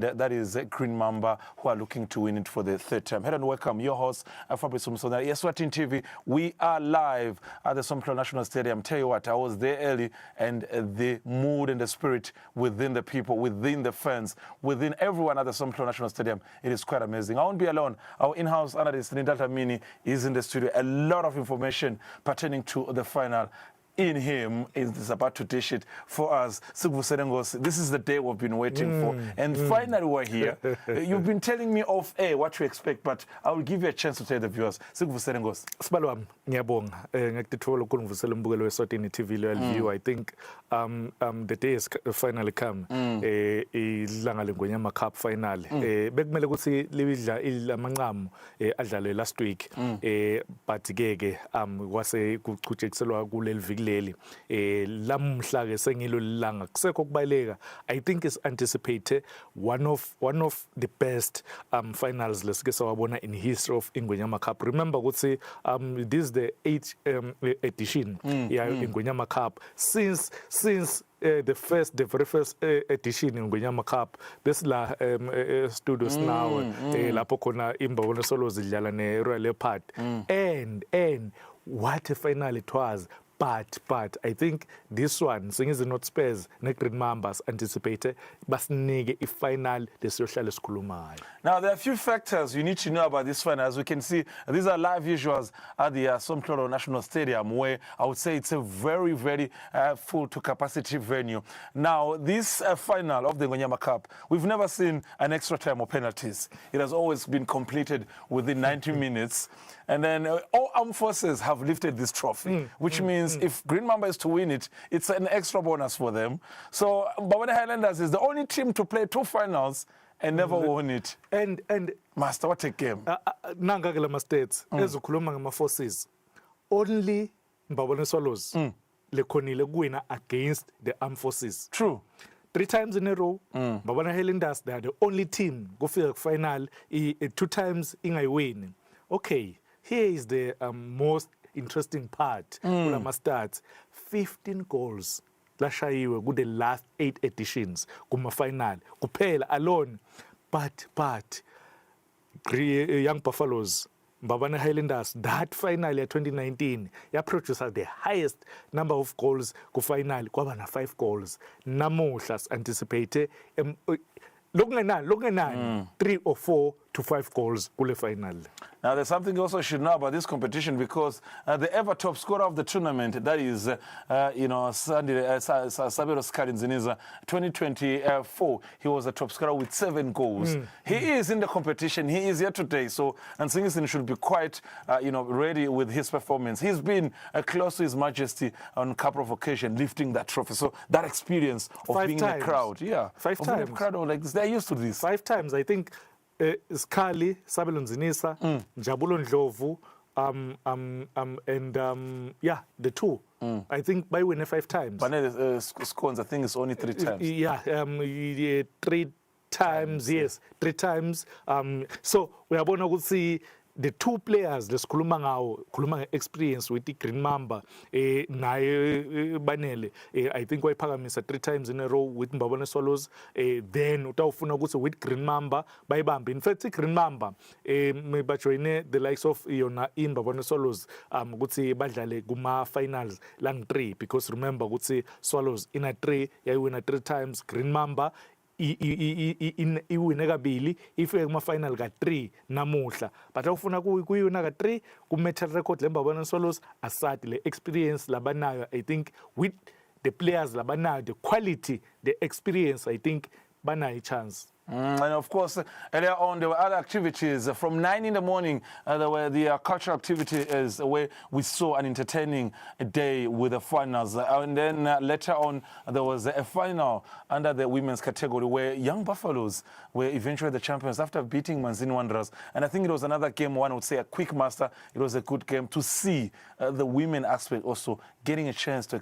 That is Green Mamba, who are looking to win it for the third time. Hello and welcome. Your host, Fabrice Umsona. Eswatini TV. We are live at the Somkla National Stadium. Tell you what, I was there early, and the mood and the spirit within the people, within the fans, within everyone at the Somkla National Stadium, it is quite amazing. I won't be alone. Our in-house analyst, Nindata Mini, is in the studio. A lot of information pertaining to the final. In him is about to dish it for us. This is the day we've been waiting for. And finally we're here. You've been telling me off air what to expect, but I will give you a chance to tell the viewers. Sibalwam, ngiyabonga. Ngakuthola ukunivusela umbukelo weSwatini TV loyal view. I think the day has finally come. Ilanga leNgwenyama Cup final. Bekumele ukuthi libidla ilamanqamu adlalwe last week. But ke kwase kuchujekiselwa kuleli viki leli lamhla ke sengilo lilanga kusekho kubaleka. I think is anticipated one of the best finals lesike sawabona in history of Ingwenyama Cup. Remember ukuthi this is the 8th edition Ingwenyama Cup since the very first edition in Ingwenyama Cup. This la studios now lapho khona imbawona solo zidlala ne Royal Leopard and what a final it was. But I think this one, Nsingizini Hotspurs, Green Mambas anticipated, basinike a final lesiyohlala esikhulumayo. Now, there are a few factors you need to know about this final. As we can see, these are live visuals at the Somkla National Stadium, where I would say it's a very, very full to capacity venue. Now, this final of the Ingwenyama Cup, we've never seen an extra time or penalties. It has always been completed within 90 minutes. And then all armed forces have lifted this trophy, which means if Green Mamba is to win it, it's an extra bonus for them. So, Bawene Highlanders is the only team to play 2 finals and never won it. And Master, what a game. Nanga kula states ezokhuluma ngama forces. Only Mbabane Swallows lekhonile kuwina against the armed forces. True. 3 times in a row, Mbabane Highlanders, they are the only team go for the final 2 times ingayewini. Okay. Here is the most interesting part. Kulama stats, 15 goals lashayiwe ku the last 8 editions kuma final kuphela alone. But Young Buffaloes, Mbabane Highlanders, that final ya 2019 ya producer the highest number of goals ku final kwaba na 5 goals. Namuhla anticipated lokungenani 3 or 4 to 5 goals kule final. Now, there's something also you should know about this competition, because the ever top scorer of the tournament, that is, Sabelo Nsingizini, 2024, he was a top scorer with 7 goals. He is in the competition. He is here today. So, Nsingizini should be quite, ready with his performance. He's been close to His Majesty on a couple of occasions, lifting that trophy. So, that experience of 5 being times. in a crowd, 5 times. In a crowd like this, they're used to this. 5 times, I think. Skali, Sabelo Nsingizini, Jabulo Ndlovu, and the 2. I think by winning 5 times. But Scones, I think it's only 3 times. 3 times, yes, 3 times. So we are going to see the 2 players, the Kulumanga experience with the Green Mamba, naye Banele. I think we pagamisa 3 times in a row with Mbabane Swallows. Then utawufuna ukuthi with Green Mamba bayibambe. In fact, Green Mamba bajoine the likes of Yona in Mbabane Swallows ukuthi badlale kuma finals lang 3, because remember ukuthi Swallows in a 3 yayiwina 3 times. Green Mamba iwine kabili ifike kuma final ka 3 namuhla, but awufuna kuyiwina ka 3 ku metal record leMbabane Swallows aside le experience labanayo. I think with the players labanayo, the quality, the experience, I think banayo a chance. And of course, earlier on, there were other activities. From 9 in the morning, there were the cultural activities where we saw an entertaining day with the finals. And then later on, there was a final under the women's category where Young Buffaloes were eventually the champions after beating Manzini Wanderers. And I think it was another game, one would say a quick master. It was a good game to see the women aspect also getting a chance to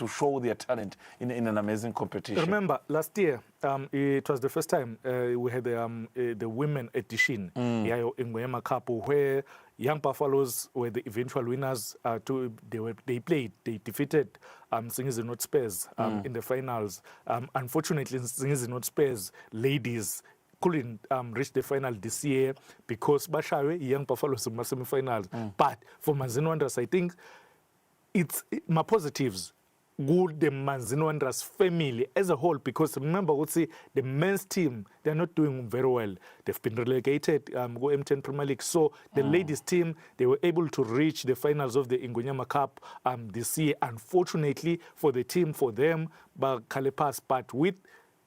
show their talent in an amazing competition. Remember, last year, it was the first time we had the women edition, yayo Ingwenyama Cup, where Young Buffaloes were the eventual winners. They defeated Nsingizini Hotspurs in the finals. Unfortunately, Nsingizini Hotspurs ladies couldn't reach the final this year because bashawe Young Buffaloes in semi-finals. But for Manzini Wanderers, I think it's my positives. Good the Manzini Wanderers family as a whole, because remember, would say the men's team, they're not doing very well. They've been relegated, go M10 Premier League. So the ladies team, they were able to reach the finals of the Ingwenyama Cup this year. Unfortunately for the team, for them, but with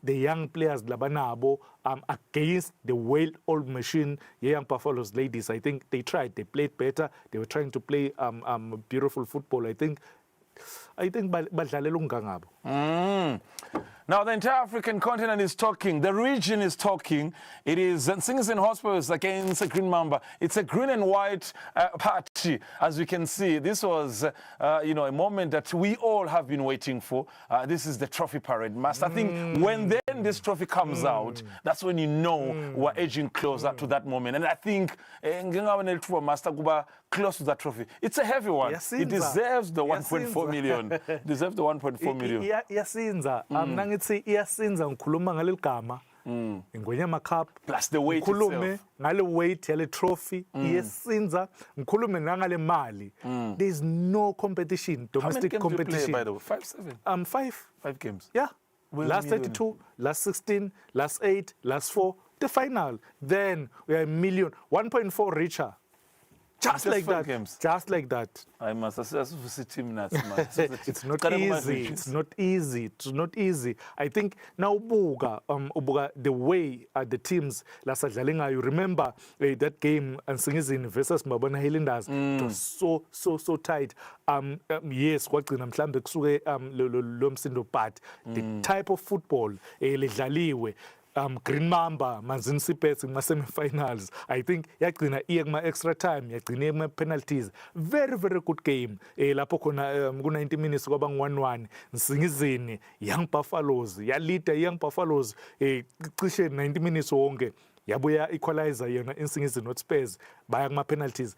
the young players Labanabo against the well-oiled machine, Young Buffaloes ladies, I think they tried. They played better. They were trying to play beautiful football. I think badlalela ungangabo. Now, the entire African continent is talking. The region is talking. It is Nsingizini Hotspurs against Green Mamba. It's a green and white party, as we can see. This was, a moment that we all have been waiting for. This is the trophy parade, Master. I think when then this trophy comes out, that's when you know we're edging closer to that moment. And I think Master Kuba close to that trophy. It's a heavy one. It deserves the 1.4 million. It deserves the 1.4 million. Yasinza. Ngithi iyasinza ngikhuluma ngaleli gama Ingwenyama Cup plus the weight ngikhulume itself. ngale weight yale trophy iyasinza ngikhulume nangale mali. There's no competition, domestic competition. How many games do you play, by the way? 5, 7? 5 games. Yeah. Last 32, last 16, last 8, last 4, the final. Then we are a million, 1.4 richer. Just like that. Games. Just like that. I must see team nuts. It's not easy. It's not easy. It's not easy. I think now ubuga the way the teams last you remember that game Nsingizini versus Mabona Highlanders. It was so tight. Yes, kwagcina mhlambe kusuke lo msindo, but the type of football ledlaliwe Green Mamba, Manzini Sipets in my semi-finals. I think yagcina iye kuma extra time, yagcina kuma penalties. Very, very good game. Lapho khona 90 minutes kwaba 1-1. Nsingizini, Young Buffaloes, yalita Young Buffaloes cishe 90 minutes wonke. Yabuya equalizer yona Nsingizini Hotspurs baya kuma penalties.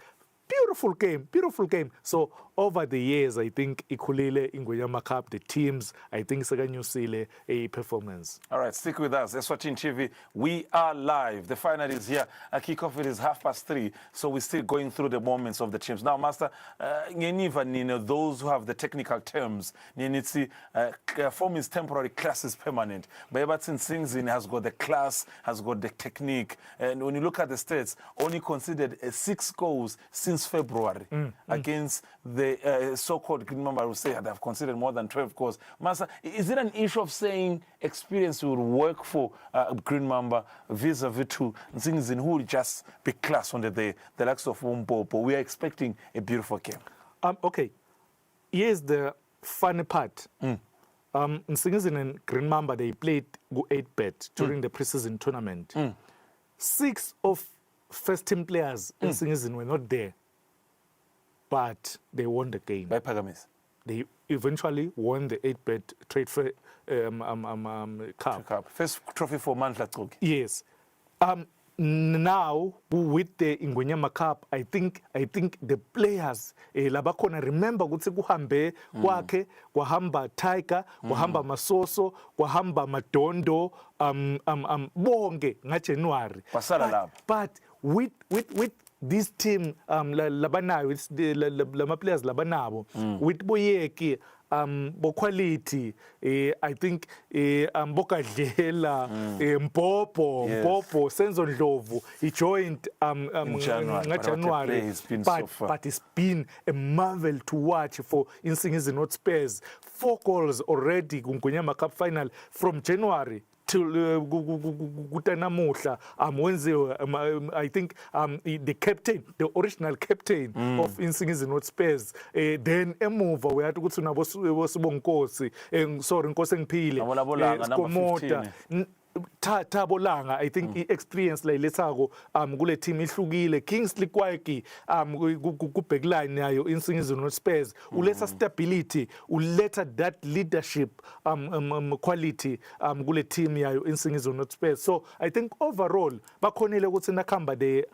Beautiful game. So over the years, I think ikhulile Ingwenyama Cup, the teams, I think sekanyusile a performance. All right, stick with us. Eswatini TV, we are live. The final is here. A kickoff it is 3:30, so we're still going through the moments of the teams. Now, Master, those who have the technical terms, form is temporary, class is permanent. But Nsingizini has got the class, has got the technique. And when you look at the stats, only considered 6 goals since February against the so-called Green Mamba, who say they have considered more than 12 goals. Master, is it an issue of saying experience will work for Green Mamba vis-a-vis to Nsingizini, who will just be class under the likes of Mpopo? We are expecting a beautiful game. Okay, here's the funny part. Nsingizini and Green Mamba, they played 8-bet during the preseason tournament. 6 of first-team players in Nsingizini were not there, but they won the game. By Pagamis. They eventually won the 8-bet trade cup. First trophy for Mandla Tsogi. Yes. Now with the Ingwenyama Cup, I think the players labakona remember ukuthi kuhambe kwakhe kwahamba Tiger, kwahamba Masoso, kwahamba Madondo bonke ngaJanuary. But with this team labanayo, with the lama players labanabo, with Boyeki, quality, I think Bokadlela, Mpopo, Senzo Ndlovu, he joined January, but it's been a marvel to watch for Nsingizini Hotspurs. 4 goals already Ingwenyama Cup final from January till Gutanamusha, I think the captain, the original captain of Nsingizini Hotspurs, then a mover, we had to go to Nabosubonkosi, sorry, Nkosengpile, Skomota. Thabo Langa, I think i-experience la ilethako kule team ihlukile. Kingsley Kwaki ku backline yayo Nsingizini Hotspurs uletha stability, uletha that leadership quality kule team yayo Nsingizini Hotspurs. So I think overall bakhonile ukuthi nakhamba the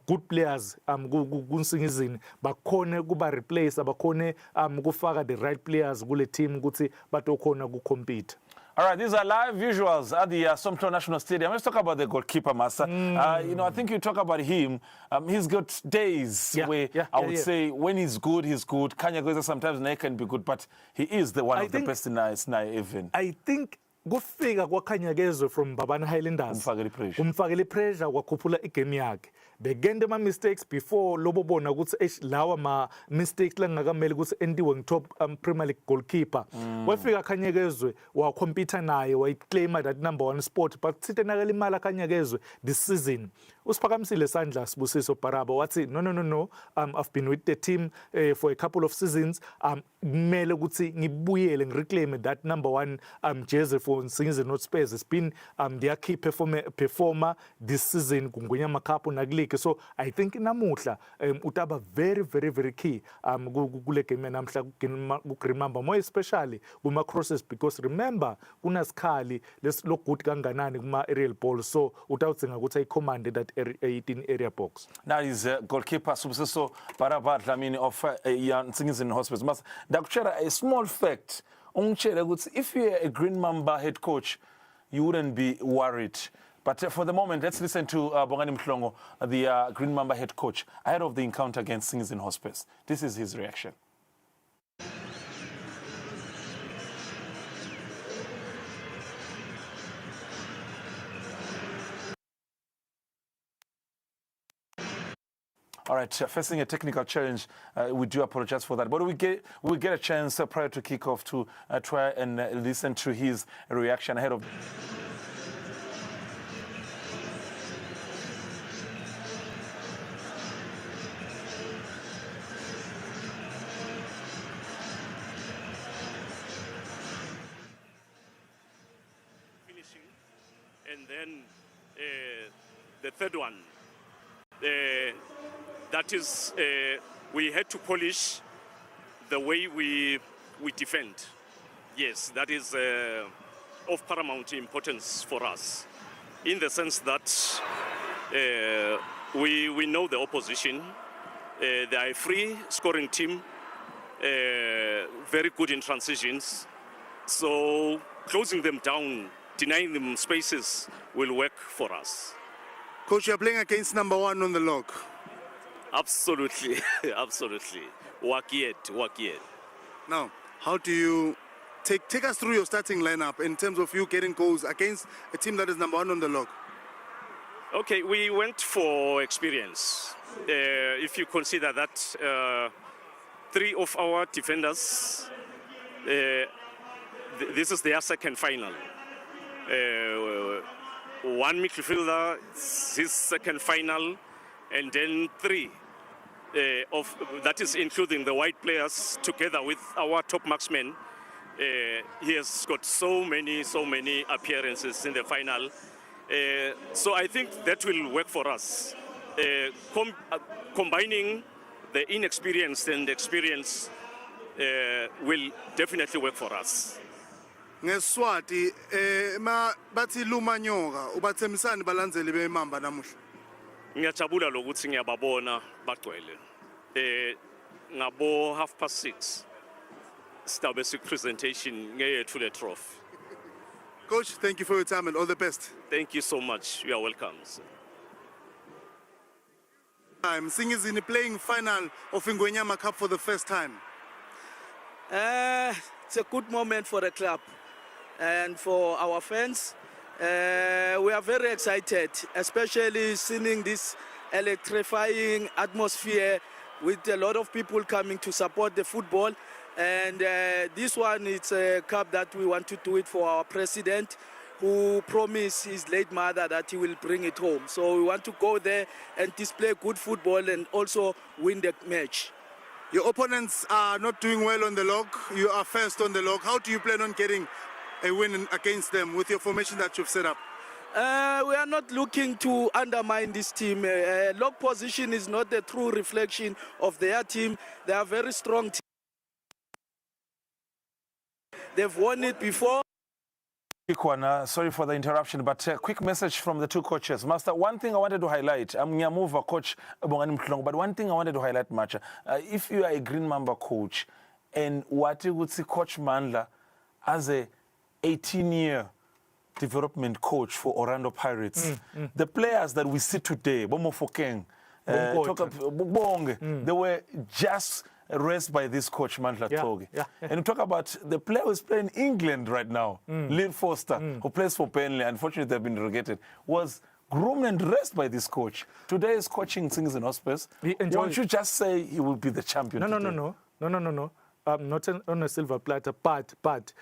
good players kuNsingizini bakhone kuba replace, bakhone kufaka the right players kule team ukuthi batokhona ku compete. All right, these are live visuals at the Somtro National Stadium. Let's talk about the goalkeeper, Master. I think you talk about him. He's got days where I would say when he's good, he's good. Kanya Goza sometimes can be good, but he is the one of the best in Sinai even. I think kufika kwaKhanyakezwe from Babana Highlanders kumfakele pressure wakhuphula igame yakhe begende ma mistakes before lobobona ukuthi lawa ma mistakes langakamele ukuthi endiwe ngitop Premier League goalkeeper wafika Khanyakezwe wacompete naye wayiclaim that #1 spot but sithenakala imali Khanyakezwe this season usiphakamisile sandla Sibusiso Baraba wathi no I've been with the team for a couple of seasons kumele ukuthi ngibuyele ngireclaim that #1 jersey for Nsingizini Hotspurs. It's been their key performer this season kungwenyama cup na league. So I think namuhla utaba very key kule game namhla remember more especially kuma crosses because remember kuna Skali lo good kanganani kuma aerial ball, so utawutsinga ukuthi I commanded that 18 area box. Now is goalkeeper Sibusiso Baraba Dlamini of Nsingizini Hotspurs. Mas dakuchera a small fact. If you're a Green Mamba head coach, you wouldn't be worried. But for the moment, let's listen to Bongani Mhlongo, the Green Mamba head coach, ahead of the encounter against Nsingizini Hotspurs. This is his reaction. All right, facing a technical challenge, we do apologize for that. But we get a chance prior to kickoff to try and listen to his reaction ahead of. Finishing, and then the third one. That is, we had to polish the way we defend. Yes, that is of paramount importance for us, in the sense that we know the opposition. They are a free scoring team, very good in transitions. So closing them down, denying them spaces will work for us. Coach, you're playing against #1 on the log. Absolutely, absolutely. Work yet. Now, how do you take us through your starting lineup in terms of you getting goals against a team that is #1 on the log? Okay, we went for experience. If you consider that 3 of our defenders, this is their second final. One midfielder, his second final, and then 3 that is including the white players together with our top marksmen. He has got so many appearances in the final. So I think that will work for us. Combining the inexperienced and experience will definitely work for us. Ngeswati bathi lumanyoka ubathemisani balandzeli beMamba namuhla. Ngiyajabula lokuthi ngiyababona bagcwele. Ngabo 6:30 sidabe siku presentation ngeyethu le trophy. Coach, thank you for your time and all the best. Thank you so much. You are welcome. I'm Nsingizini playing final of Ingwenyama Cup for the first time. It's a good moment for the club and for our fans. We are very excited, especially seeing this electrifying atmosphere with a lot of people coming to support the football. And this one is a cup that we want to do it for our president, who promised his late mother that he will bring it home. So we want to go there and display good football and also win the match. Your opponents are not doing well on the log. You are first on the log. How do you plan on getting a win against them with your formation that you've set up? We are not looking to undermine this team. Lock position is not a true reflection of their team. They are very strong team. They've won it before. Quick one, sorry for the interruption, but quick message from the two coaches. Master, one thing I wanted to highlight, I'm Nyamuva coach, but one thing I wanted to highlight, Macha, if you are a Green Mamba coach, and what you would see Coach Mandla as a 18-year development coach for Orlando Pirates, the players that we see today, Bomo Fokeng, they were just raised by this coach Mandla Togi. And you talk about the player who's playing in England right now, Lynn Foster, who plays for Burnley, unfortunately they've been relegated, was groomed and raised by this coach. Today is coaching Nsingizini Hotspurs. Won't you just say he will be the champion? No. Not on a silver platter, but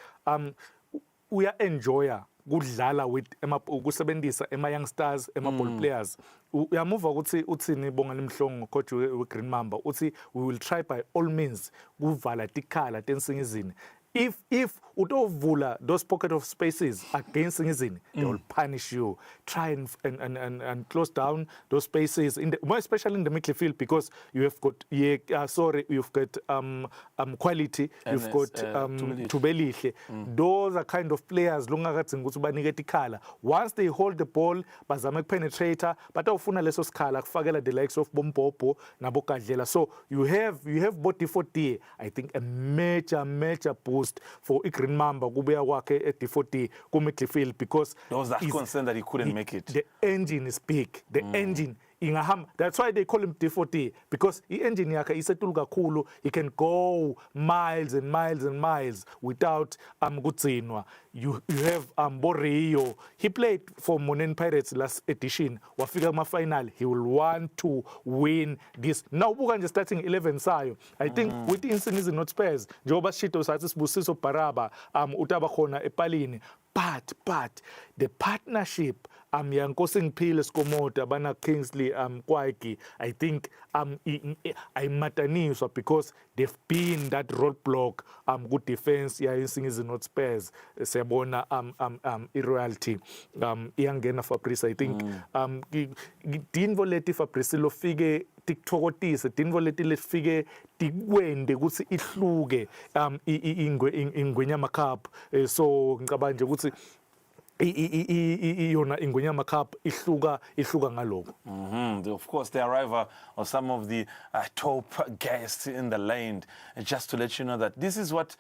we are enjoyer. Kudlala with ukusebenzisa youngsters, ball players. Uyamuva ukuthi uthini Bonga Mhlongo coach we Green Mamba uthi we will try by all means kuvala tikhala teNsingizini. If utovula those pocket of spaces against Nsingizini, they will punish you. Try and close down those spaces, more especially in the midfield, because you have got you've got quality, and you've got Tubelihle. Those are kind of players once they hold the ball, bazame penetrator, but awufuna leso skhala kufakela the likes of Bompopo nabokadlela. So you have both D40, I think a major boost for Green Mamba kubuya kwakhe at D40 ku midfield, because there was that concern that he couldn't make it. The engine is big. The engine ingahamba. That's why they call him D40, because the engine yakhe isetul kakhulu. He can go miles and miles and miles without kutsinwa. You have Borio. He played for Monen Pirates last edition. Wafika ma final. He will want to win this. Now buka nje starting 11 sayo. I think with Nsingizini Hotspurs, njengoba Shito sathi Sibusiso Paraba utaba khona epalini. But the partnership Yankosi Ngiphile Skomota bana Kingsley Kwaiki, I think ayimataniswa, because they've been that roadblock good defense ya Nsingizini Hotspurs. Siyabona iroyalty iyangena Fabrice. I think dinvo leti Fabrice lofike tiktokotise, dinvo leti lefike tikwende ukuthi ihluke Ingwenyama Cup. So ngicabanga nje ukuthi yona Ingwenyama Cup ihluka ngaloko. Of course, the arrival of some of the top guests in the land, just to let you know that this is what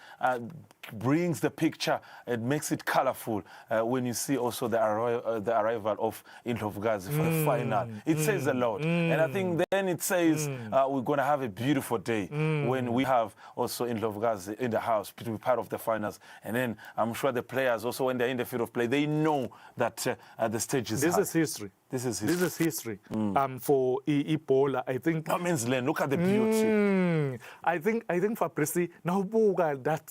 brings the picture. It makes it colorful when you see also the arrival of Indlovukazi for the final. It says a lot. And I think then it says we're going to have a beautiful day when we have also Indlovukazi in the house to be part of the finals. And then I'm sure the players also, when they're in the field of play, they know that the stage is high. This is history. For Ebola, I think. Women's land, look at the beauty. I think Fabrice now buka that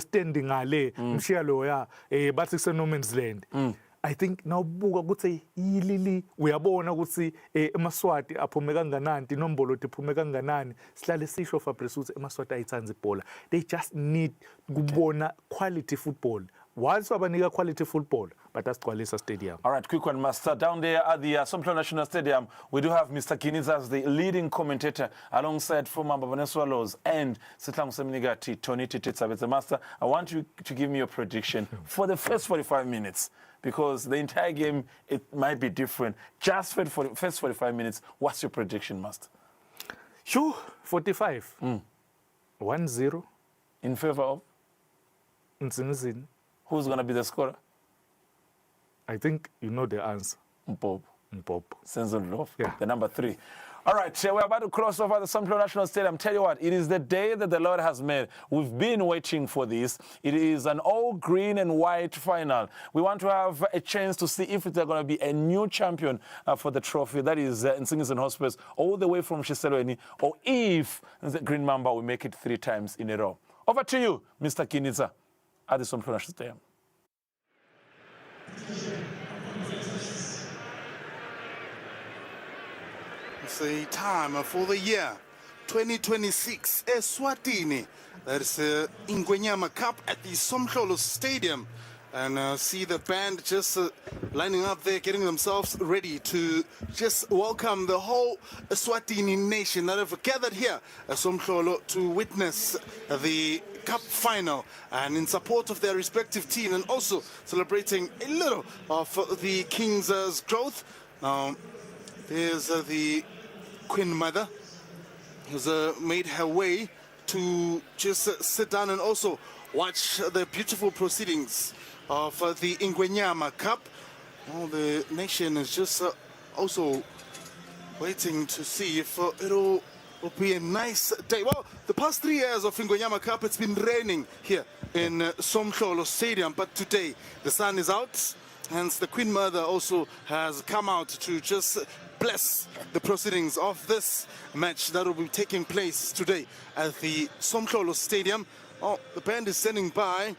standing ale mshiyalo ya but it's no man's land. I think now buka ukuthi yilili uyabona ukuthi eMaswati aphume kanganani, inombolo tiphume kanganani. Sihlale sisho Fabrice ukuthi eMaswati ayitsanza ibhola. They just need kubona quality football. Once wabanika quality football, but that's Kwalisa Stadium. All right, quick one, Master. Down there at the Somphla National Stadium, we do have Mr. Kiniza as the leading commentator, alongside former Mamba Swallows and Sitlang Seminigati, Tony Tititsabetsa. Master, I want you to give me your prediction for the first 45 minutes, because the entire game, it might be different. Just for the first 45 minutes, what's your prediction, Master? Sure, 45. 1-0. In favor of? Nsingizini. Who's going to be the scorer? I think you know the answer. Mpopo. Senzon Love, yeah. The number 3. All right, we're about to cross over the Somphla National Stadium. Tell you what, it is the day that the Lord has made. We've been waiting for this. It is an all green and white final. We want to have a chance to see if there's going to be a new champion for the trophy. That is Nsingizini Hotspurs, all the way from Shiselweni, or if the Green Mamba will make it 3 times in a row. Over to you, Mr. Kiniza, at the Somphla National Stadium. It's a time for the year 2026 Eswatini. That is Ingwenyama Cup at the Somhlolo Stadium. and see the band just lining up there, getting themselves ready to just welcome the whole Eswatini nation that have gathered here at Somhlolo to witness the Cup final and in support of their respective team, and also celebrating a little of the King's growth. Now, there's the Queen Mother who's made her way to just sit down and also watch the beautiful proceedings of the Ingwenyama Cup. Well, the nation is just also waiting to see if it'll be a nice day. Well, the past 3 years of Ingwenyama Cup, it's been raining here in Somhlolo Stadium, but today the sun is out, hence the Queen Mother also has come out to just bless the proceedings of this match that will be taking place today at the Somhlolo Stadium. Oh, the band is standing by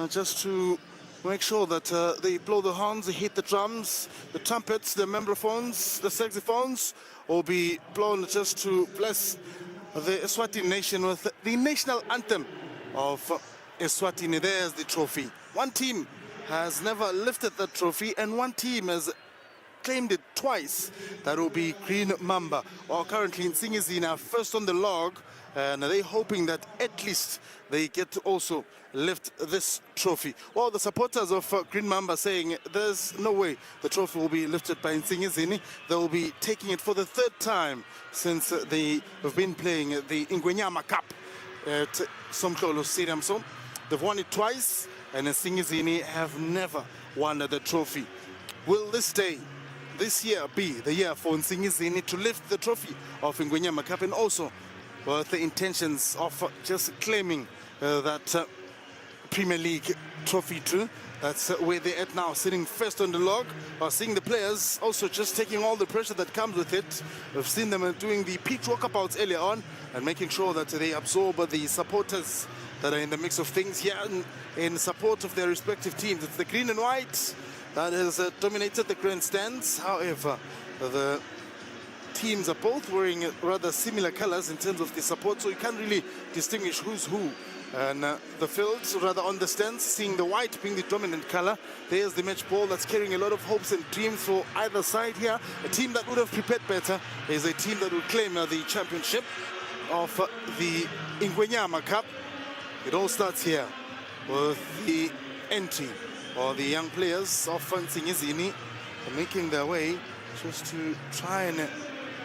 just to make sure that they blow the horns, they hit the drums, the trumpets, the membraphones, the saxophones will be blown just to bless the Eswatini nation with the national anthem of Eswatini. There's the trophy. One team has never lifted that trophy, and one team has claimed it twice. That will be Green Mamba. While currently Nsingizini are first on the log, and they're hoping that at least they get to also lift this trophy. Well, the supporters of Green Mamba saying there's no way the trophy will be lifted by Nsingizini. They will be taking it for the 3rd time since they have been playing the Ingwenyama Cup at Somhlolo Stadium. So they've won it twice, and Nsingizini have never won the trophy. Will this day, this year, be the year for Nsingizini to lift the trophy of Ingwenyama Cup, and also with the intentions of just claiming that Premier League trophy too? That's where they're at now, sitting first on the log, seeing the players also just taking all the pressure that comes with it. We've seen them doing the pitch walkabouts earlier on and making sure that they absorb the supporters that are in the mix of things here in support of their respective teams. It's the green and white that has dominated the grandstands. However, the teams are both wearing rather similar colors in terms of the support, so you can't really distinguish who's who. And the fields, rather on the stands, seeing the white being the dominant color. There's the match ball that's carrying a lot of hopes and dreams for either side here. A team that would have prepared better is a team that will claim the championship of the Ingwenyama Cup. It all starts here with the entry, or the young players of Nsingizini making their way just to try and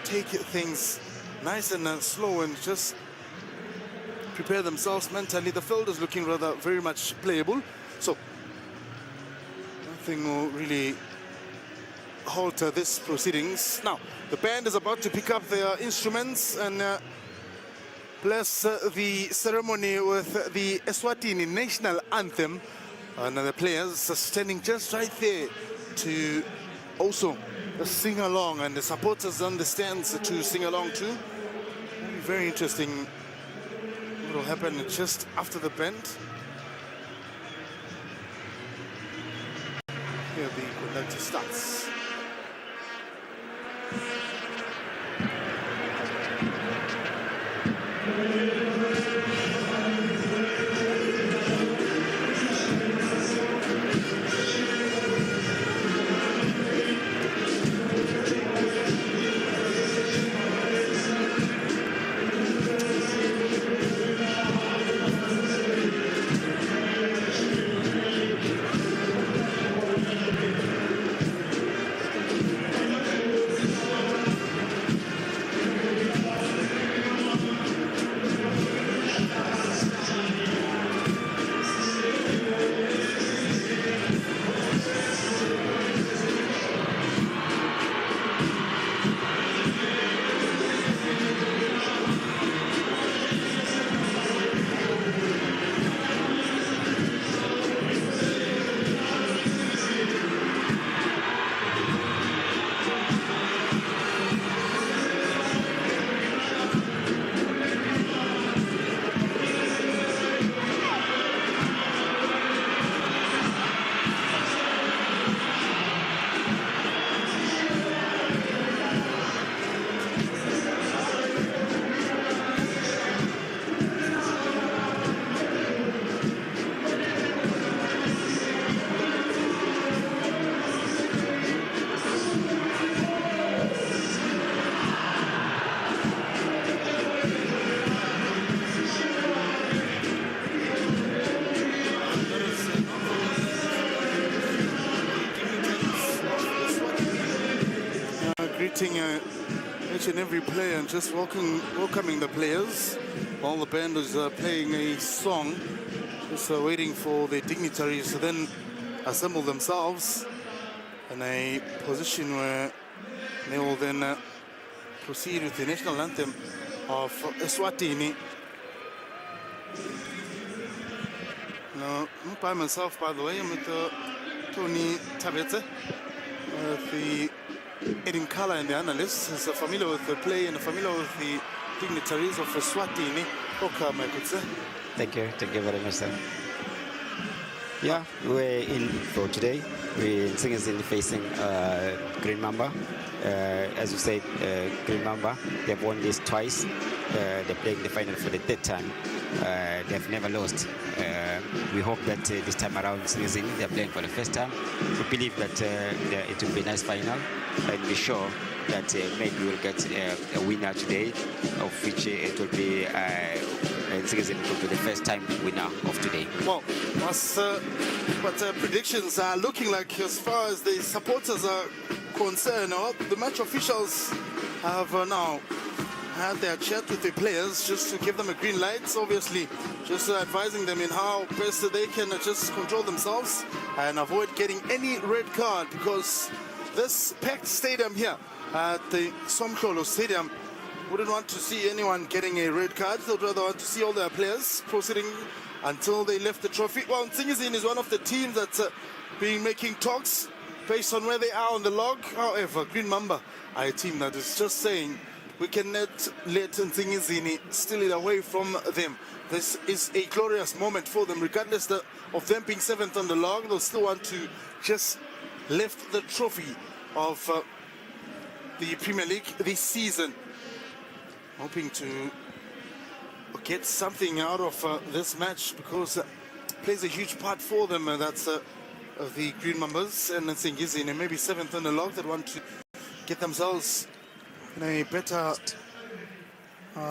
take things nice and slow and just prepare themselves mentally. The field is looking rather very much playable, so nothing will really halter this proceedings. Now, the band is about to pick up their instruments and bless the ceremony with the Eswatini national anthem. And the players are standing just right there to also sing along, and the supporters on the stands to sing along too. Very interesting what will happen just after the band. Here the conductor starts. greeting each and every player and just welcoming the players. While the band is playing a song, just waiting for the dignitaries to then assemble themselves in a position where they will then proceed with the national anthem of Eswatini. Now, I'm by myself, by the way. I'm with Tony Tabete, the Edin Kala and the analysts. Is familiar with the play and familiar with the dignitaries of Eswatini. Welcome, I could say. Thank you very much, sir. Yeah, we're in for today. We're Nsingizini facing Green Mamba. As you said, Green Mamba, they've won this twice. They're playing the final for the third time. They've never lost. We hope that this time around, Nsingizini, they're playing for the first time. We believe that it will be a nice final, and we're sure that maybe we'll get a winner today, of which it will be Nsingizini will be the first time winner of today. Well, what predictions are looking like as far as the supporters are concerned? The match officials have now had their chat with the players just to give them a green light, obviously just advising them in how best they can just control themselves and avoid getting any red card, because this packed stadium here at the Somhlolo Stadium wouldn't want to see anyone getting a red card. They'd rather want to see all their players proceeding until they left the trophy. Well, Nsingizini is one of the teams that's been making talks based on where they are on the log. However, Green Mamba are a team that is just saying we cannot let Nsingizini steal it away from them. This is a glorious moment for them. Regardless of them being 7th on the log, they'll still want to just lift the trophy of the Premier League this season, hoping to get something out of this match, because it plays a huge part for them. That's the Green Mambas and Nsingizini, maybe 7th on the log, that want to get themselves in a better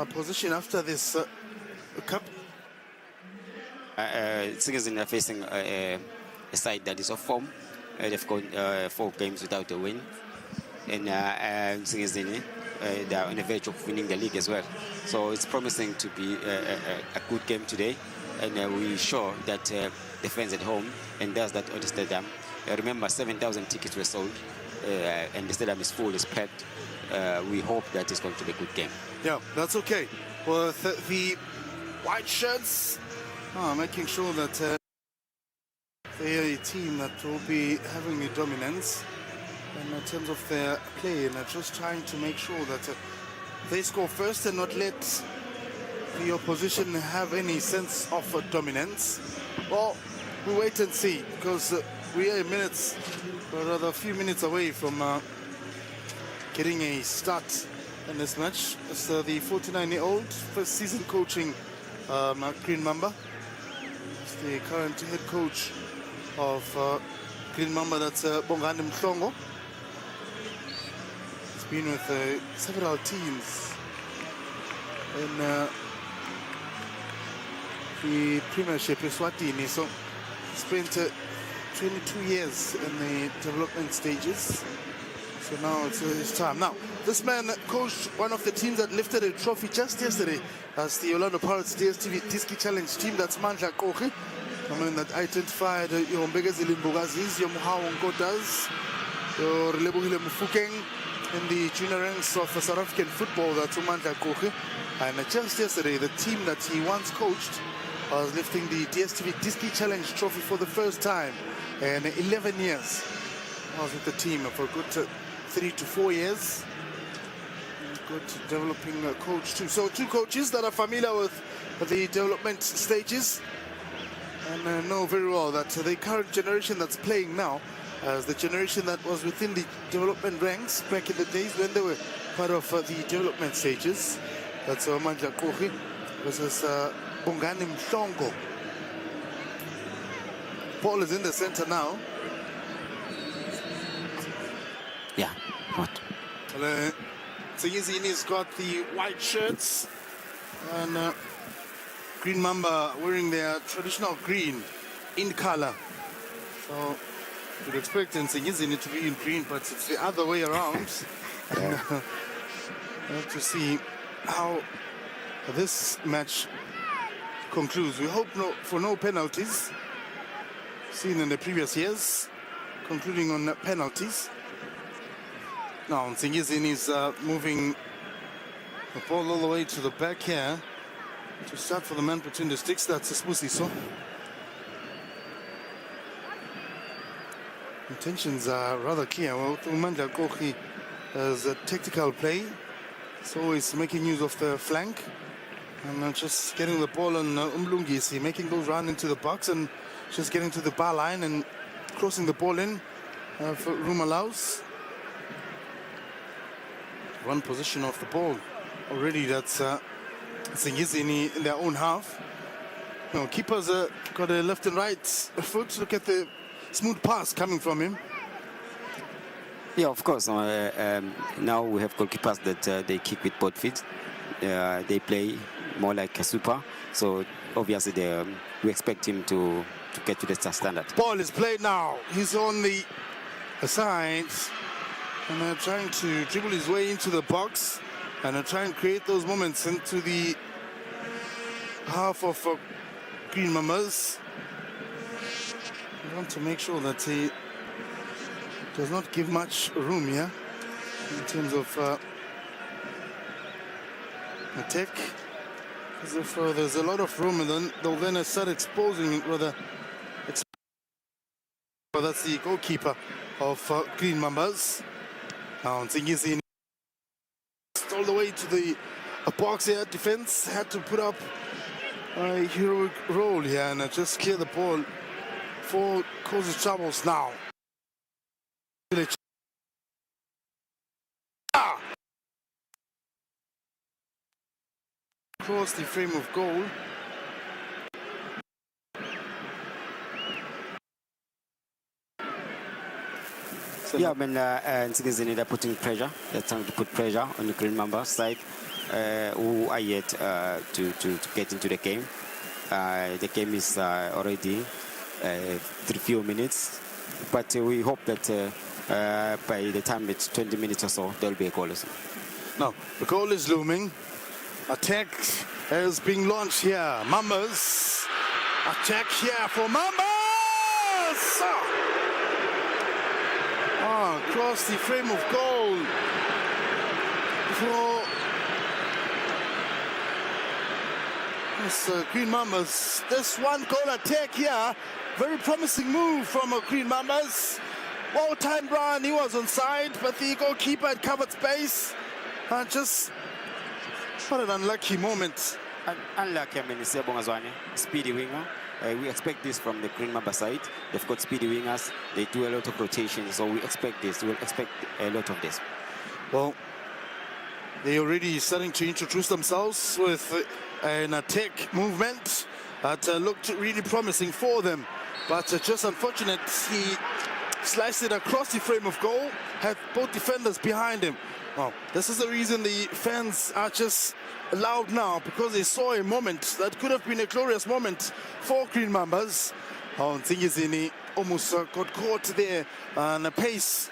position after this cup. Nsingizini are facing a side that is off form. They've gone 4 games without a win, and Nsingizini, they are on the verge of winning the league as well. So it's promising to be a good game today, and we're sure that the fans at home and those that at the stadium, remember 7,000 tickets were sold, and the stadium is full, it's packed. We hope that it's going to be a good game. Yeah, that's okay. Well, the white shirts making sure that they are a team that will be having a dominance in terms of their play, and just trying to make sure that they score first and not let the opposition have any sense of dominance. Well, we wait and see, because we are minutes, or rather a few minutes away from getting a start in this match. It's the 49-year-old first season coaching Green Mamba. It's the current head coach of Green Mamba, that's Bongani Mhlongo. He's been with several teams in the Premiership Eswatini, so spent 22 years in the development stages. So now it's his time. Now, this man coached one of the teams that lifted a trophy just yesterday. That's the Orlando Pirates DSTV Diski Challenge team. That's Mandla Kochi. I mean, that identified your Mbegazili Mbogazis, your Muhawa Ngotas, your Lebohile Mufukeng in the junior ranks of South African football. That's Mandla Kochi. And just yesterday, the team that he once coached was lifting the DSTV Diski Challenge trophy for the first time in 11 years. I was with the team for a good 3 to 4 years. Good developing coach too. So 2 coaches that are familiar with the development stages and know very well that the current generation that's playing now as the generation that was within the development ranks back in the days when they were part of the development stages. That's Mandla Kochi versus Bongani Mhlongo. Paul is in the center now. Yeah, what? Nsingizini's got the white shirts, and Green Mamba wearing their traditional green in color. So you'd expect Nsingizini to be in green, but it's the other way around. We'll have to see how this match concludes. We hope for no penalties, seen in the previous years, concluding on penalties. Now, Nsingizini is moving the ball all the way to the back here to start for the man between the sticks. That's Eswatini. Intentions are rather clear. Well, Manda Kochi as a tactical play. It's always making use of the flank and just getting the ball on Umlungisi, making those run into the box and just getting to the bar line and crossing the ball in if room allows. One position of the ball already. That's Nsingizini in their own half. No, keepers got a left and right foot. Look at the smooth pass coming from him. Yeah, of course. Now we have goalkeepers that they kick with both feet. They play more like a super. So obviously we expect him to get to the standard. Ball is played now. He's on the side and trying to dribble his way into the box and try and create those moments into the half of Green Mambas. We want to make sure that he does not give much room here in terms of attack. Because if there's a lot of room, and then they'll then start exposing rather. But that's the goalkeeper of Green Mambas. Now Nsingizini all the way to the box here. Defense had to put up a heroic role here and just clear the ball for causes troubles now. Across the frame of goal. Yeah, I mean, Nsingizini, they're putting pressure. They're trying to put pressure on the Green Mamba side, who are yet to get into the game. The game is already 3 few minutes, but we hope that by the time it's 20 minutes or so, there will be a goal. Now, the goal is looming. Attack is being launched here. Mambas. Attack here for Mambas! Across the frame of goal for Green Mambas. This one goal attack here. Very promising move from Green Mambas. Well-timed run. He was on side, but the goalkeeper had covered space. Just what an unlucky moment. Unlucky, I mean, speedy winger. We expect this from the Green Mamba side. They've got speedy wingers. They do a lot of rotation, so we expect this. We'll expect a lot of this. Well, they're already starting to introduce themselves with an attack movement that looked really promising for them. But just unfortunate, he sliced it across the frame of goal, had both defenders behind him. Well, this is the reason the fans are just loud now, because they saw a moment that could have been a glorious moment for Green Mambas. Nsingizini almost got caught there, and the pace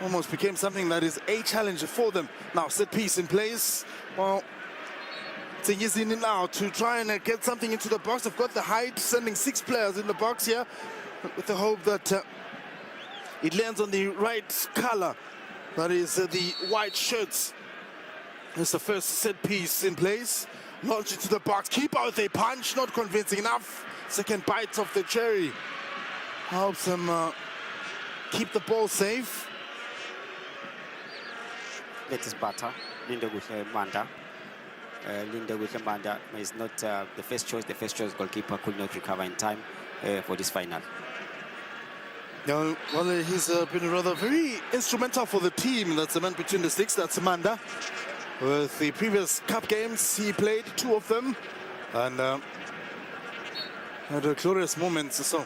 almost became something that is a challenge for them. Now, set piece in place. Well, Nsingizini now to try and get something into the box. They've got the height, sending 6 players in the box here, with the hope that it lands on the right color. That is the white shirts. It's the first set piece in place. Launch it to the box. Keep out a punch. Not convincing enough. Second bites of the cherry. Helps them keep the ball safe. That is Bata. Linda with Manda. Linda with Manda is not the first choice. The first choice goalkeeper could not recover in time for this final. No, well, he's been rather very instrumental for the team. That's the man between the sticks. That's Manda. With the previous cup games, he played 2 of them and had a glorious moment. So,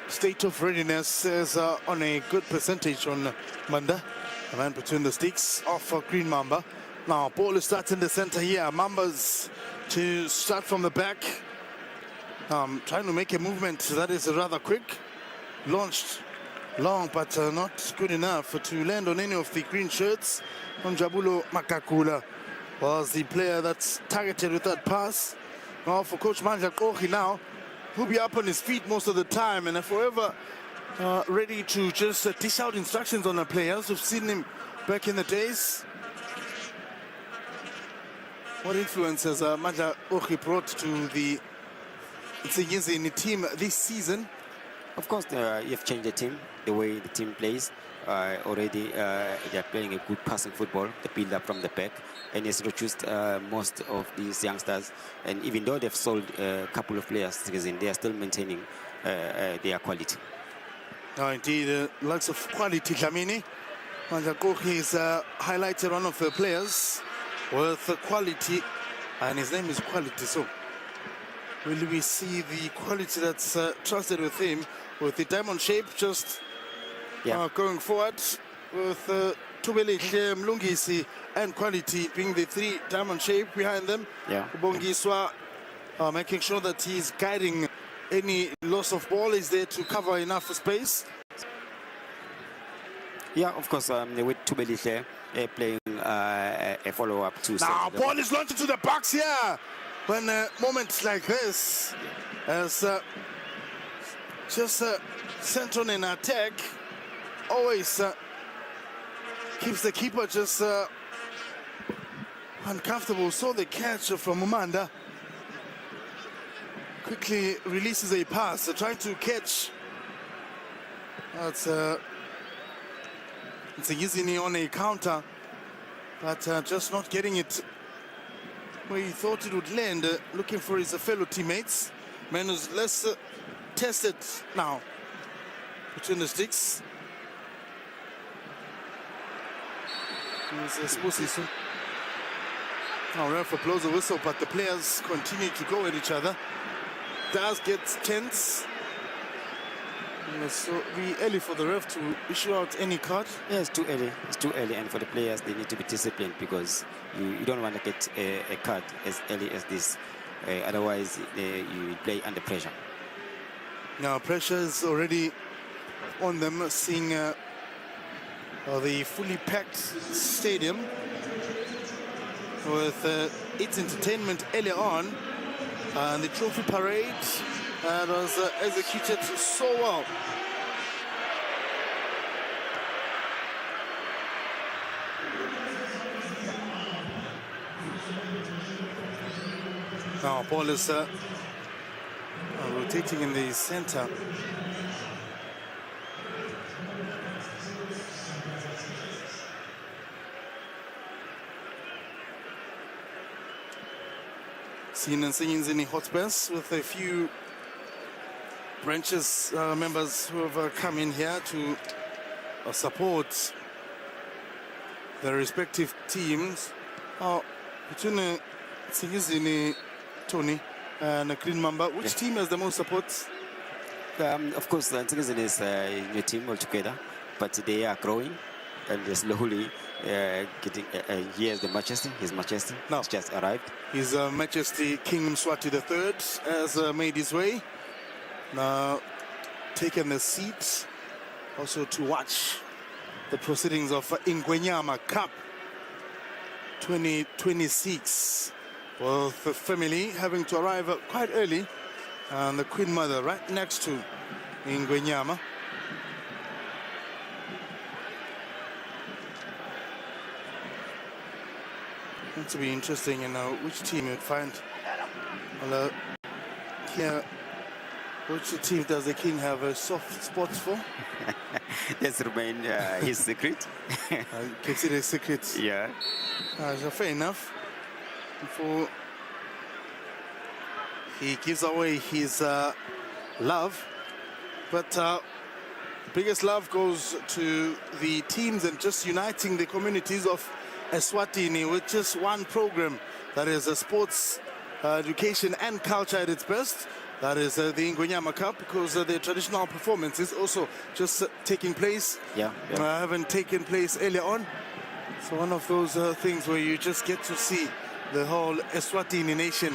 state of readiness is on a good percentage on Manda, the man between the sticks of Green Mamba. Now, ball is starting in the center here. Mambas to start from the back. Trying to make a movement that is rather quick. Launched long, but not good enough to land on any of the green shirts. Onjabulo Makakula was the player that's targeted with that pass. Now for Coach Mandla Kochi now, he'll be up on his feet most of the time and forever ready to just dish out instructions on the players. We've seen him back in the days. What influence has Mandla Kochi brought to the Nsingizini team this season? Of course, you've changed the team, the way the team plays. Already they're playing a good passing football, the build up from the back, and he's reduced most of these youngsters. And even though they've sold a couple of players, they are still maintaining their quality. No, indeed, lots of quality, Dlamini. Mandla Kochi is highlighted one of the players with quality, and his name is Quality. So, will we see the quality that's trusted with him, with the diamond shape just going forward, with Tubelihle, Mlungisi, and Quality being the three diamond shape behind them? Yeah. Bongiswa making sure that he's guiding any loss of ball, is there to cover enough space. Yeah, of course, with Tubelihle playing a follow-up to... Now, ball is launched into the box here. When moments like this, as just sent on an attack, always keeps the keeper just uncomfortable. So the catch from Mamba quickly releases a pass, trying to catch. That's Nsingizini on a counter, but just not getting it where he thought it would land, looking for his fellow teammates. Man who's less tested now between the sticks. Now referee blows a whistle, but the players continue to go at each other. Does get tense. So be early for the ref to issue out any card. Yeah, it's too early. It's too early, and for the players, they need to be disciplined because you don't want to get a card as early as this. Otherwise, you play under pressure. Now, pressure is already on them, seeing the fully packed stadium with its entertainment earlier on, and the trophy parade was executed so well. Now ball is rotating in the center. Seen Nsingizini Hotspurs with a few branches members who have come in here to support their respective teams. Between Nsingizini, Tony, and Green Mamba, which team has the most support? Of course, Nsingizini is a new team altogether, but they are growing and they're slowly getting. Here's the Majesty. His Majesty has just arrived. His Majesty King Mswati III has made his way. Now taken the seat also to watch the proceedings of Ingwenyama Cup 2026, with the family having to arrive quite early, and the Queen Mother right next to Ingwenyama. Going to be interesting, which team you'd find. Well, here, which team does the king have a soft spot for? That's remain his secret. Keeps it a secret. Yeah. So fair enough. Before he gives away his love, but biggest love goes to the teams and just uniting the communities of Eswatini with just one program that is sports education and culture at its best. That is the Ingwenyama Cup, because the traditional performance is also just taking place. Haven't taken place earlier on. So one of those things where you just get to see the whole Eswatini nation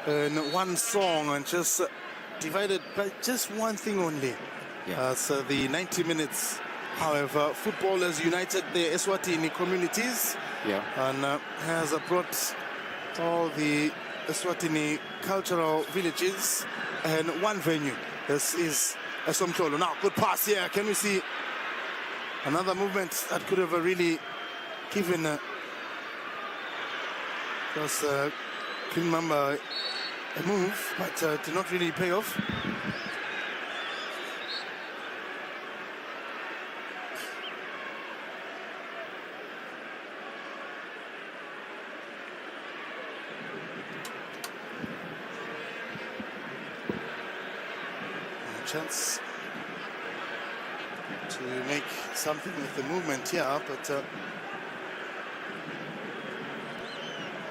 in one song and just divided by just one thing only. Yeah. That's the 90 minutes. However, football has united the Eswatini communities Yeah. and has brought all the Eswatini cultural villages in one venue. This is Eswatini. Now, good pass here. Can we see another movement that could have really given Green Mamba a move, but did not really pay off. Chance to make something with the movement here, but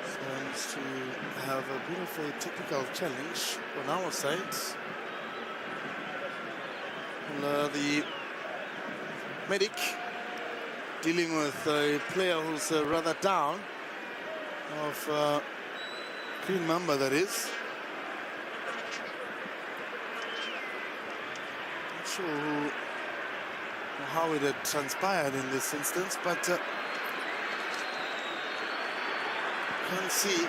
seems to have a bit of a technical challenge on our side. And, the medic dealing with a player who's rather down of Green Mamba, that is. Sure how it had transpired in this instance, but can see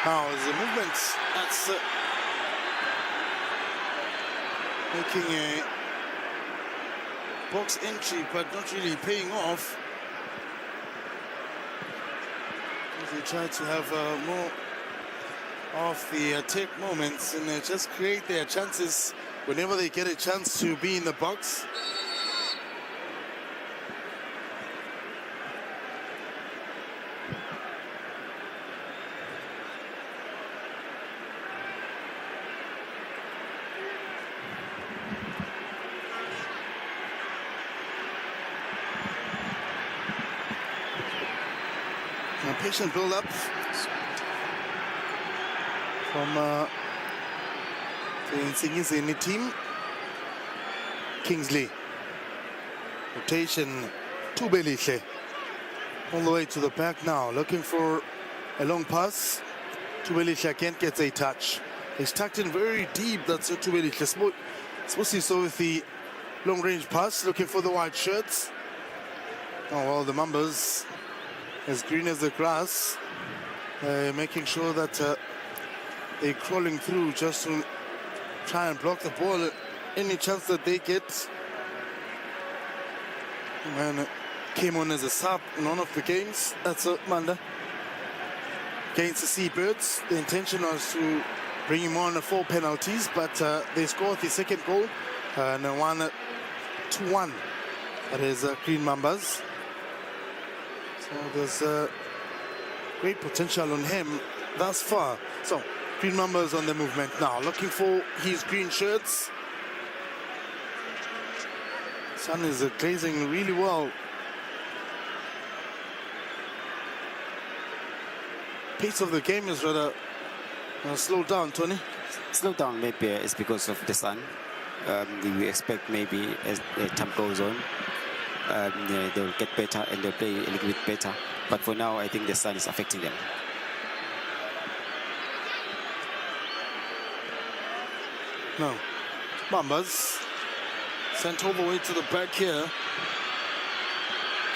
now the movement that's making a box entry, but not really paying off. They try to have more of the attack moments and just create their chances whenever they get a chance to be in the box. A patient build-up from the Nsingizini team. Kingsley. Rotation to Beliche. All the way to the back now, looking for a long pass. Tubeliche again gets a touch. He's tucked in very deep. That's Tubeliche. Supposed to so with the long range pass, looking for the white shirts. Oh well, the Mambas as green as the grass, making sure that they're crawling through just to try and block the ball any chance that they get. Man came on as a sub in one of the games. That's Manda against the Seabirds. The intention was to bring him on 4 penalties, but they scored the second goal and won 2-1. That is Green Mambas. So there's great potential on him thus far. So Green Mambas on the movement now, looking for his green shirts. Sun is glazing really well. Pace of the game is rather slowed down, Tony. Slow down maybe it's because of the sun. We expect maybe as time goes on, they'll get better and they'll play a little bit better. But for now, I think the sun is affecting them. No. Mambas sent all the way to the back here.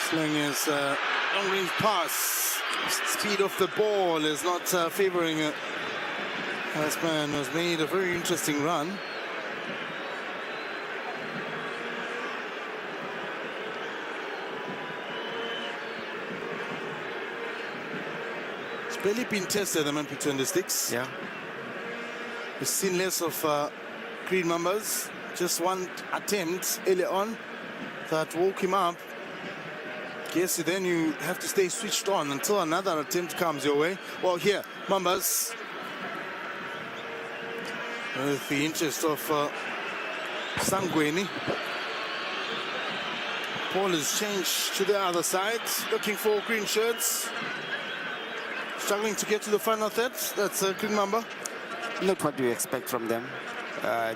Sling his long-range pass. Speed of the ball is not favoring this man has made a very interesting run. It's barely been tested, the man between the sticks. Yeah. We've seen less of Green Mambas. Just one attempt early on that woke him up. Guess then you have to stay switched on until another attempt comes your way. Well, here, Mambas, with the interest of Sangweni. Ball is changed to the other side, looking for green shirts. Struggling to get to the final third. That's Green Mamba. Not what we expect from them.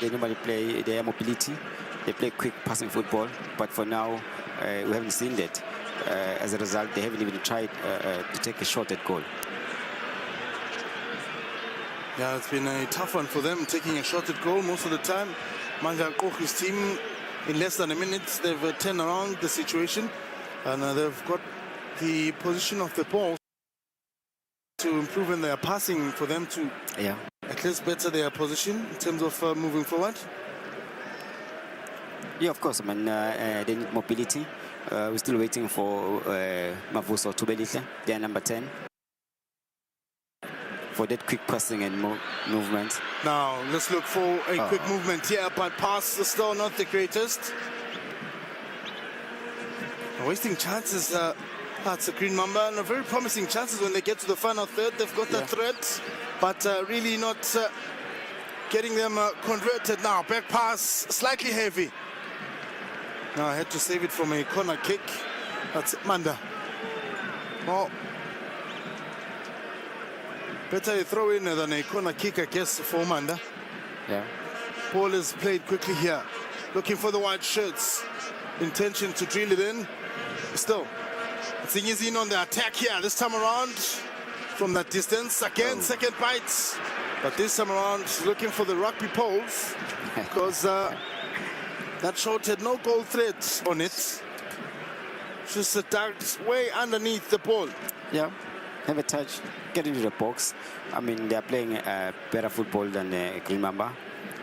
They normally play their mobility. They play quick passing football, but for now, we haven't seen that. As a result, they haven't even tried to take a shot at goal. Yeah, it's been a tough one for them, taking a shot at goal most of the time. Manga Kochi's team, in less than a minute, they've turned around the situation, and they've got the position of the ball to improve in their passing for them to at least better their position in terms of moving forward. Yeah, of course. I mean, they need mobility. We're still waiting for Mavuso Tubelitla, their number 10, for that quick passing and movement. Now, let's look for a quick movement here, but pass is still not the greatest. Wasting chances. That's a Green Mamba, and very promising chances when they get to the final third. They've got that threat, but really not getting them converted now. Back pass, slightly heavy. Now I had to save it from a corner kick. That's Manda. Well, better a throw in than a corner kick, I guess, for Manda. Yeah. Ball is played quickly here. Looking for the white shirts. Intention to drill it in. Still, Nsingizini on the attack here. This time around, from that distance. Again, second bite. But this time around, looking for the rugby poles. Because that shot had no goal threat on it. Just ducked way underneath the ball. Yeah. Have a touch, get into the box. I mean, they're playing better football than Green Mamba.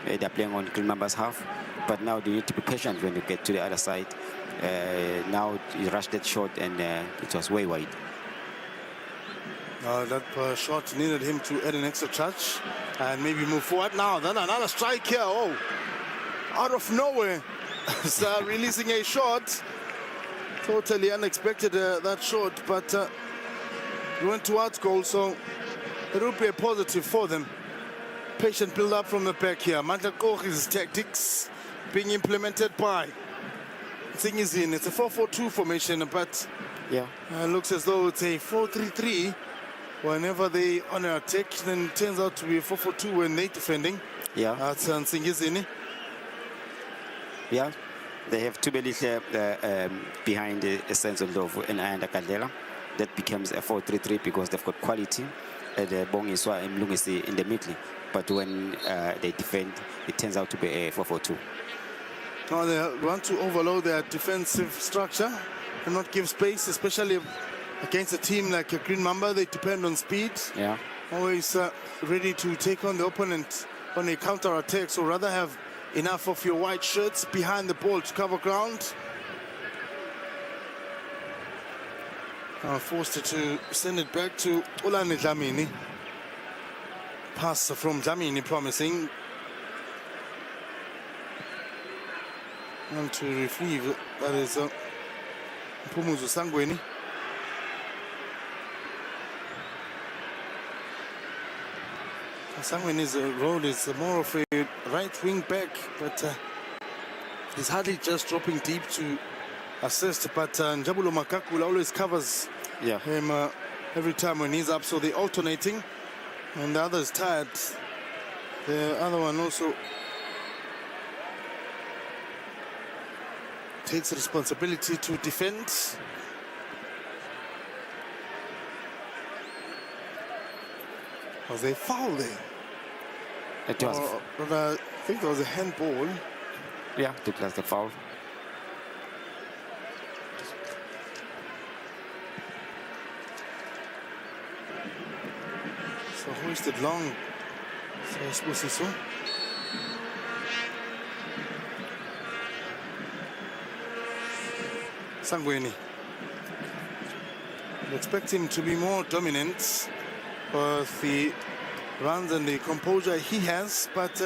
They're playing on Green Mamba's half. But now they need to be patient when you get to the other side. Now you rushed that shot and it was way wide. That shot needed him to add an extra touch and maybe move forward. Now then another strike here. Oh, out of nowhere. So releasing a shot. Totally unexpected, that shot, but it went towards goal, so it will be a positive for them. Patient build up from the back here. Manda Kochi's tactics being implemented by Nsingizini. It's a 4-4-2 formation, but looks as though it's a 4-3-3. Whenever they on an attack, then it turns out to be a 4-4-2 when they're defending. Yeah. That's Nsingizini. Yeah. They have Tubelitla behind Senzo Ndlovu and Ayanda Kandela. That becomes a 4-3-3 because they've got quality. Bongiswa and Mlungisi in the middle. But when they defend, it turns out to be a 4-4-2. Now they want to overload their defensive structure and not give space, especially against a team like a Green Mamba. They depend on speed. Yeah. Always ready to take on the opponent on a counter attack. So rather have enough of your white shirts behind the ball to cover ground. Forced to send it back to Ulani Dlamini. Pass from Dlamini, promising. And to retrieve, that is Mpumuzu Sangweni. Sangweni's role is more of a right wing back, but he's hardly just dropping deep to assist. But Njabulo Makakula always covers him every time when he's up, so they're alternating. And the other is tired. The other one also takes responsibility to defend. Was there a foul there? It was. But I think there was a handball. Yeah, it was the foul. So hoisted long. So I suppose it's so. Sangweni. We expect him to be more dominant with the runs and the composure he has, but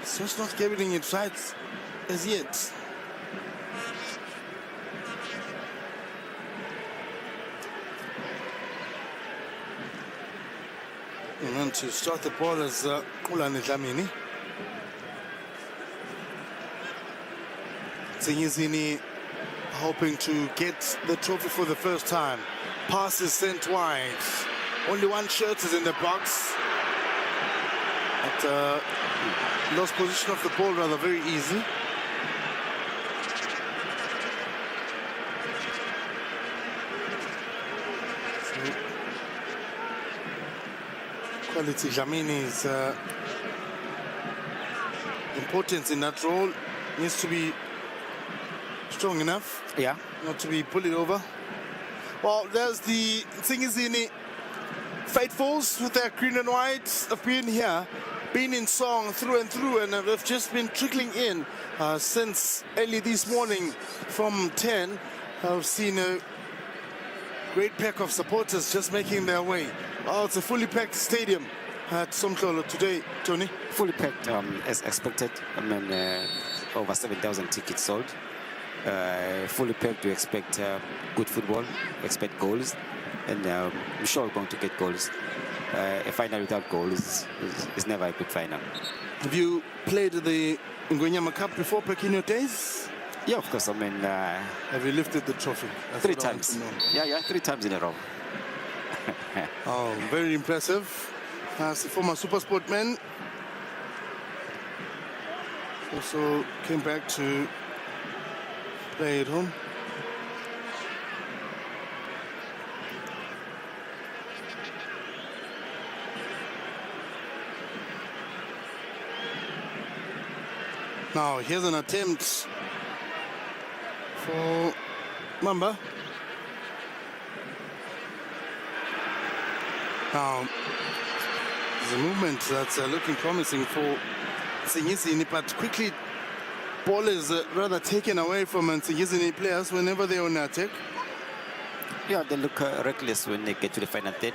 it's just not getting it right as yet. And then to start the ball is Ulani Dlamini. Nsingizini hoping to get the trophy for the first time. Pass is sent wide. Only one shirt is in the box. But lost position of the ball rather very easy. Quality Dlamini's importance in that role needs to be strong enough Yeah. not to be bullied over. Well, there's the Nsingizini faithfuls with their green and white have been here, been in song through and through, and they've just been trickling in since early this morning from 10. I've seen a great pack of supporters just making their way. Oh, it's a fully packed stadium at Somhlolo today, Tony. Fully packed as expected. I mean, over 7,000 tickets sold. Fully packed, we expect good football, expect goals, and I'm sure we're going to get goals. A final without goals is never a good final. Have you played the Ingwenyama Cup before back in your days? Yeah, of course. I mean, Have you lifted the trophy? That's 3 what I want times. to know. Yeah, 3 times in a row. Oh, very impressive. As a former super sportman, also came back to play at home. Now here's an attempt for Mamba. Now there's a movement that's looking promising for Nsingizini, but quickly ball is rather taken away from Nsingizini players whenever they're on attack. Yeah, they look reckless when they get to the final third.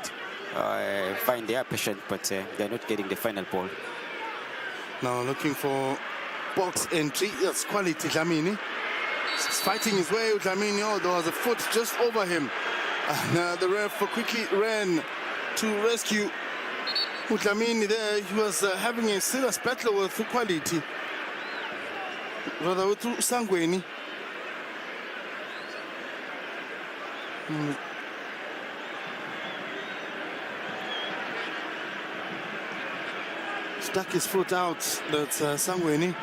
Fine, they are patient, but they're not getting the final ball. Now looking for box entry. That's quality Dlamini. He's fighting his way with Dlamini. Oh, there was a foot just over him. And the ref quickly ran to rescue Dlamini there. He was having a serious battle with quality. Rather with Sangweni. Stuck his foot out, that's Sangweni,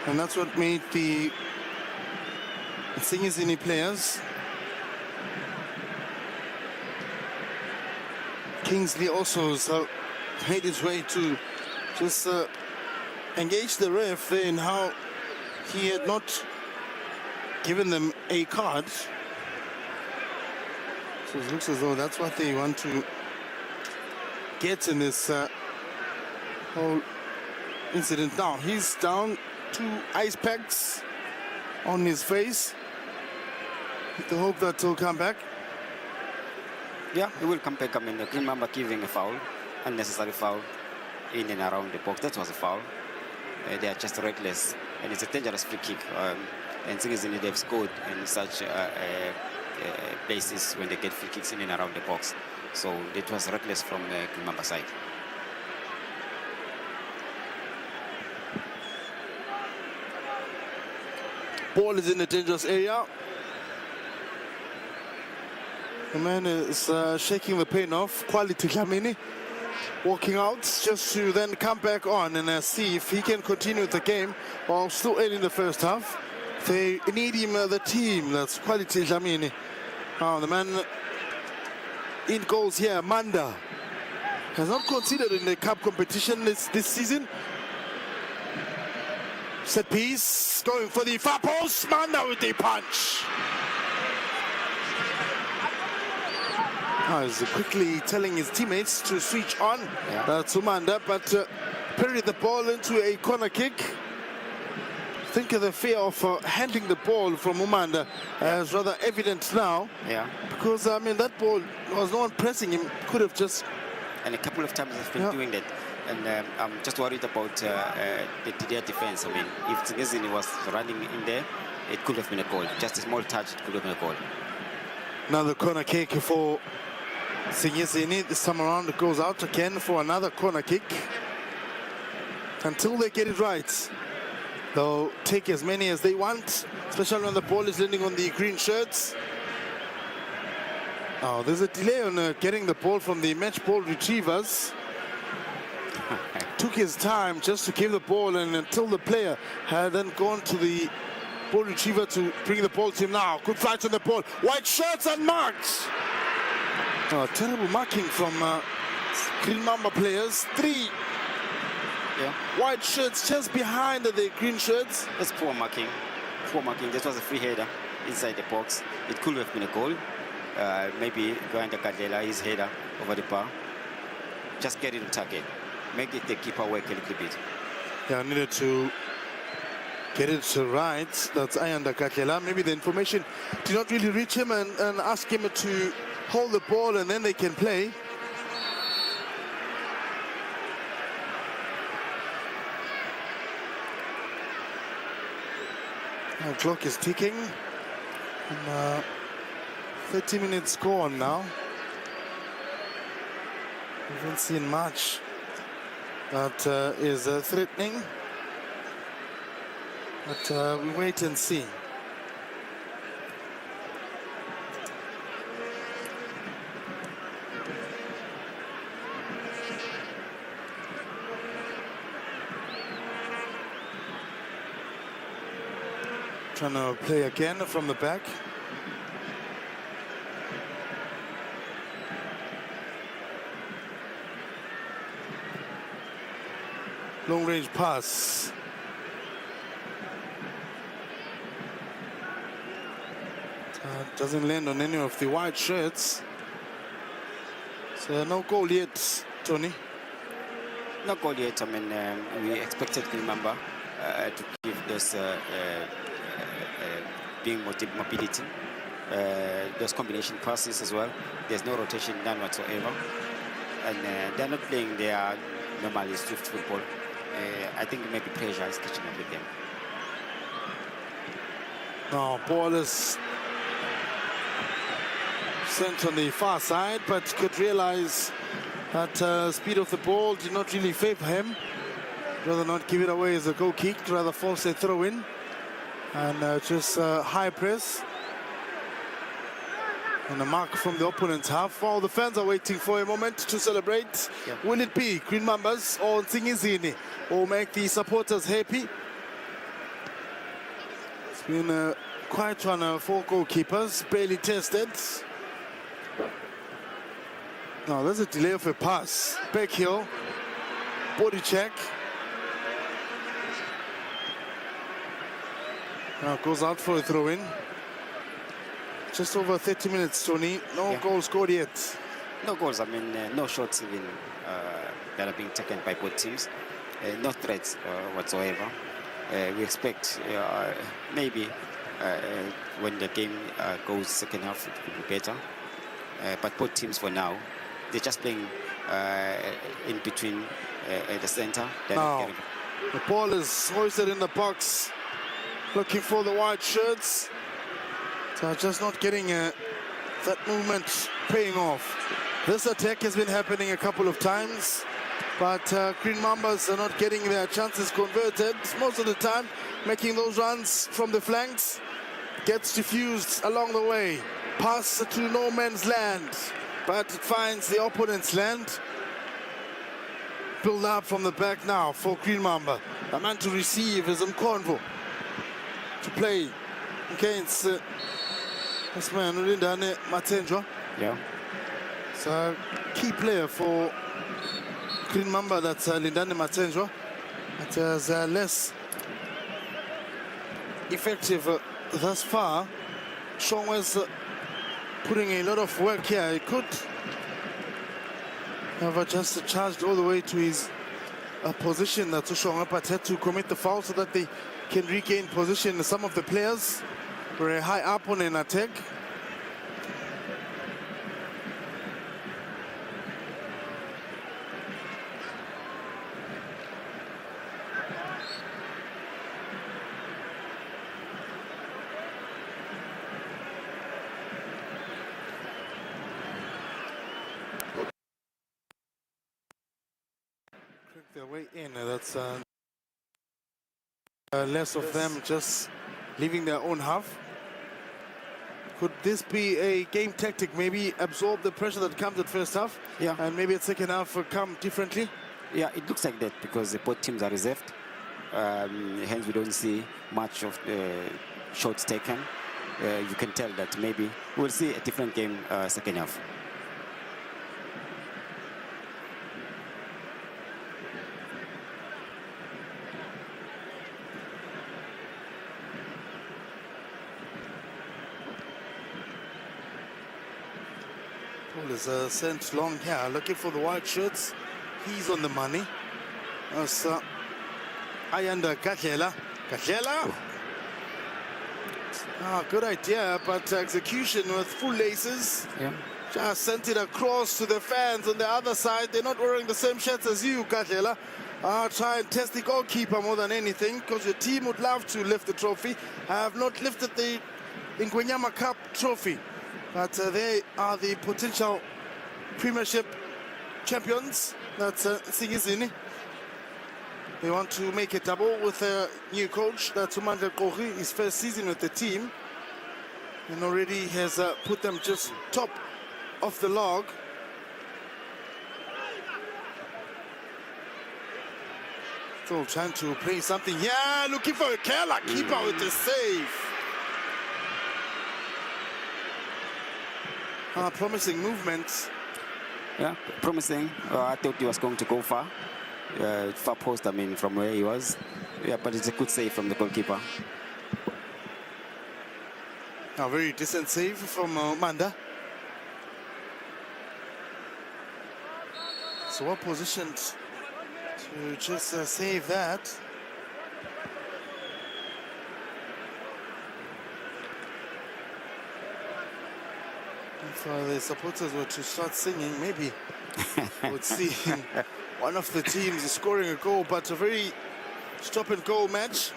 and that's what made the Nsingizini players. Kingsley also made his way to just engage the ref in how he had not given them a card. So it looks as though that's what they want to get in this whole incident. Now he's down 2 ice packs on his face with the hope that he'll come back. Yeah, he will come back. I mean, the Green Mamba giving a foul, unnecessary foul, in and around the box. That was a foul. They are just reckless, and it's a dangerous free kick. And Nsingizini, they've scored in such places when they get free kicks in and around the box. So it was reckless from the Green Mamba side. Ball is in a dangerous area. The man is shaking the pain off. Quality Dlamini walking out just to then come back on and see if he can continue the game while still early in the first half. They need him, the team. That's Quality Dlamini. Now the man in goals here, Manda, has not considered in the cup competition this season. Set piece, going for the far post. Manda with the punch. He's quickly telling his teammates to switch on to Manda, but parried the ball into a corner kick. I think the fear of handling the ball from Umanda is rather evident now. Yeah. Because, I mean, that ball was no one pressing him. Could have just... And a couple of times they've been doing that. And I'm just worried about their defense. I mean, if Nsingizini was running in there, it could have been a goal. Just a small touch, it could have been a goal. Another corner kick for Nsingizini. This time around it goes out again for another corner kick. Until they get it right, they'll take as many as they want, especially when the ball is landing on the green shirts. Oh, there's a delay on getting the ball from the match ball retrievers. Took his time just to give the ball, and until the player had then gone to the ball retriever to bring the ball to him now. Good flight on the ball. White shirts and marks. Oh, terrible marking from Green Mamba players. 3 white shirts just behind the green shirts. That's poor marking. Poor marking. This was a free header inside the box. It could have been a goal. Maybe going to Kadela, his header over the bar. Just get it on target. Make it the keeper work a little bit. Yeah, I needed to get it right. That's Ayanda Kakela. Maybe the information did not really reach him and ask him to hold the ball and then they can play. The clock is ticking. And, 30 minutes gone now. We haven't seen much that is threatening. But we wait and see. Trying to play again from the back. Long range pass. Doesn't land on any of the white shirts. So no goal yet, Tony. No goal yet. I mean, we expected Mamba to give those being mobility, those combination passes as well. There's no rotation, none whatsoever. And they're not playing their normal swift football. I think maybe pressure is catching up with them. Now, ball is sent on the far side, but could realize that speed of the ball did not really favor him. Rather not give it away as a goal kick, rather force a throw in. And just high press. And a mark from the opponent's half. While the fans are waiting for a moment to celebrate. Yeah. Will it be Green Mambas or Nsingizini or make the supporters happy? It's been a quiet run for goalkeepers, barely tested. Now there's a delay of a pass. Back heel, body check. Now goes out for a throw-in. Just over 30 minutes, Tony. No goals scored yet. No goals. I mean, no shots even that are being taken by both teams. No threats whatsoever. We expect maybe when the game goes second half, it will be better. But both teams for now, they're just playing in between the center. Now, the ball is hoisted in the box. Looking for the white shirts. So just not getting that movement paying off. This attack has been happening a couple of times, but Green Mambas are not getting their chances converted. Most of the time, making those runs from the flanks. Gets diffused along the way. Pass to no man's land, but it finds the opponent's land. Build up from the back now for Green Mamba. The man to receive is Mkonvo. To play against this man, Lindane Matenjwa. Yeah. It's a key player for Green Mamba, that's Lindane Matenjwa. It is less effective thus far. Sean was putting a lot of work here. He could have just charged all the way to his position that Sean, but had to commit the foul so that they can regain position. Some of the players were high up on an attack. Their way in. That's less of them just leaving their own half. Could this be a game tactic? Maybe absorb the pressure that comes at first half, and maybe at second half come differently. Yeah, it looks like that because both teams are reserved. Hence, we don't see much of shots taken. You can tell that maybe we'll see a different game second half. Ball is sent long here, looking for the white shirts. He's on the money. That's Ayanda Kahlela. Good idea, but execution with full laces. Yeah. Just sent it across to the fans on the other side. They're not wearing the same shirts as you, Kahlela. Try and test the goalkeeper more than anything, because your team would love to lift the trophy. Have not lifted the Ingwenyama Cup trophy, but they are the potential Premiership champions. That's Nsingizini. They want to make a double with their new coach. That's Umandla Kogi, his first season with the team, and already has put them just top of the log. Still trying to play something. Yeah, looking for a Kela keeper with the save. Promising movements. Yeah, promising. I thought he was going to go far. Far post, I mean, from where he was. Yeah, but it's a good save from the goalkeeper. A very decent save from Manda. So well positioned to just save that. If the supporters were to start singing, maybe would see one of the teams scoring a goal, but a very stop-and-go match.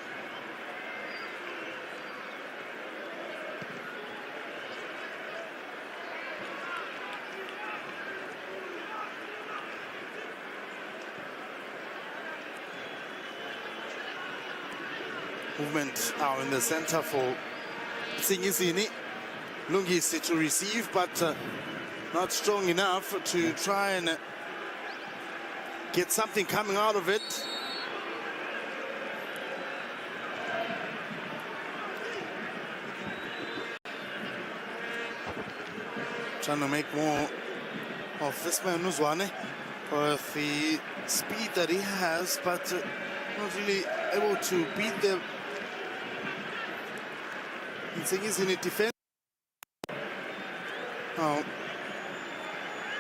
Movement now in the center for Nsingizini. Lungisi to receive, but not strong enough to try and get something coming out of it. Trying to make more of this man Nuzwane with the speed that he has, but not really able to beat the Nsingizini defense. Oh,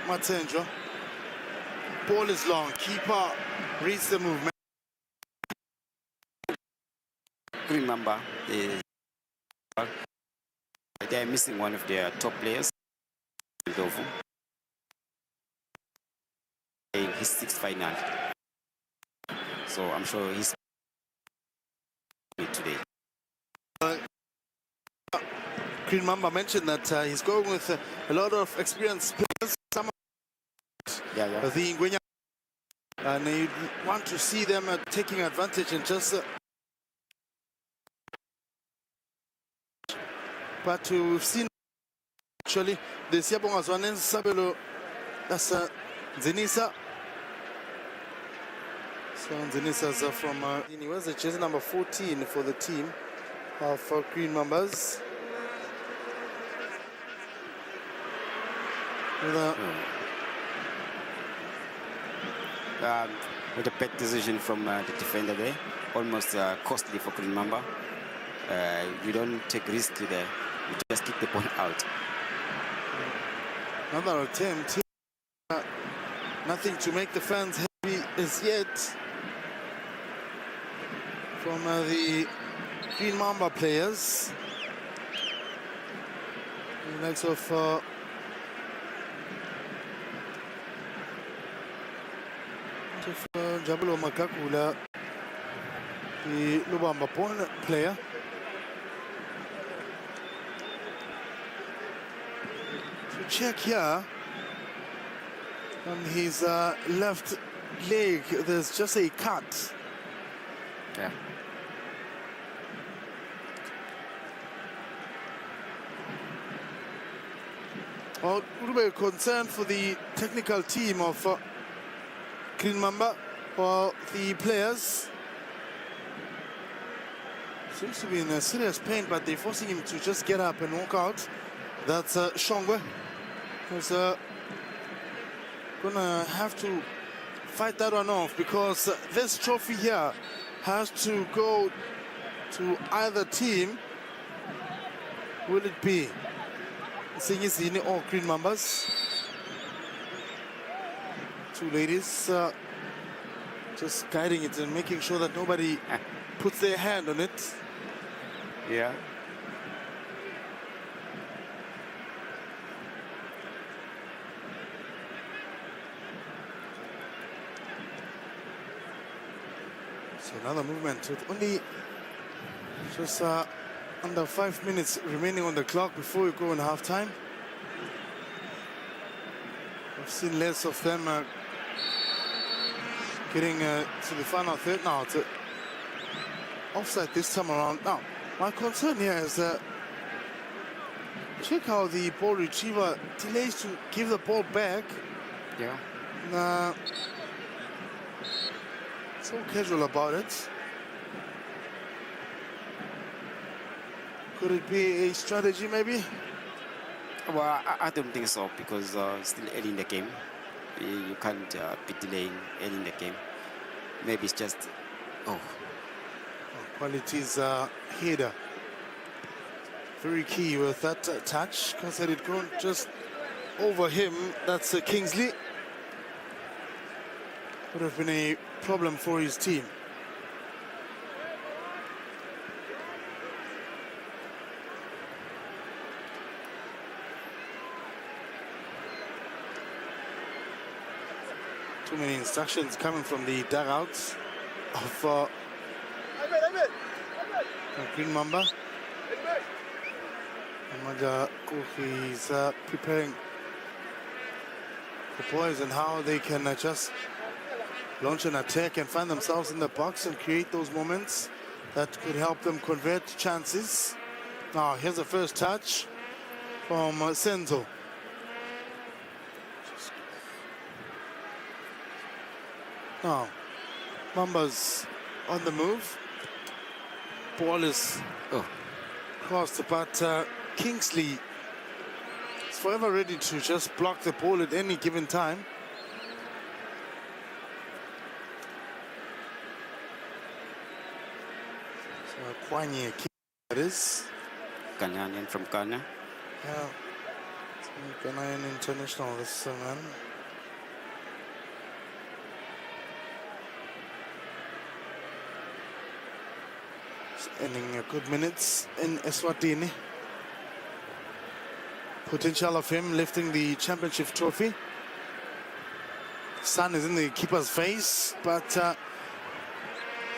Matsenjo. Ball is long. Keeper reads the movement. Green Mamba is they are missing one of their top players. In his sixth final, so I'm sure he's today. Green Mamba mentioned that he's going with a lot of experienced players. Some of the Ingwenyama, and you want to see them taking advantage and just. But we've seen actually the Siyabonga Zwane Sabelo. That's Zenisa. So Zenisa's from. He was the jersey number 14 for the team of Green Mambas. With a bad decision from the defender there, almost costly for Green Mamba. You don't take risk there, you just kick the ball out. Another attempt, nothing to make the fans happy as yet from the Green Mamba players. The likes of Jabulo Makakula, the Lubamba player. To check here on his left leg, there's just a cut. Yeah. Well, a little bit of concern for the technical team of Green Mamba, or the players. Seems to be in a serious pain, but they're forcing him to just get up and walk out. That's Shongwe, who's gonna have to fight that one off, because this trophy here has to go to either team. Will it be Nsingizini or Green Mambas? two ladies just guiding it and making sure that nobody puts their hand on it. Yeah. So another movement with only just under 5 minutes remaining on the clock before we go in halftime. We've seen less of them getting to the final third now. It's offside this time around. Now, my concern here is check how the ball retriever delays to give the ball back. Yeah. So casual about it. Could it be a strategy maybe? Well, I don't think so, because still early in the game. You can't be delaying early in the game. Maybe it's just, Qualities header. Very key with that touch, because had it gone just over him, that's Kingsley. Would have been a problem for his team. Too many instructions coming from the dugouts of Green Mamba. Mamba is preparing for boys and how they can just launch an attack and find themselves in the box and create those moments that could help them convert chances. Now here's the first touch from Senzo. Now Mamba's on the move. Ball is crossed, but Kingsley is forever ready to just block the ball at any given time. So Kwanye, that is. Ghanaian from Ghana. Yeah, Ghanaian international, this man. Ending good minutes in Eswatini. Potential of him lifting the championship trophy. Sun is in the keeper's face, but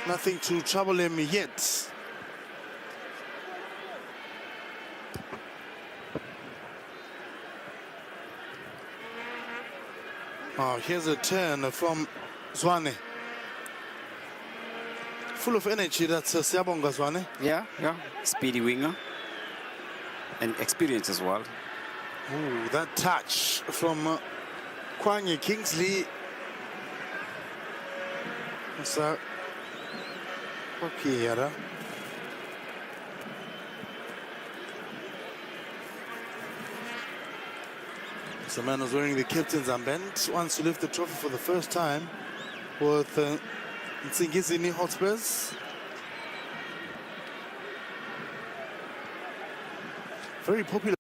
nothing to trouble him yet. Oh, here's a turn from Zwane. Full of energy, that's Siyabonga Zwane. Yeah. Speedy winger. And experience as well. Ooh, that touch from Kwanye Kingsley. So, okay, Yara. The man was wearing the captain's armband, wants to lift the trophy for the first time with Nsingizini Hotspurs. Very popular.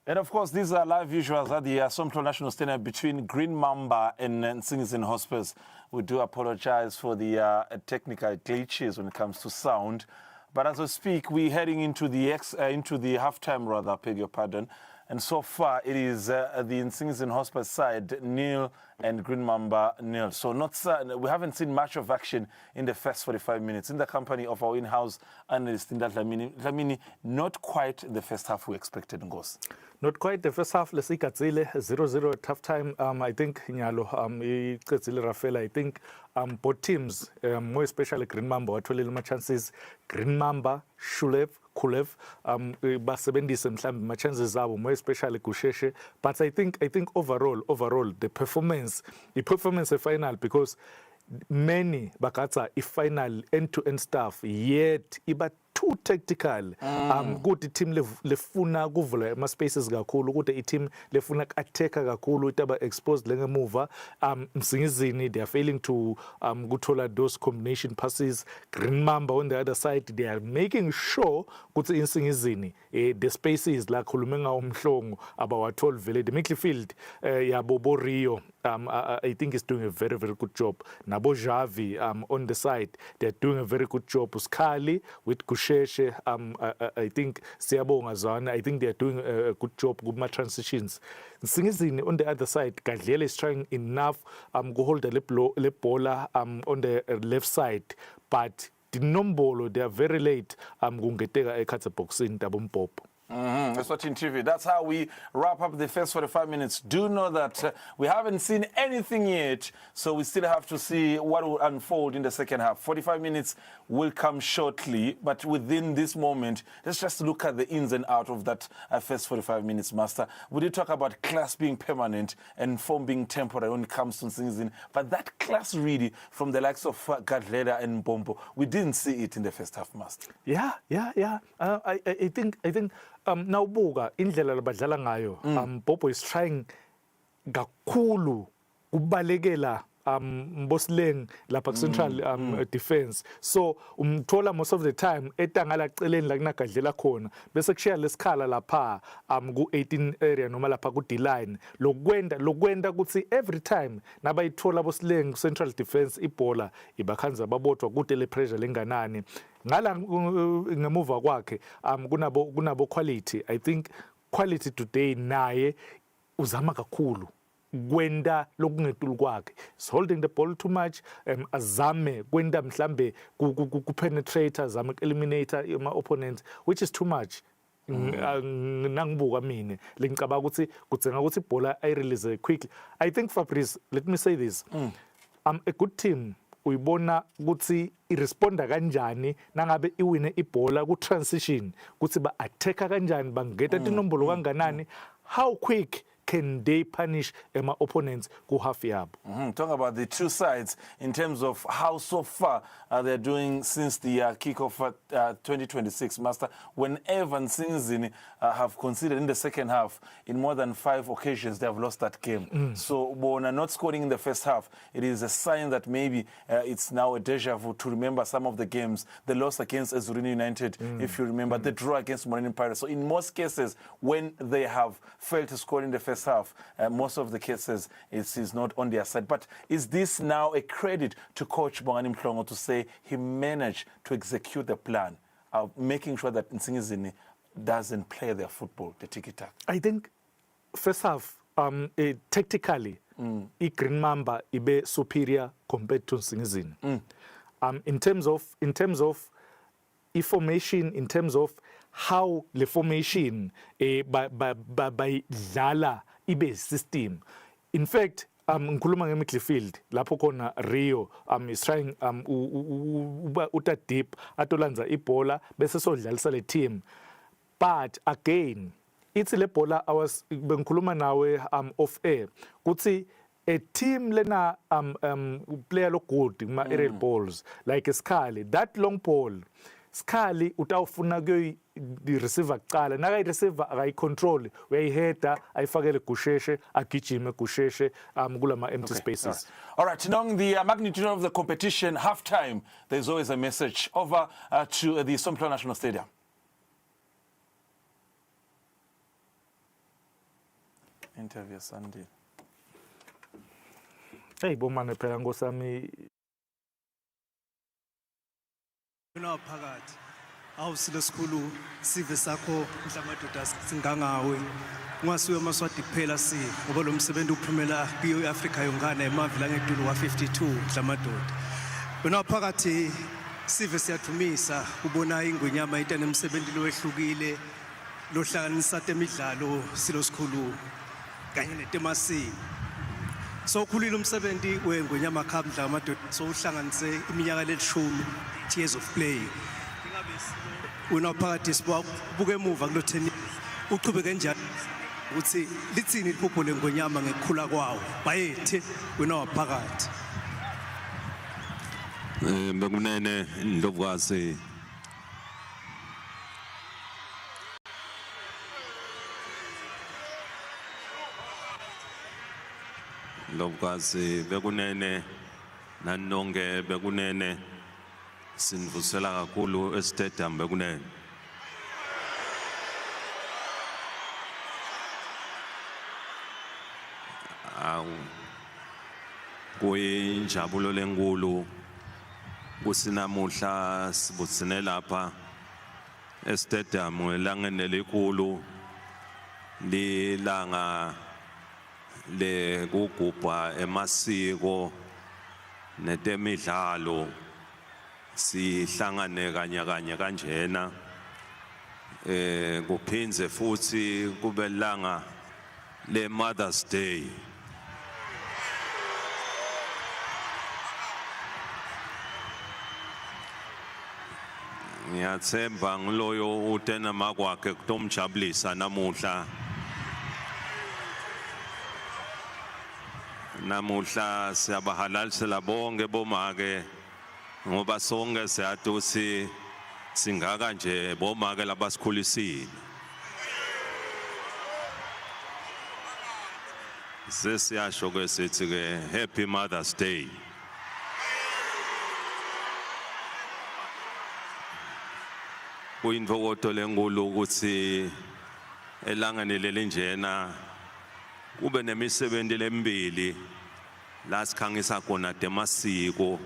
And of course, these are live visuals at the Somtlo National Stadium between Green Mamba and Nsingizini Hotspurs. We do apologize for the technical glitches when it comes to sound. But as we speak, we're heading into the halftime, rather, I beg your pardon. And so far, it is the Nsingizini Hotspurs side nil and Green Mamba nil. So we haven't seen much of action in the first 45 minutes. In the company of our in-house analyst, Dlamini, not quite the first half we expected, Ngos. Not quite the first half. Let's see, 0-0 at halftime. I think Rafael. I think both teams, more especially Green Mamba, watholela chances. Green Mamba, Kulev, basebenzise mhlambe chances zabo, more especially Kusheshe. But I think overall the performance final, because many bakatsa final end-to-end stuff yet iba too tactical. Good team lefuna kuvula ama spaces kakhulu, ukuthi team lefuna attacker kakhulu, itaba exposed lengemuva. Nsingizini, they are failing to kuthola those combination passes. Green Mamba on the other side, they are making sure ukuthi Nsingizini the spaces la khulumenga umhlongo abawathola vele. The midfield yabo Rio, I think is doing a very, very good job. Nabo Javi on the side, they're doing a very good job. Uskali with Kusheshe, I think Siyabonga Zwana, I think they're doing a good job with my transitions. Nsingizini on the other side, Gadliel is trying enough to hold the bola on the left side, but the nombolo, they are very late kungeteka ekhatsa boxing dabumpopo. Eswatini TV. That's how we wrap up the first 45 minutes. Do know that we haven't seen anything yet, so we still have to see what will unfold in the second half. 45 minutes will come shortly, but within this moment, let's just look at the ins and outs of that first 45 minutes, Master. We did talk about class being permanent and form being temporary when it comes to Nsingizini, but that class really from the likes of Gadleda and Bombo, we didn't see it in the first half, Master. Yeah. I think now buka indlela labadlala ngayo, Bobo is trying kakhulu kubalekela Mbosleng lapha central defense. So umthola most of the time etangala celeni la kunagadlela khona bese kushiya lesikhala lapha ku 18 area noma lapha ku D-line lokwenda ukuthi every time nabayithola Bosleng central defense ibhola ibakhanza babodwa kude le pressure lenganani ngala ngemuva kwakhe kunabo quality. I think quality today naye uzama kakhulu kwenda lokungetulu kwakhe, is holding the ball too much, azame kwenda mhlambe ku-penetrate, azame eliminator my opponent, which is too much. Nangibuka mina lengicabanga ukuthi kudzinga ukuthi ibhola ayirelease quickly. I think Fabrice, let me say this, a good team uyibona ukuthi iresponda kanjani nangabe iwine ibhola ku transition, ukuthi ba attacka kanjani, bangeta tinombolo kanganani, how quick can they punish my opponents who have yabo? Talk about the two sides in terms of how so far they're doing since the kickoff at 2026, Master. Whenever Nsingizini have conceded in the second half, in more than 5 occasions, they have lost that game. So when not scoring in the first half, it is a sign that maybe it's now a deja vu to remember some of the games. The loss against Eswatini United, if you remember, the draw against Marine Pirates. So in most cases, when they have failed to score in the first half, most of the cases it is not on their side. But is this now a credit to Coach Bongani Mhlongo to say he managed to execute the plan of making sure that Nsingizini doesn't play their football, the tiki-taka? I think first half, tactically, Green Mamba ibe superior compared to Nsingizini. In terms of information, in terms of how the formation by dlala ibe system. In fact, ngikhuluma nge-midfield lapho khona Rio is trying uta deep atolanza ibhola bese sodlalisa le team, but again it's le bhola bengikhuluma nawe off air kuthi a team lena player lo good ma aerial balls like Skali, that long ball Skali utawufuna the receiver kuqala naka i-receiver akayicontrol uyayiheda ayifakele Kusheshe agijime Kusheshe kulama empty spaces. All right, knowing the magnitude of the competition, halftime, there's always a message. Over to the Somtlo National Stadium. interview Sunday. Hey bomane phela ngosami Wena phakathi awusile sikhulu sive sakho mhlamadoda singangawe ungasiwe emaswati kuphela si ngoba lo msebenzi uphumela kuyo Africa yongana emavila ngedulu wa52 mhlamadoda wena phakathi sive siyathumisa ubona ingwenyama itana emsebenzi lowehlukile lohlanganisa temidlalo silo sikhulu kanye netemasiko so khulile umsebenzi wengwenyama cup mhlamadoda so uhlanganise iminyaka lelishumi years of play wena phakathi sibuke emuva kulo tennis uqhubeke kanjani ukuthi lithini iphupho lengonyama ngekukhula kwawo bayethe wena waphakathi bekunene indlovukazi bekunene nanonke bekunene sinivusela kakhulu estadium bekunene kuyinjabulo lenkulu kusinamuhla sibutsine lapha estadium elangeni elikhulu lilanga lekugubha emasiko netemidlalo sihlangane kanye kanjena kuphinze futhi kube langa le Mother's Day ngiyatsemba ngiloyo utena makwakhe kutomjabulisa namuhla siyabahalalisela bonke bomake ngoba sonke siyathi ukuthi singaka nje bomake labasikhulisile sesiyasho ke sithi ke Happy Mother's Day kuyintokoto lenkulu ukuthi elangeni lelinjena kube nemisebenzi lemibili la sikhangisa khona temasiko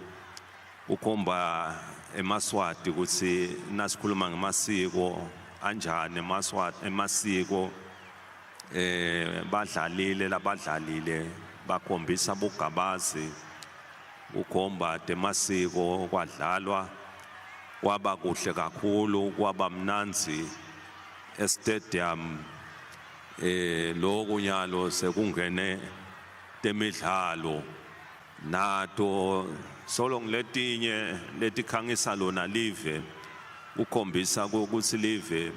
ukhomba emaswati ukuthi nasikhuluma ngemasiko anjani emasiko labadlalile bakhombisa bugabazi ukhomba temasiko kwadlalwa kwaba kuhle kakhulu kwaba mnanzi estadium lokunyalo sekungene temidlalo nato solo ngiletinye letikhangisa lona live ukhombisa ukuthi live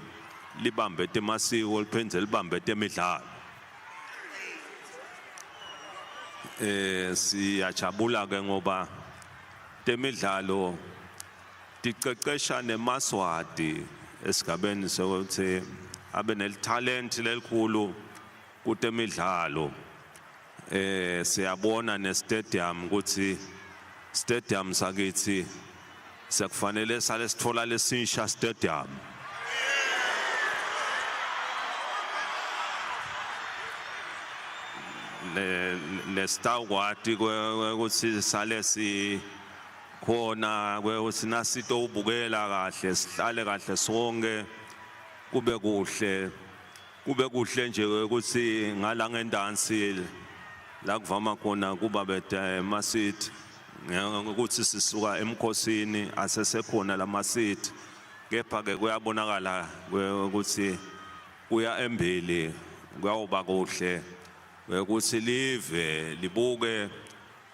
libambe temasiko liphindze libambe temidlalo siyajabula ke ngoba temidlalo ticecesha nemaswati esigabeni sokuthi abe neltalent lelikhulu kutemidlalo siyabona nestadium ukuthi stadium sakithi sekufanele sale sithola lesisha stadium lestawati ukuthi sale si khona ukuthi nasito ubukela kahle sihlale kahle sonke kube kuhle nje ukuthi ngala ngendansi la kuvama khona kuba bede masithi ukuthi sisuka emkhosini asesekhona lamasithi kepha ke kuyabonakala ukuthi kuya embili kuyawuba kuhle ukuthi live libuke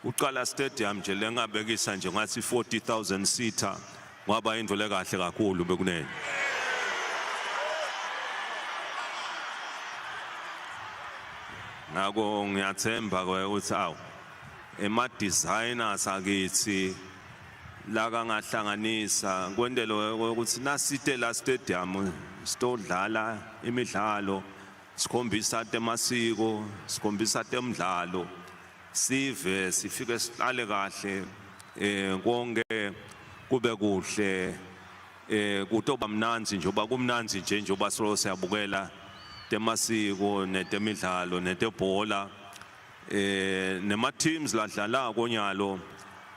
uqala stadium nje lengabekisa nje ngathi 40,000 seater kwaba into lekahle kakhulu bekunene ngako ngiyatsemba ukuthi ema designers akithi la kangahlanganisa kwendelo ukuthi nasite la stadium sitodlala imidlalo sikhombisa temasiko sikhombisa temidlalo sive sifike sihlale kahle konke kube kuhle kutoba mnanzi njoba kumnanzi nje njoba solo siyabukela temasiko netemidlalo netebhola nema teams ladlala konyalo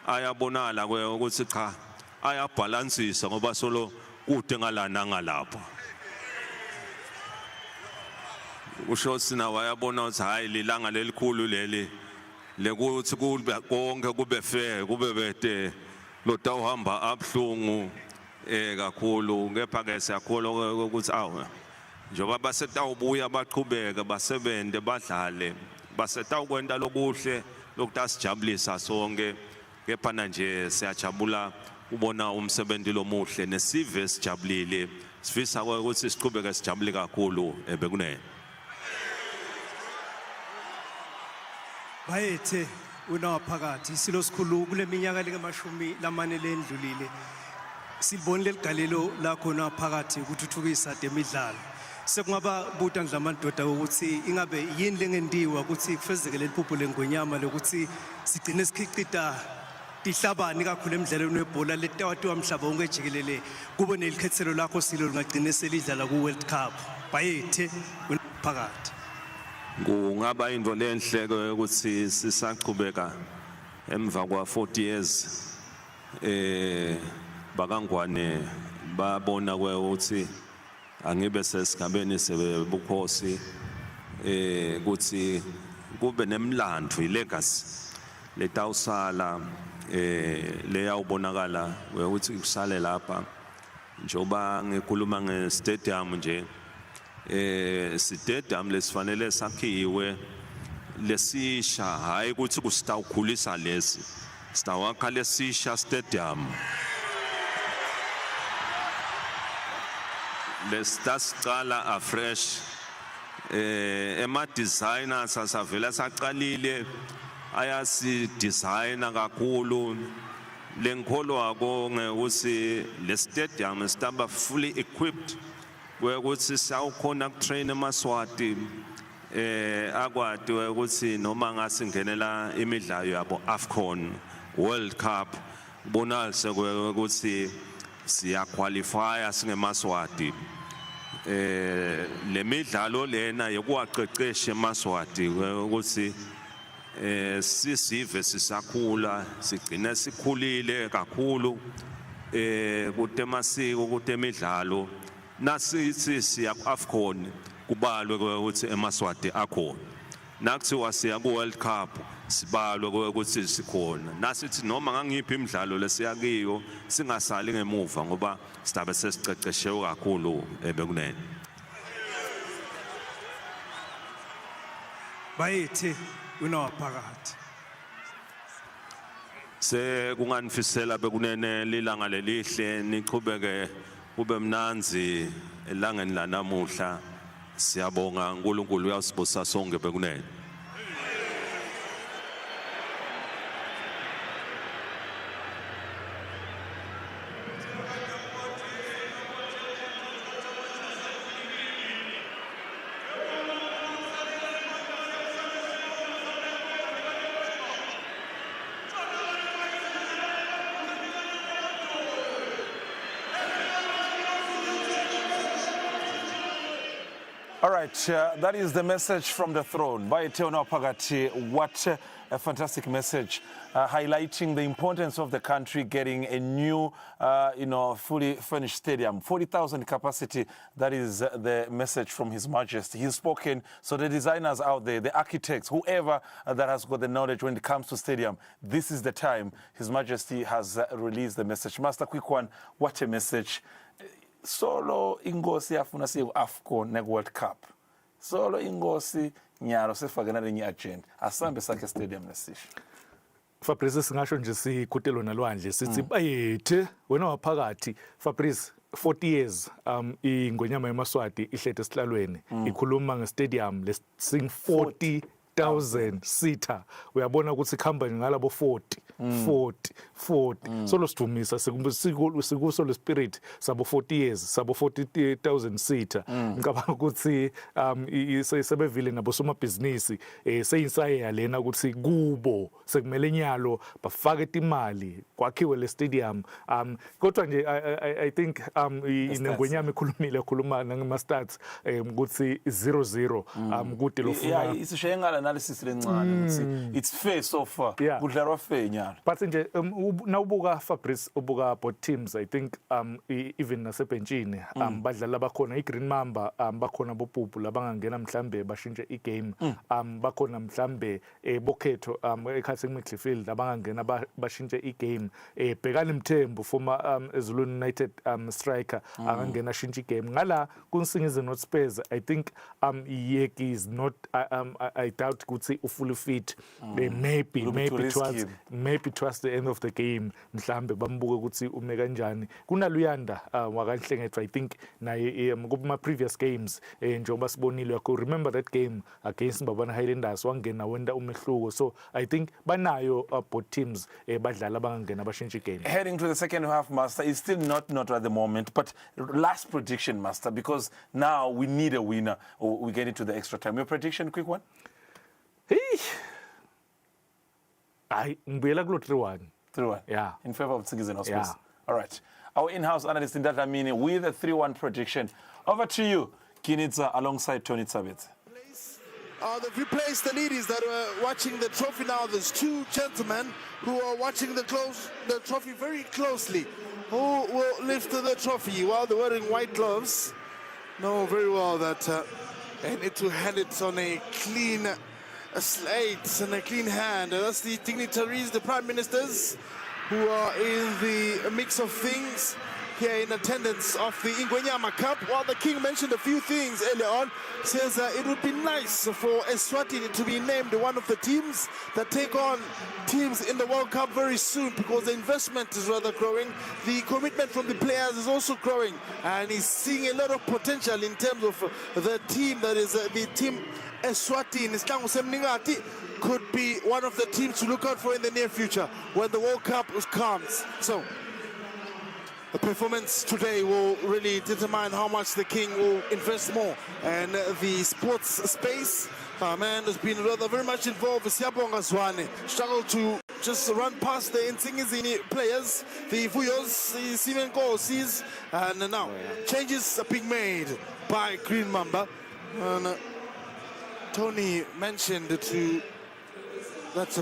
ayabonala ukuthi cha ayabalansisa ngoba solo kude ngalana ngalapha usho sina wayabona ukuthi hayi lilanga lelikhulu leli lekuthi kube konke kube fair kube bede lotawuhamba abhlungu kakhulu kepha ke siyakholwa ukuthi awu njoba basetawubuya baqhubeke basebente badlale basetawukwenta lokuhle lokutasijabulisa sonke kepha nje siyajabula ubona umsebenzi lomuhle nesive sijabulile sifisa ukuthi siqhubeke sijabule kakhulu bekunene bayethe unawaphakathi isilo sikhulu kule minyaka lengamashumi lamane lendlulile silibonile ligalelo lakho naphakathi ukuthuthukisa temidlalo sekungaba buta ndlamandoda ukuthi ingabe yini lengendiwa ukuthi kufezeke leliphupho lengwenyama lokuthi sigcine sikhicita tihlabani kakhulu emidlalweni webhola letawatiwa mhlaba wonke jikelele kube nelikhethelo lakho silo lingagcine selidlala ku World Cup bayethe unaphakathi kungaba into lenhle ukuthi sisaqhubeka emva kwa 40 years bakangwane babona ukuthi angibe sesigabeni sebukhosi ukuthi kube nemlandvo ilegacy letawusala leyawubonakala ukuthi kusale lapha njoba ngikhuluma ngestadium nje stadium lesifanele sakhiwe lesisha hayi ukuthi kusitawukhulisa lesi sitawakha lesisha stadium lesicala afresh ema designers asavela saqalile ayasi designer kakhulu lenkholwa ngekuthi le stadium sitaba fully equipped ukuthi sawukhona ukutrain emaswati akwati ukuthi noma ngasingenela imidlalo yabo AFCON World Cup bonalise ukuthi siya qualify singemaswati le midlalo lena yokuwaqeqesha emaswati ukuthi sisive sisakhula sigcina sikhulile kakhulu kutemasiko kutemidlalo nasithi siya AFCON kubalwe ukuthi emaswati akhona nakuthiwa siya ku World Cup sibalwe ukuthi sikhona nasithi noma ngangiphi imidlalo lesiyakiyo singasali ngemuva ngoba sidabe sesiqeqeshewe kakhulu bekunene bayethe unawaphakathi sekunganifisela bekunene lilanga lelihle niqhubeke kube mnanzi elangeni lanamuhla siyabonga uNkulunkulu uyasibusa sonke bekunene All right, that is the message from the throne. Bayethe Unaphakati, what a fantastic message, highlighting the importance of the country getting a new, fully furnished stadium, 40,000 capacity. That is the message from His Majesty. He's spoken, so the designers out there, the architects, whoever that has got the knowledge when it comes to stadium, this is the time. His Majesty has released the message. Master Quick One, what a message. Solo ingosi yafuna siku AFCON neku World Cup. Solo ingosi nyalo sefakena lenye agenda. Asambe sakhe stadium lesisha. Fabrice singasho nje sikhutelo nalwandle sithi bayethe wena waphakathi Fabrice 40 years Ingwenyama yamaswati ihlethe esihlalweni ikhuluma ngestadium lesing 40 40,000 seater uyabona ukuthi ikhamba ngalabo 40 solo sidumisa sikuso le spirit sabo 40 years sabo 40,000 seater ngicabanga ukuthi sebevile nabo somabhizinisi seyinsaya lena ukuthi kubo sekumele nyalo bafake imali kwakhiwe le stadium kodwa nje I think Ingwenyama ikhuluma ngama stats ukuthi 0-0 kude lofuna isishaye ngala analysis lencane ukuthi it's fair so far kudlalwa fair nyalo but nje nawubuka Fabrice ubuka both teams I think even nasebenchini badlala bakhona iGreen Mamba bakhona boPupu labangangena mhlambe bashintshe igame bakhona mhlambe bokhetho ekhathi eMidfield abangangena bashintshe igame bhekani Mthembu former Zulu United striker angangena shintshe igame ngala kuNsingizini Hotspurs I think Yeki is not I doubt ukuthi fully fit maybe towards the end of the game mhlambe bambuke ukuthi ume kanjani kunaluyanda wakanhlengethwa I think naye kuma previous games njengoba sibonile yakho remember that game against Mbabana Highlanders wangena wenda umehluko so I think banayo both teams badlala abangangena bashintshe igame heading to the second half master is still not at the moment but last prediction master because now we need a winner or we get into the extra time your prediction quick one I ngibuyela kulo 3-1 yeah in favor of Nsingizini Hotspurs yeah. All right our in-house analyst in that meaning with a 3-1 prediction over to you Kinitsa alongside Tony Tsabet. The replace the ladies that are watching the trophy now. There's two gentlemen who are watching the trophy very closely. Who will lift the trophy while they're wearing white gloves? Know very well that they need to hand it on a clean slate and a clean hand. That's the dignitaries, the prime ministers, who are in the mix of things here in attendance of the Ingwenyama Cup. While the King mentioned a few things earlier on, says it would be nice for Eswatini to be named one of the teams that take on teams in the World Cup very soon because the investment is rather growing. The commitment from the players is also growing and he's seeing a lot of potential in terms of the team that is the team Eswatini. Sihlangu Semningati could be one of the teams to look out for in the near future when the World Cup comes. So the performance today will really determine how much the King will invest more in the sports space. Man has been rather very much involved with Siyabonga Zwane. Struggled to just run past the Nsingizini players, the Vuyos, the Simenkosis, and now changes are being made by Green Mamba. And Tony mentioned that the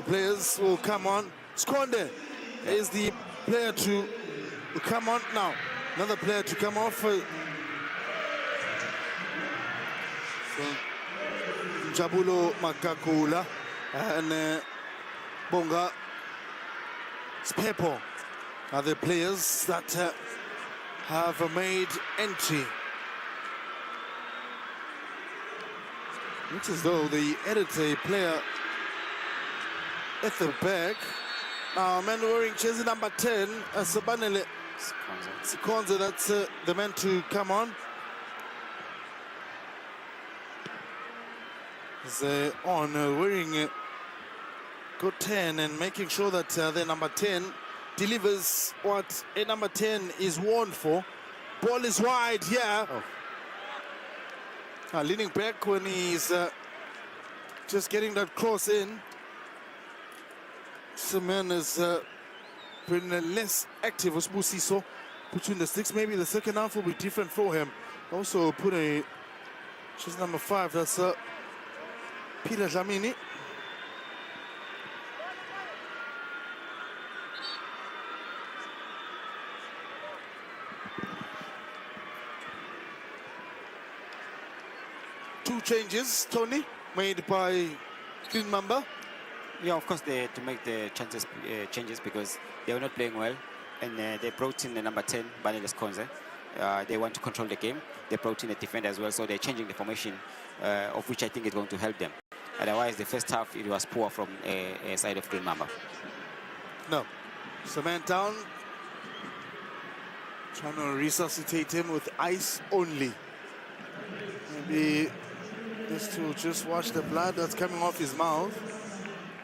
players will come on. Skonde is the player to come on now. Another player to come off. Jabulo Makakula and Bonga Spepo are the players that have made entry. Looks as though they added a player at the back. Man wearing jersey number 10, Sabanele Sikonza, that's the man to come on. He's wearing good 10 and making sure that the number 10 delivers what a number 10 is worn for. Ball is wide here. Leaning back when he's just getting that cross in. This man is been less active as Busiso between the sticks. Maybe the second half will be different for him. Also put a just number 5. That's Peter Dlamini. Two changes, Tony, made by Green Mamba. Yeah, of course, to make the changes because they were not playing well, and they brought in the number 10, Baneles Konze. They want to control the game. They brought in a defender as well, so they're changing the formation, of which I think is going to help them. Otherwise, the first half, it was poor from a side of Green Mamba. No. Cement down. Trying to resuscitate him with ice only. Maybe is to just watch the blood that's coming off his mouth.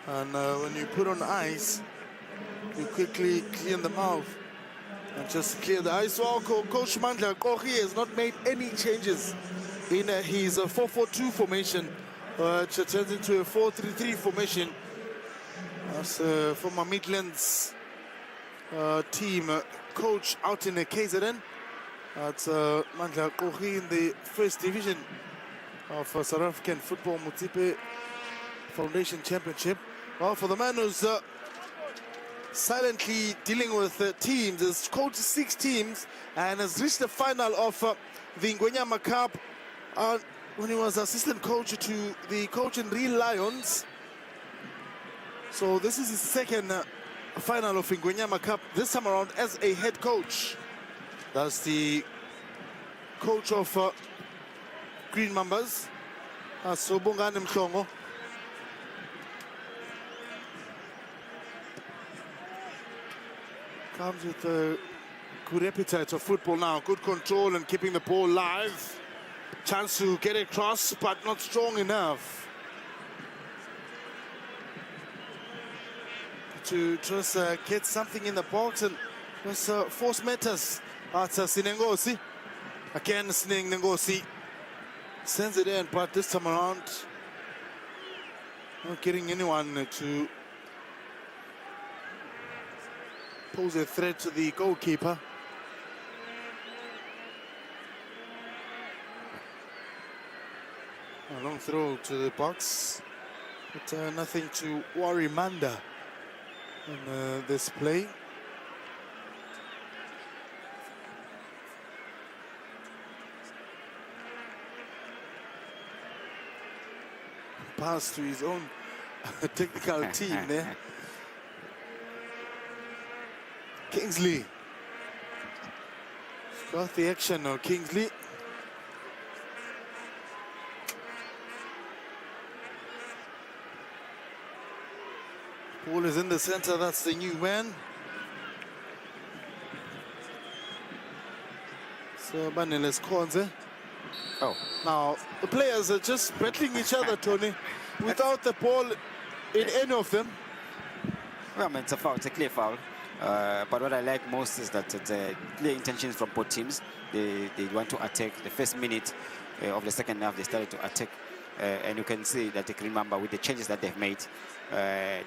And when you put on ice, you quickly clean the mouth and just clear the ice. Well, Coach Mandla Kochi has not made any changes in his 4-4-2 formation, which turns into a 4-3-3 formation. As former Midlands team coach out in the KZN. That's Mandla Kochi in the first division of South African Football Mutipe Foundation Championship. Well, for the man who's silently dealing with teams, has coached 6 teams and has reached the final of the Ingwenyama Cup when he was assistant coach to the coach in Real Lions. So this is his second final of Ingwenyama Cup, this time around as a head coach. That's the coach of Green Mambas, Sobongani Mhlongo. Comes with a good appetite of football now, good control and keeping the ball live. Chance to get across, but not strong enough to just get something in the box and just force matters. That's Nsingizini. Again, Nsingizini sends it in, but this time around, not getting anyone to pose a threat to the goalkeeper. A long throw to the box, but nothing to worry Manda in this play. Pass to his own technical team there. Kingsley. Got the action now, Kingsley. Ball is in the center, that's the new man. So Baneles Konze. Oh. Now, the players are just battling each other, Tony, without the ball in any of them. Well, I mean, it's a foul, it's a clear foul. But what I like most is that it's clear intentions from both teams. They want to attack. The first minute of the second half, they started to attack. And you can see that the Green Mamba, with the changes that they've made,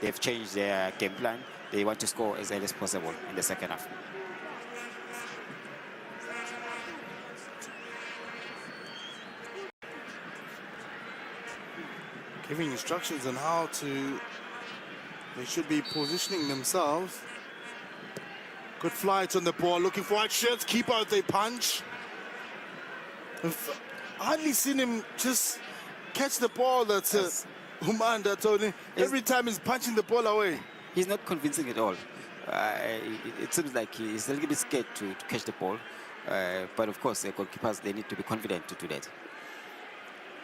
they've changed their game plan. They want to score as early as possible in the second half. Giving instructions on how they should be positioning themselves. Good flight on the ball, looking for white shirts, keep out the punch. I've hardly seen him just catch the ball. That's Umanda, Tony. Every time he's punching the ball away. He's not convincing at all. It seems like he's a little bit scared to catch the ball. But of course, the goalkeepers, they need to be confident to do that.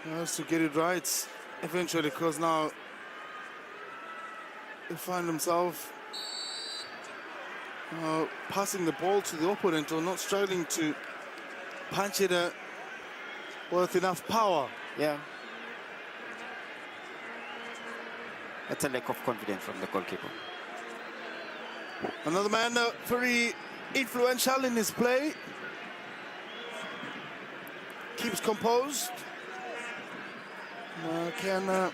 He has to get it right eventually, because now they find themselves passing the ball to the opponent or not struggling to punch it with enough power. Yeah. That's a lack of confidence from the goalkeeper. Another man very influential in his play. Keeps composed. Can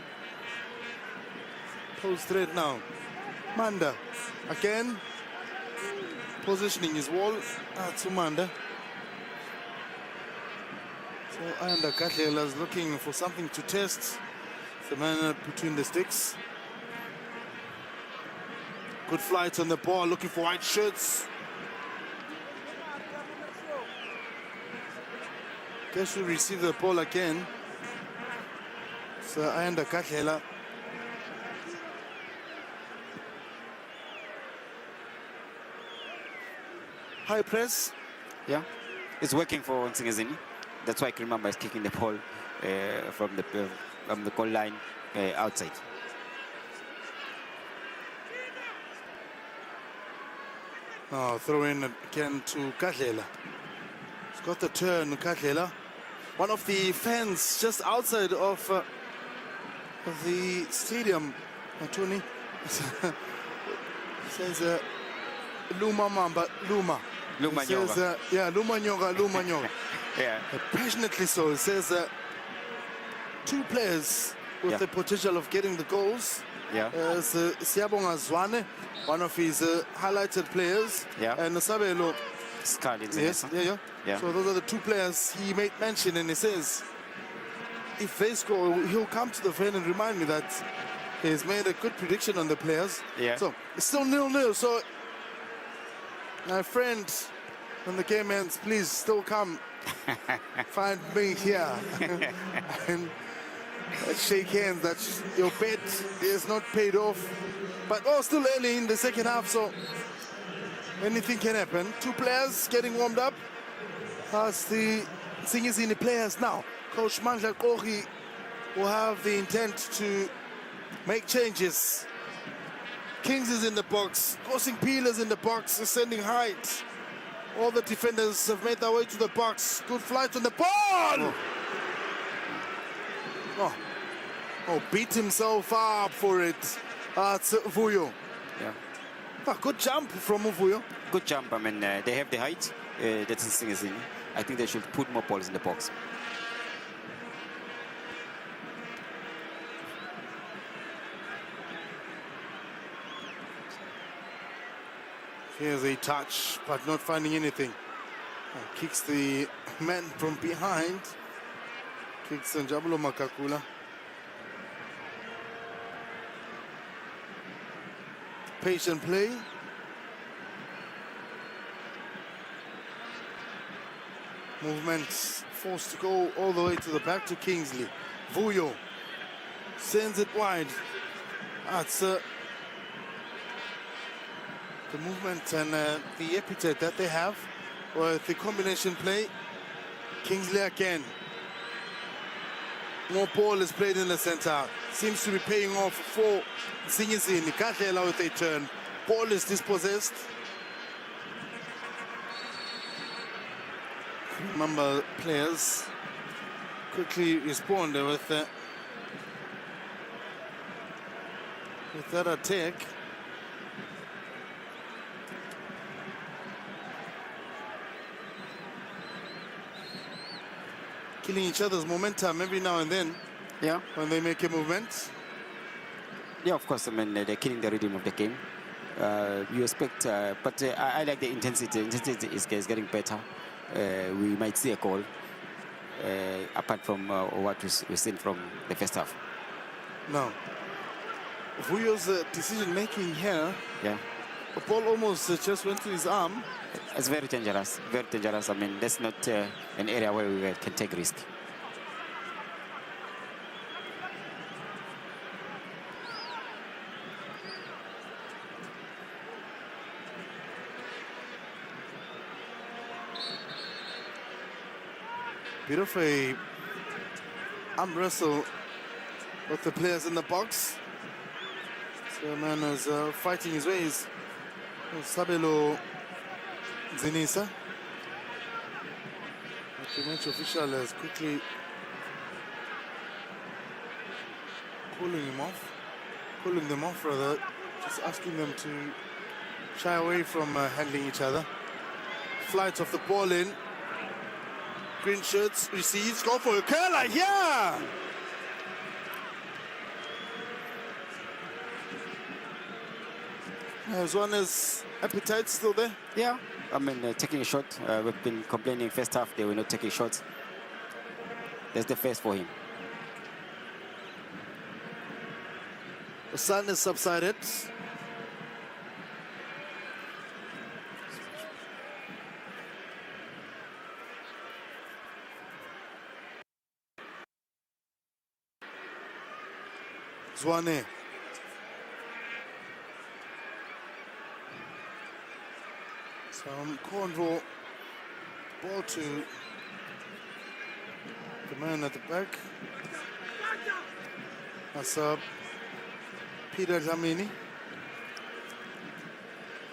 pose threat now. Manda again. Positioning his wall. To Manda. So Ayanda Katlela is looking for something to test. The man between the sticks. Good flight on the ball, looking for white shirts. Guess we receive the ball again. So Ayanda Katlela. High press. Yeah, it's working for Nsingizini. That's why Green Mamba is kicking the ball from the goal line outside. Now throw in again to Katlela. He's got the turn, Katlela. one of the fans just outside of the stadium, Tony, says Luma Mamba, Luma. Luma He says, Nyoga. yeah, Luma Nyoga, Luma Nyoga. Yeah. Passionately so. He says two players with Yeah. the potential of getting the goals. Yeah. Siyabonga Zwane, one of his highlighted players. Yeah. And Sabelo. Scarlet. Yes, yeah. Yeah. So those are the two players he made mention, and he says if they score, he'll come to the fan and remind me that he's made a good prediction on the players. Yeah. So it's still 0-0. So my friend, when the game ends, please still come find me here and let's shake hands that your bet is not paid off. But still early in the second half, so anything can happen. Two players getting warmed up. As the Nsingizini players now. Coach Mandla Kogi will have the intent to make changes. Kings is in the box. Crossing Peelers in the box, ascending height. All the defenders have made their way to the box. Good flight on the ball! Oh, beat himself up for it. It's Vuyo. Yeah. Good jump from Vuyo. Good jump. I mean, they have the height. That's Nsingizini. I think they should put more balls in the box. Here's a touch, but not finding anything. Kicks the man from behind. Kicks Njabulo Makakula. Patient play. Movement forced to go all the way to the back to Kingsley. Vuyo sends it wide. That's the movement and the epithet that they have with the combination play. Kingsley again. More ball is played in the center. Seems to be paying off for Nsingizini. Kahlela with a turn. Ball is dispossessed. Mamba players quickly respond with that attack. Killing each other's momentum every now and then. Yeah. When they make a movement. Yeah, of course. I mean, they're killing the rhythm of the game. You expect, but I like the intensity. Intensity is getting better. We might see a goal, apart from what we've seen from the first half. No. Vuyo's decision making here. Yeah. The ball almost just went to his arm. It's very dangerous. Very dangerous. I mean, that's not an area where we can take risk. Bit of a arm wrestle with the players in the box. So man is fighting his ways. Sabelo Zinisa. The match official is quickly pulling them off rather, just asking them to shy away from handling each other. Flight of the ball in. Green shirts receives, go for a curler, yeah! Zwane's appetite still there? Yeah, I mean, taking a shot. We've been complaining first half they were not taking shots. That's the first for him. The sun has subsided. Zwane. Some control. Ball to the man at the back. That's Peter Dlamini.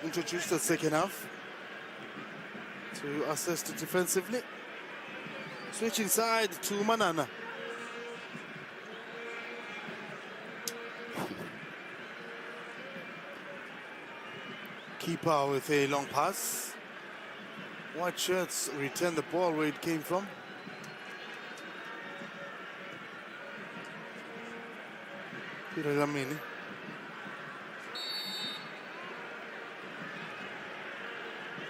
Introduced the second half to assist defensively. Switching side to Manana. Keeper with a long pass. White shirts return the ball where it came from. Peter Lamini.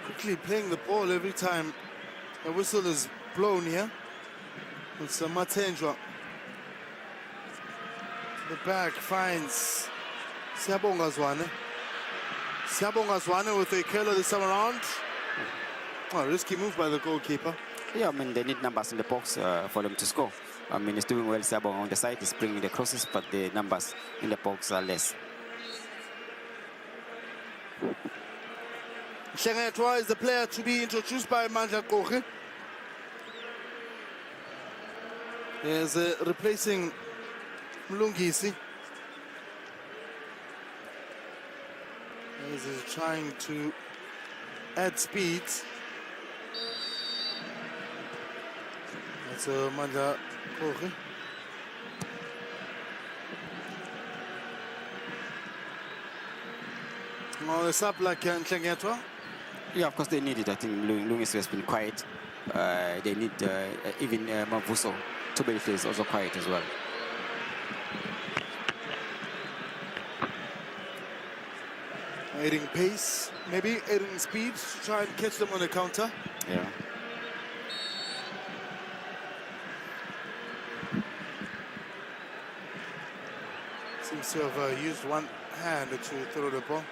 Quickly playing the ball every time a whistle is blown here. It's Matenjwa. The back finds Siyabonga Zwane. Siyabonga Zwane with a curler this time around. Oh, risky move by the goalkeeper. Yeah, I mean, they need numbers in the box for them to score. I mean, he's doing well, Siyabonga on the side, he's bringing the crosses, but the numbers in the box are less. Nsingizini is the player to be introduced by Mandla Koche. There's replacing Mlungisi. He's trying to add speed. That's Mandla Koche. Oh, it's up like Nsingizini. Yeah, of course they need it. I think Lungisi has been quiet. They need even Mavuso to be also quiet as well. Adding pace, maybe adding speed to try and catch them on the counter. Yeah. Seems to have used one hand to throw the ball.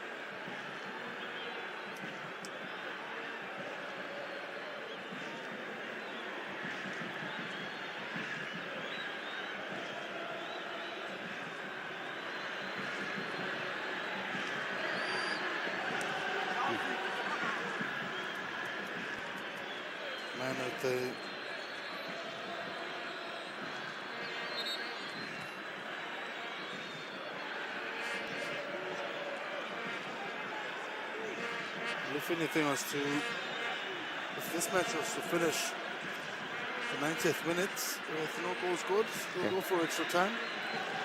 Man at the if anything was to, if this match was to finish the 90th minute with no goals scored, we'll go for extra time.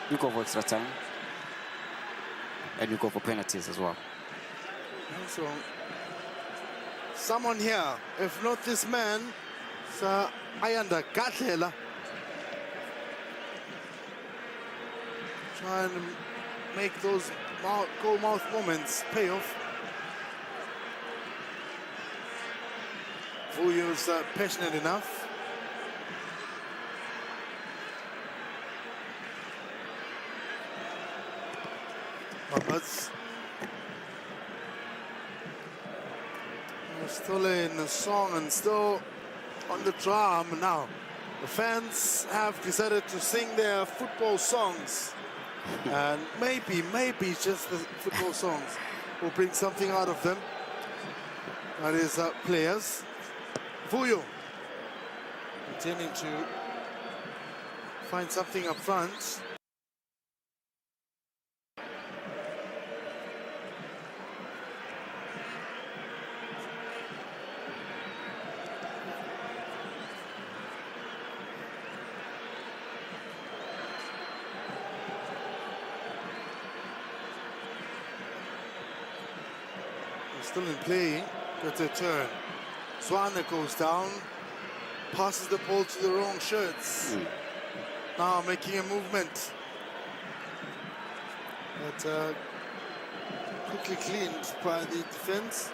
You go for extra time. And you go for penalties as well. So, someone here, if not this man, Ayanda Katlela, trying to make those goal-mouth moments pay off. Vuyo's passionate enough. Mamba's still in the song and still on the drum now. The fans have decided to sing their football songs. And maybe just the football songs will bring something out of them. That is players. Vuyo intending to find something up front. Still in play, gets a turn. Zwane goes down, passes the ball to the wrong shirts. Now making a movement. But quickly cleaned by the defense.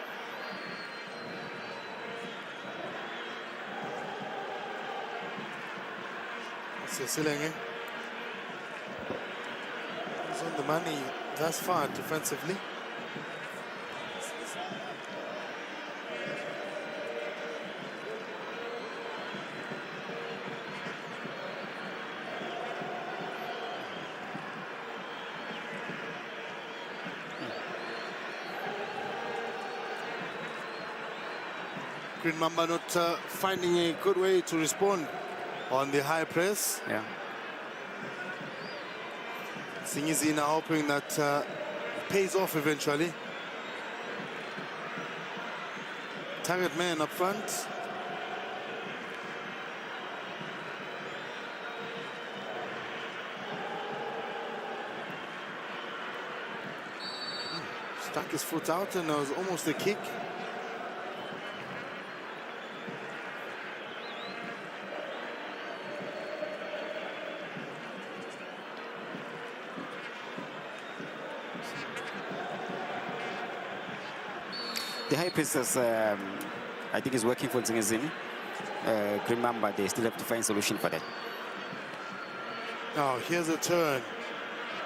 Silenge is on the money thus far defensively. Green Mamba not finding a good way to respond on the high press. Yeah. Nsingizini hoping that pays off eventually. Target man up front. Stuck his foot out and it was almost a kick. The high pressers, I think, is working for Nsingizini. Green Mamba, they still have to find solution for that. Now here's a turn.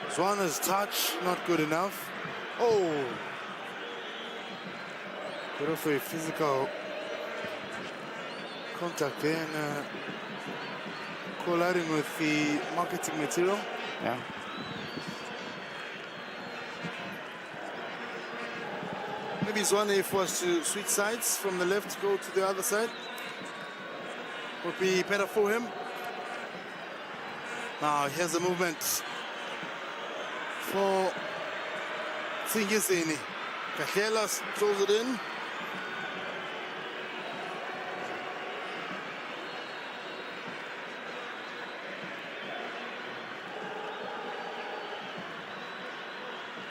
Zwane's touch, not good enough. Oh! Good for a physical contact there and colliding with the marketing material. Yeah. Maybe Zwane, if was to switch sides from the left, go to the other side, would be better for him. Now here's the movement for Nsingizini. Kahlelas throws it in.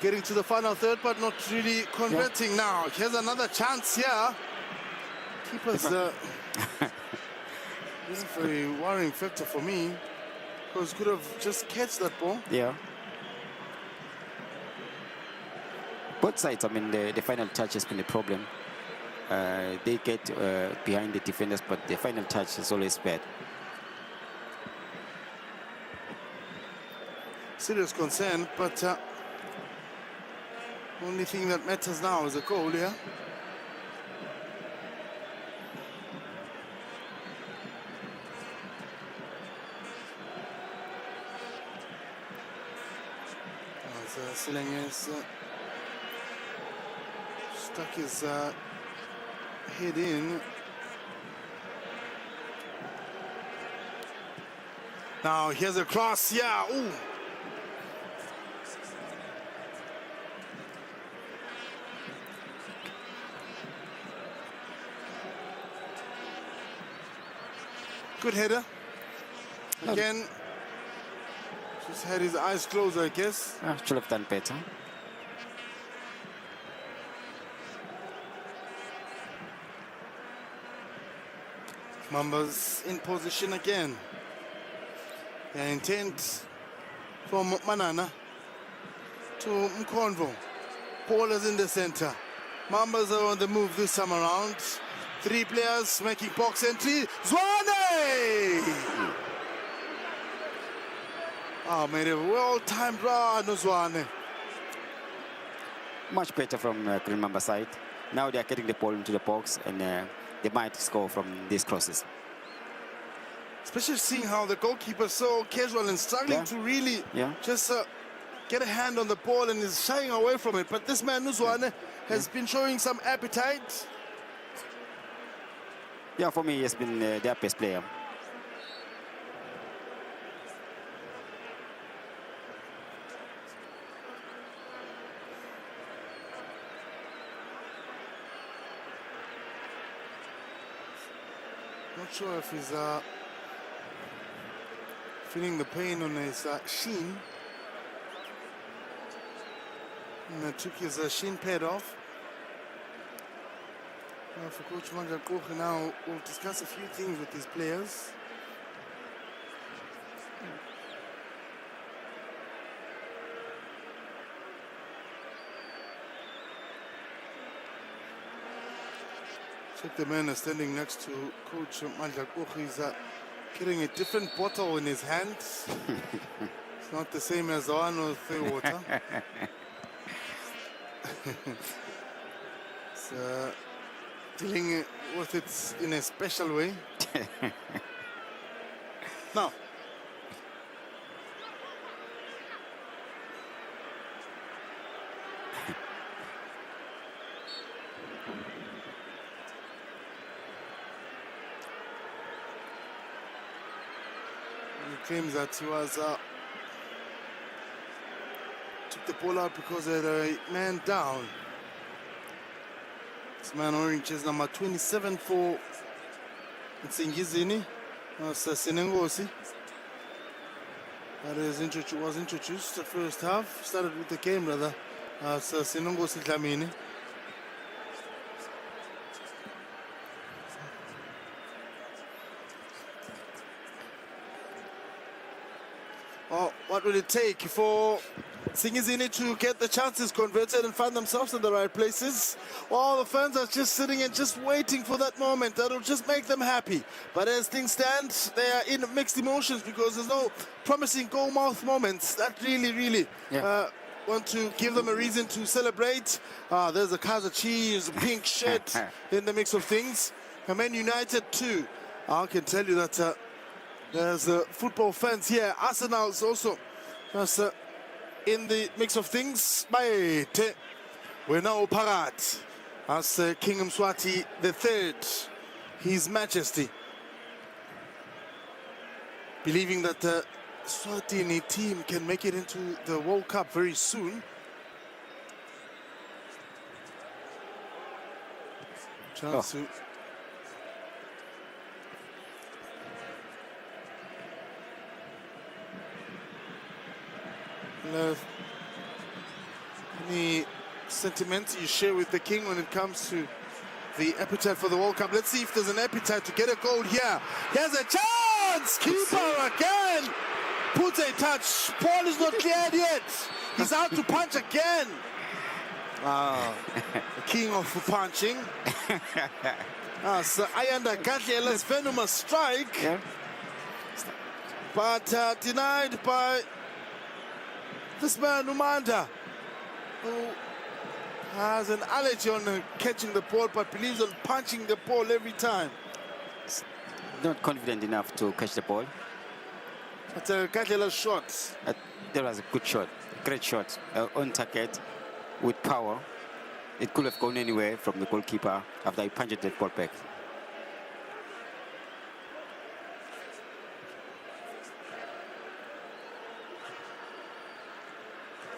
Getting to the final third, but not really converting now. Here's another chance here. Keeper's this is a very worrying factor for me, because could have just catch that ball. Yeah. Both sides, I mean, the final touch has been a problem. They get behind the defenders, but the final touch is always bad. Serious concern, but only thing that matters now is a goal, yeah? Sileng is stuck his head in. Now here's a cross, yeah, ooh. Good header. Again, just had his eyes closed, I guess. Should have done better. Mamba's in position again. The intent from Manana to Mkonvo. Paul is in the center. Mambas are on the move this time around. Three players making box entry. Zwane! Oh, made a well-timed run, Zwane. Much better from Green Mamba side. Now they are getting the ball into the box, and they might score from these crosses. Especially seeing how the goalkeeper so casual and struggling to really just get a hand on the ball and is shying away from it. But this man, Zwane, has been showing some appetite. Yeah, for me, he has been their best player. Not sure if he's feeling the pain on his shin. And took his shin pad off. For Coach Manja Koch now, we'll discuss a few things with his players. Check the man is standing next to Coach Manja Koch. He's carrying a different bottle in his hand. It's not the same as the one with the water. So, dealing with it in a special way. Now, he claims that he was took the ball out because he had a man down. This man wearing jersey number 27 for Nsingizini. That's Sinengosi. That was introduced the first half. Started with the game rather Sinungusi Dlamini. Oh, what will it take for Nsingizini to get the chances converted and find themselves in the right places? All the fans are just sitting and just waiting for that moment that will just make them happy. But as things stand, they are in mixed emotions because there's no promising goal-mouth moments that really want to give them a reason to celebrate. There's a Kaiser Chiefs pink shirt in the mix of things. And Man United too. I can tell you that there's football fans here. Arsenal's also just in the mix of things. Baete, we're now Parat as King Mswati III, His Majesty, believing that the Eswatini team can make it into the World Cup very soon. Chance to any sentiments you share with the king when it comes to the appetite for the World Cup? Let's see if there's an appetite to get a goal here. Here's a chance! Keeper again! Puts a touch. Paul is not cleared yet. He's out to punch again. The king of punching. So Ayanda Gatlela's venomous strike. Yeah. But denied by this man, Mamba, who has an allergy on catching the ball but believes on punching the ball every time. Not confident enough to catch the ball. It's a Gatlela's shot. That was a good shot, great shot, on target, with power. It could have gone anywhere from the goalkeeper after he punched the ball back.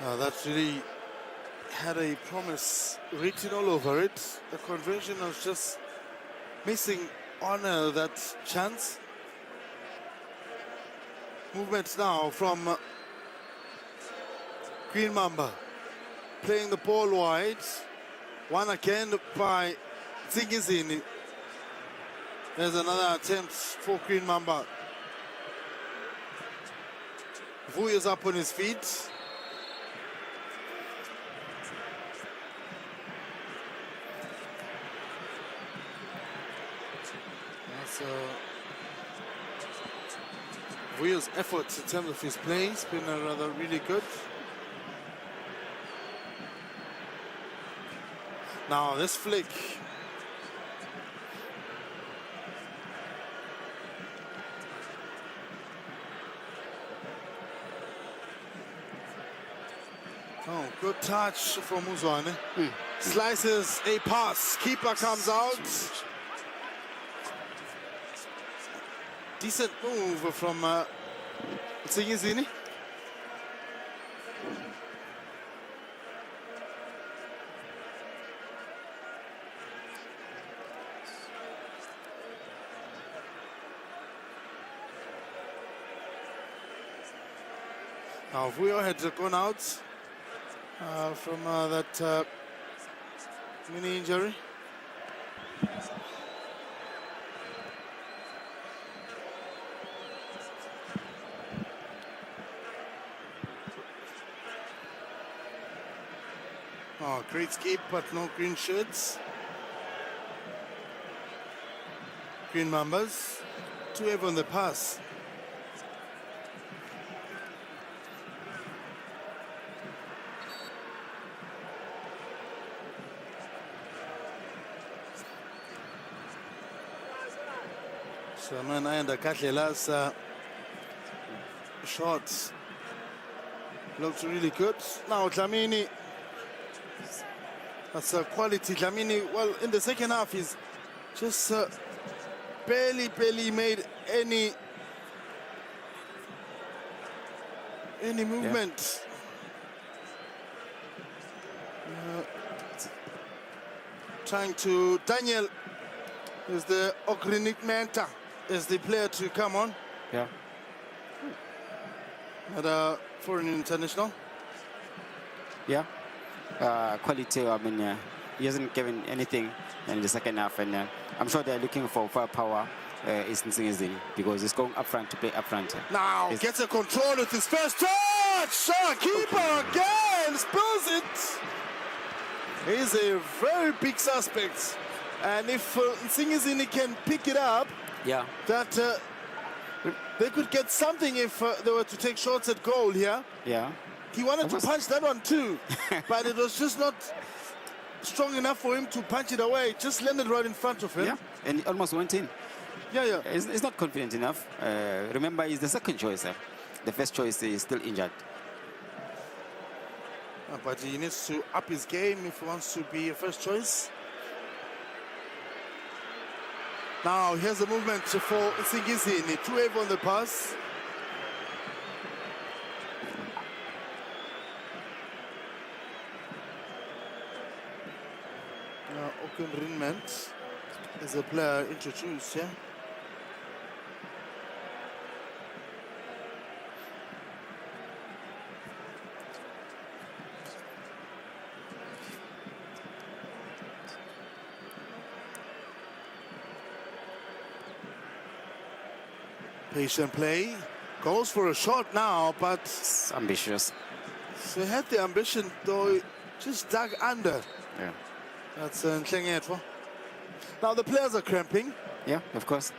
That really had a promise written all over it. The conversion was just missing on that chance. Movements now from Green Mamba, playing the ball wide. One again by Nsingizini. There's another attempt for Green Mamba. Vuyo's up on his feet. Vuyo's efforts in terms of his play has been rather really good. Now this flick. Oh, good touch from Muzwane. Slices a pass. Keeper comes out. Decent move from Nsingizini. Now Vuyo had gone out from that mini injury. Oh, great skip, but no green shirts. Green Mambas, 2 on the pass. So man, and Katlela's shots looked really good. Now Dlamini, that's a quality. Dlamini, well, in the second half, he's just barely made any movement. Trying to Daniel is the Okrinik Menta is the player to come on. Yeah. At a foreign international. Yeah. quality. I mean, he hasn't given anything in the second half, and I'm sure they're looking for firepower. Is Nsingizini because he's going up front to play up front. Now gets a control with his first touch. Keeper again spills it. He's a very big suspect, and if Nsingizini can pick it up, Yeah. that they could get something if they were to take shots at goal here. Yeah. He wanted to punch that one too, but it was just not strong enough for him to punch it away. It just landed right in front of him. Yeah. And it almost went in. Yeah. He's not confident enough. Remember, he's the second choice. The first choice is still injured. But he needs to up his game if he wants to be a first choice. Now here's a movement for Nsingizini. 2-wave on the pass. Now Oken Rinment is a player introduced, yeah. Patient play, goes for a shot now, but It's ambitious. he had the ambition, though he just dug under. Yeah. That's Ingwenyama. Now the players are cramping. Yeah, of course.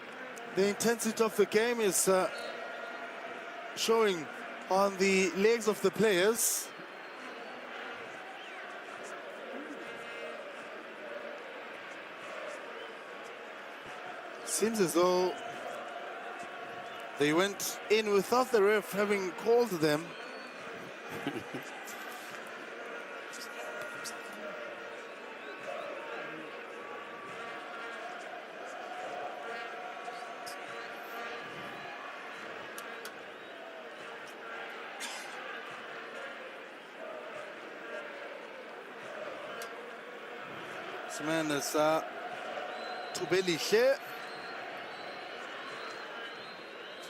The intensity of the game is showing on the legs of the players. Seems as though they went in without the ref having called them. This man is Tubelihle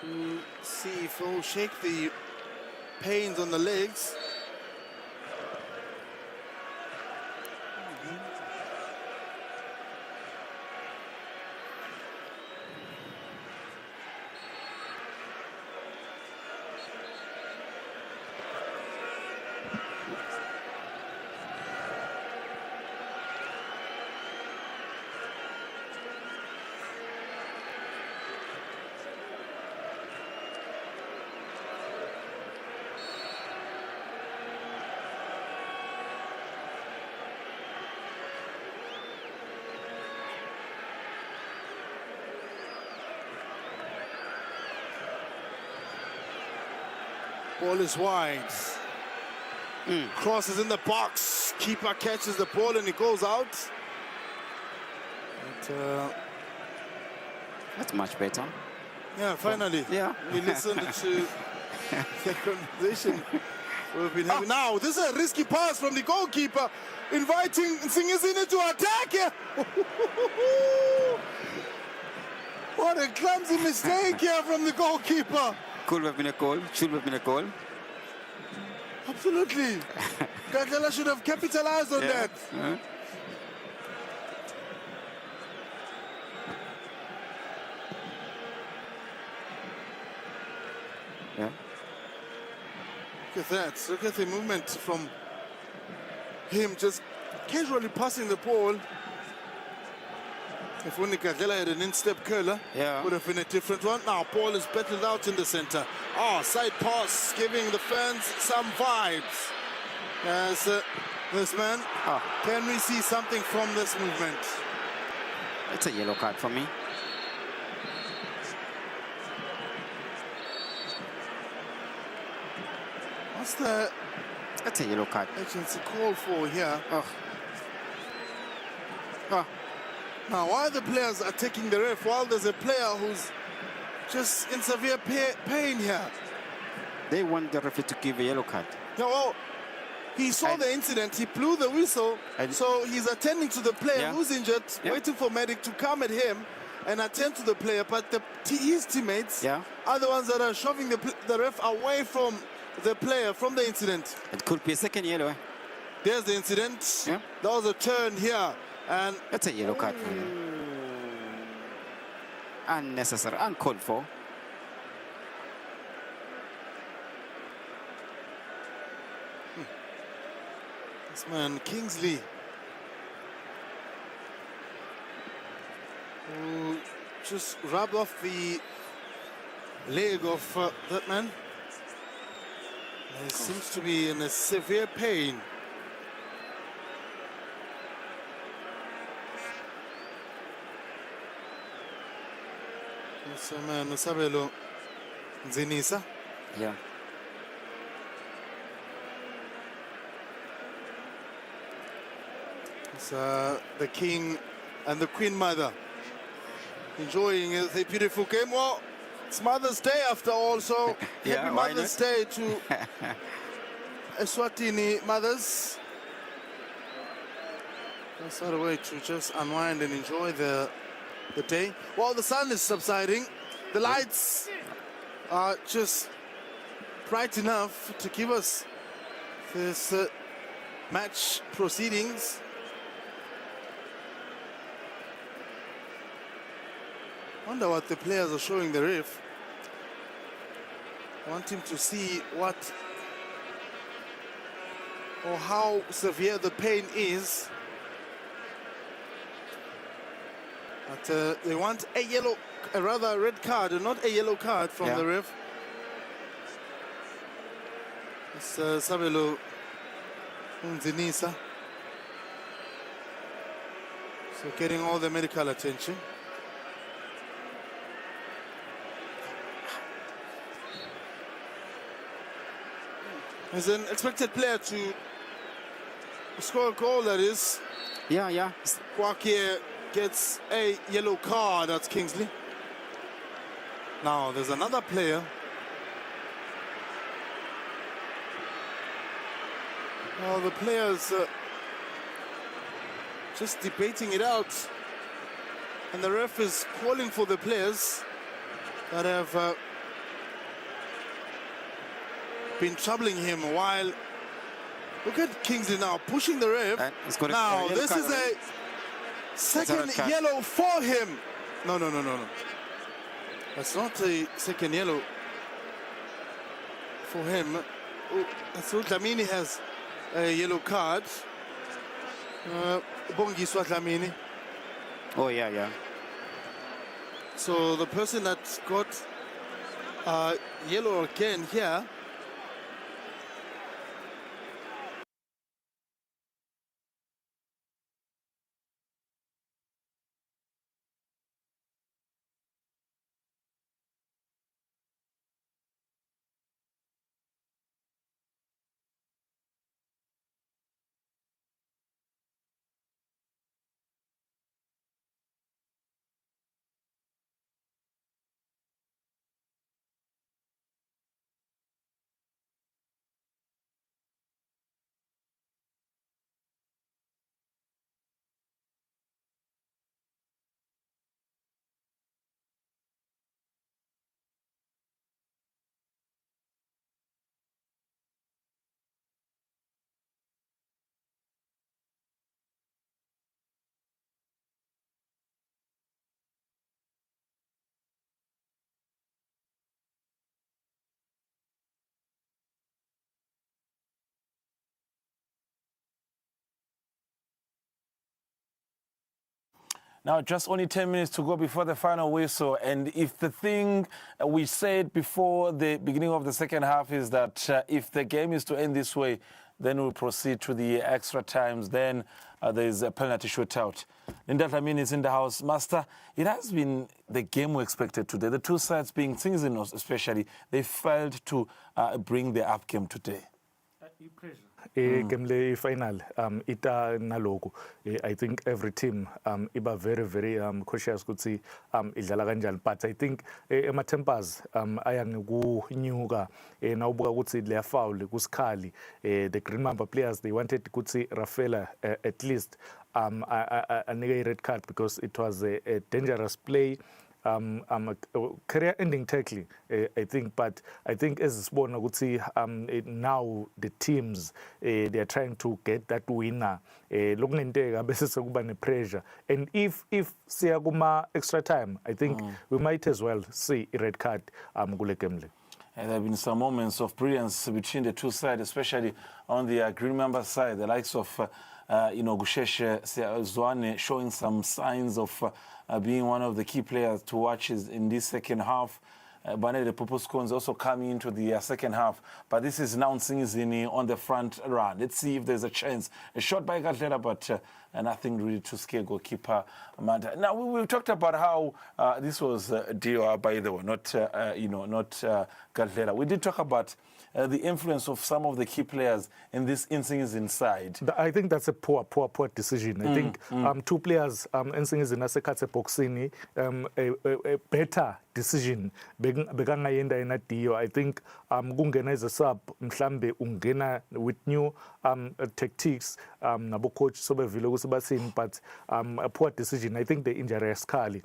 to see if he'll shake the pains on the legs. Ball is wide. Crosses in the box. Keeper catches the ball and it goes out. But, That's much better. yeah, finally. Yeah. We listened to the conversation we've been having. Now, this is a risky pass from the goalkeeper, inviting Nsingizini to attack here. What a clumsy mistake here from the goalkeeper. Could have been a goal. Should have been a goal. Absolutely. Gadlela should have capitalized on that. Yeah. Look at that. Look at the movement from him just casually passing the ball. If only Gadlela had an in-step curler, Yeah. would have been a different one. Now, ball is battled out in the center. Oh, side pass, giving the fans some vibes. As this man, can we see something from this movement? It's a yellow card for me. What's the That's a yellow card. agency call for here? Oh. Oh. Now, while the players are taking the ref, while there's a player who's just in severe pain here. They want the referee to give a yellow card. No, well, he saw the incident, he blew the whistle, so he's attending to the player Yeah. who's injured, Yeah. waiting for medic to come at him and attend to the player, but his teammates Yeah. are the ones that are shoving the ref away from the player, from the incident. It could be a second yellow. There's the incident. Yeah. That was a turn here. And That's a yellow card for him. Unnecessary, uncalled for. this man, Kingsley, who just rubbed off the leg of that man. He seems to be in a severe pain. So man, Nsabelo Zinisa. Yeah. It's the king and the queen mother enjoying the beautiful game. Well, it's Mother's Day after all, so Yeah, happy why Mother's not? Day to Eswatini mothers. That's not a way to just unwind and enjoy the day. While the sun is subsiding, the lights are just bright enough to give us this match proceedings. Wonder what the players are showing the ref. I want him to see what or how severe the pain is. But they want a rather red card, and not a yellow card from Yeah. the ref. It's Sabelo Nzinisa. So getting all the medical attention. He's an expected player to score a goal, that is. Yeah. Kwakie gets a yellow card. That's Kingsley. Now there's another player. Well, the players just debating it out, and the ref is calling for the players that have been troubling him. While look at Kingsley now pushing the ref. And he's got a Now yellow this card is already. a second red card. yellow for him. No. That's not a second yellow for him. Oh, so Dlamini has a yellow card. Bongiswa Dlamini. Oh, yeah. So the person that got yellow again here. Now, just only 10 minutes to go before the final whistle. And if the thing we said before the beginning of the second half is that if the game is to end this way, then we'll proceed to the extra times. Then there's a penalty shootout. Linda Dlamini is in the house. Master, it has been the game we expected today. The two sides being Nsingizini especially, they failed to bring the up game today. Game le final ita naloku I think every team iba very cautious ukuthi idlala kanjani, but I think ema tempers aya ngikunyuka nawubuka ukuthi le foul kusikhali the Green Mamba players they wanted ukuthi Rafaela at least anike red card because it was a dangerous play. career-ending tackling, I think. But I think as Sibona would see, now the teams they are trying to get that winner. Lokungenteka bese sekuba ne-pressure, and if siya kuma extra time, I think we might as well see a red card kule game le. And there have been some moments of brilliance between the two sides, especially on the Green Mamba side, the likes of Gusheshe Zwane showing some signs of being one of the key players to watch in this second half. Banele Poposco is also coming into the second half. But this is now Nsingizini on the front run. Let's see if there's a chance. A shot by Gadlela, but nothing really to scare goalkeeper Amanda. Now, we talked about how this was DOR, by the way, not Gadlela. We did talk about the influence of some of the key players in this Nsingizini side. I think that's a poor decision. I think two players, Nsingizini asekhathe boxini, a better decision bekangayenda ena Dio. I think kungena as a sub mhlambe ungena with new tactics nabo coach sobevile ukuthi bathini, but a poor decision. I think the injury yaskali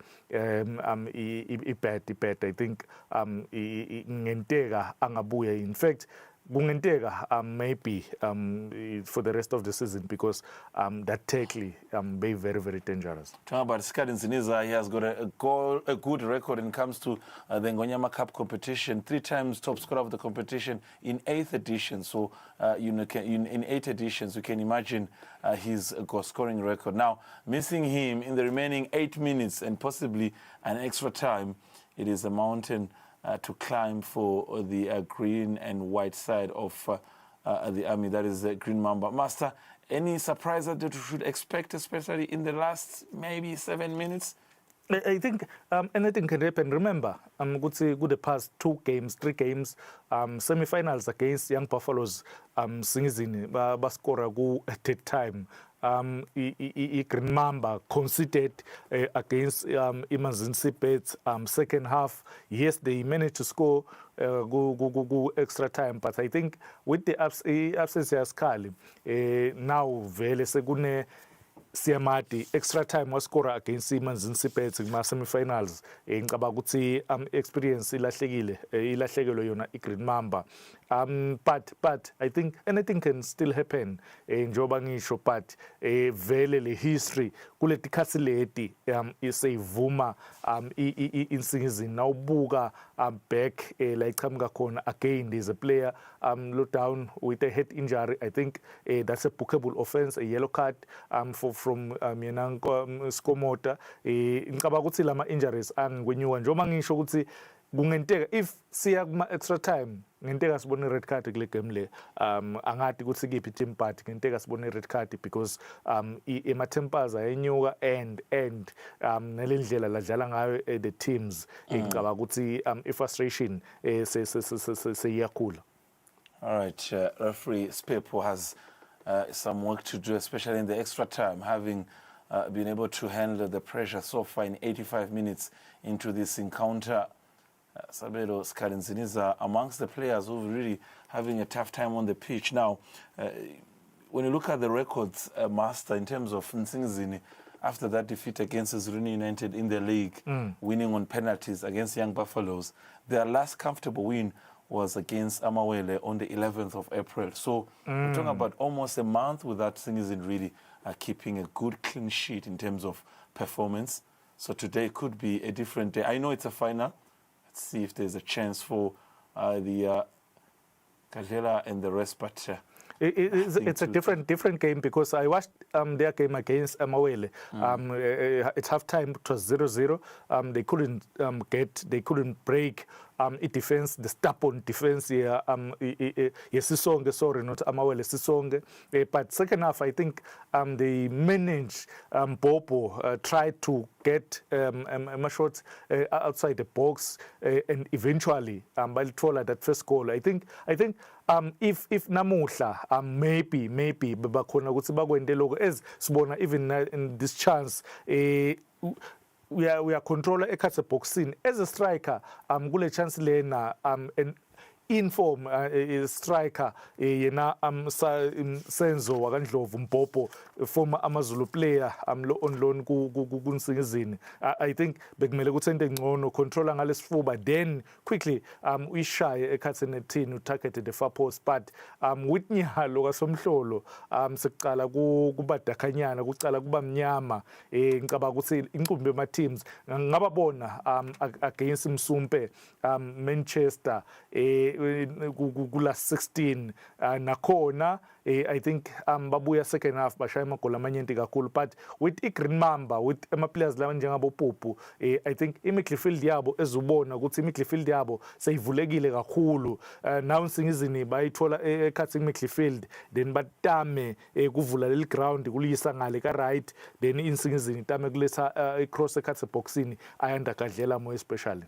bad. I think ngenteka angabuya. In fact, kungenteka maybe for the rest of the season, because that tackle be very, very dangerous. Talking about Nsingizini, he has got a good record when it comes to the Ingwenyama Cup competition. 3 times top scorer of the competition in 8th edition. So in 8 editions, you can imagine his goal scoring record. Now, missing him in the remaining 8 minutes and possibly an extra time, it is a mountain to climb for the green and white side of the army, that is the Green Mamba. Master, any surprise that you should expect, especially in the last maybe 7 minutes? I think anything can happen. Remember, good the past 3 games, semi-finals against Young Buffaloes, Nsingizini, baskora go at that time. Green Mamba conceded against Nsingizini second half. Yes, they managed to score go extra time, but I think with the absence of Skali, now vele segune Siamati extra time was scorer against Nsingizini in semi-finals. Ngicabanga ukuthi experience ilahlekile yona Green Mamba. But I think anything can still happen njoba ngisho, but vele le history kule tikhathi leti iseyivuma Nsingizini nawubuka back la iqhamuka khona again. There's a player low down with a head injury. I think that's a bookable offense, a yellow card from Skomota. Ngicabanga ukuthi lama injuries angwenyuka njoba ngisho ukuthi kungenteka if siya kuma extra time ngenteka sibone red card kule game le. Angati ukuthi kiphi team part ngenteka sibone red card, because ema tempers ayenyuka and nelendlela ladlala ngayo the teams. Ngicabanga ukuthi frustration seyakhula. All right, referee Spepo has some work to do, especially in the extra time, having been able to handle the pressure so far in 85 minutes into this encounter. Sabelo Nsingizini amongst the players who are really having a tough time on the pitch. Now, when you look at the records, Master, in terms of Nsingizini, after that defeat against Eswatini United in the league, winning on penalties against Young Buffaloes, their last comfortable win was against Amawele on the 11th of April. So we're talking about almost a month without Nsingizini really keeping a good clean sheet in terms of performance. So today could be a different day. I know it's a final. Let's see if there's a chance for the Gadlela and the rest, but it's a different game, because I watched their game against Amawele. At halftime it was 0-0. They couldn't break defense, the stubborn defense here. Sisonge, sorry, not Amawele, Sisonge. But second half, I think they managed. Bobo tried to get shots outside the box, and eventually Balitola that first goal. I think if namuhla maybe bakhona ukuthi bakwende lokho as sibona even in this chance we are controller ekhathe boxing as a striker kule chance lena and inform striker yena Senzo wakandlovu Mpopo former Amazulu player on loan ku Nsingizini. I think bekumele ukuthi ente ngcono controller ngalesifuba then quickly uyishaye ekhathini ethini utarget the far post but with Nyalo kaSomhlolo sekuqala kuba dakhanyana kucala kuba mnyama ngicabanga ukuthi inqumbi ema teams ngababona against Msumpe Manchester kula 16 nakhona I think babuya second half bashaya amagoli amanyenti kakhulu but with Green Mamba with ama players laba njengabo Pupu I think imidfield yabo ezubona ukuthi imidfield yabo seyivulekile kakhulu now Nsingizini bayithola ekhathi imidfield then batame kuvula leli ground kuliyisa ngale ka right then Nsingizini tame kuletha cross ekhathi boxini ayanda kadlela mo especially.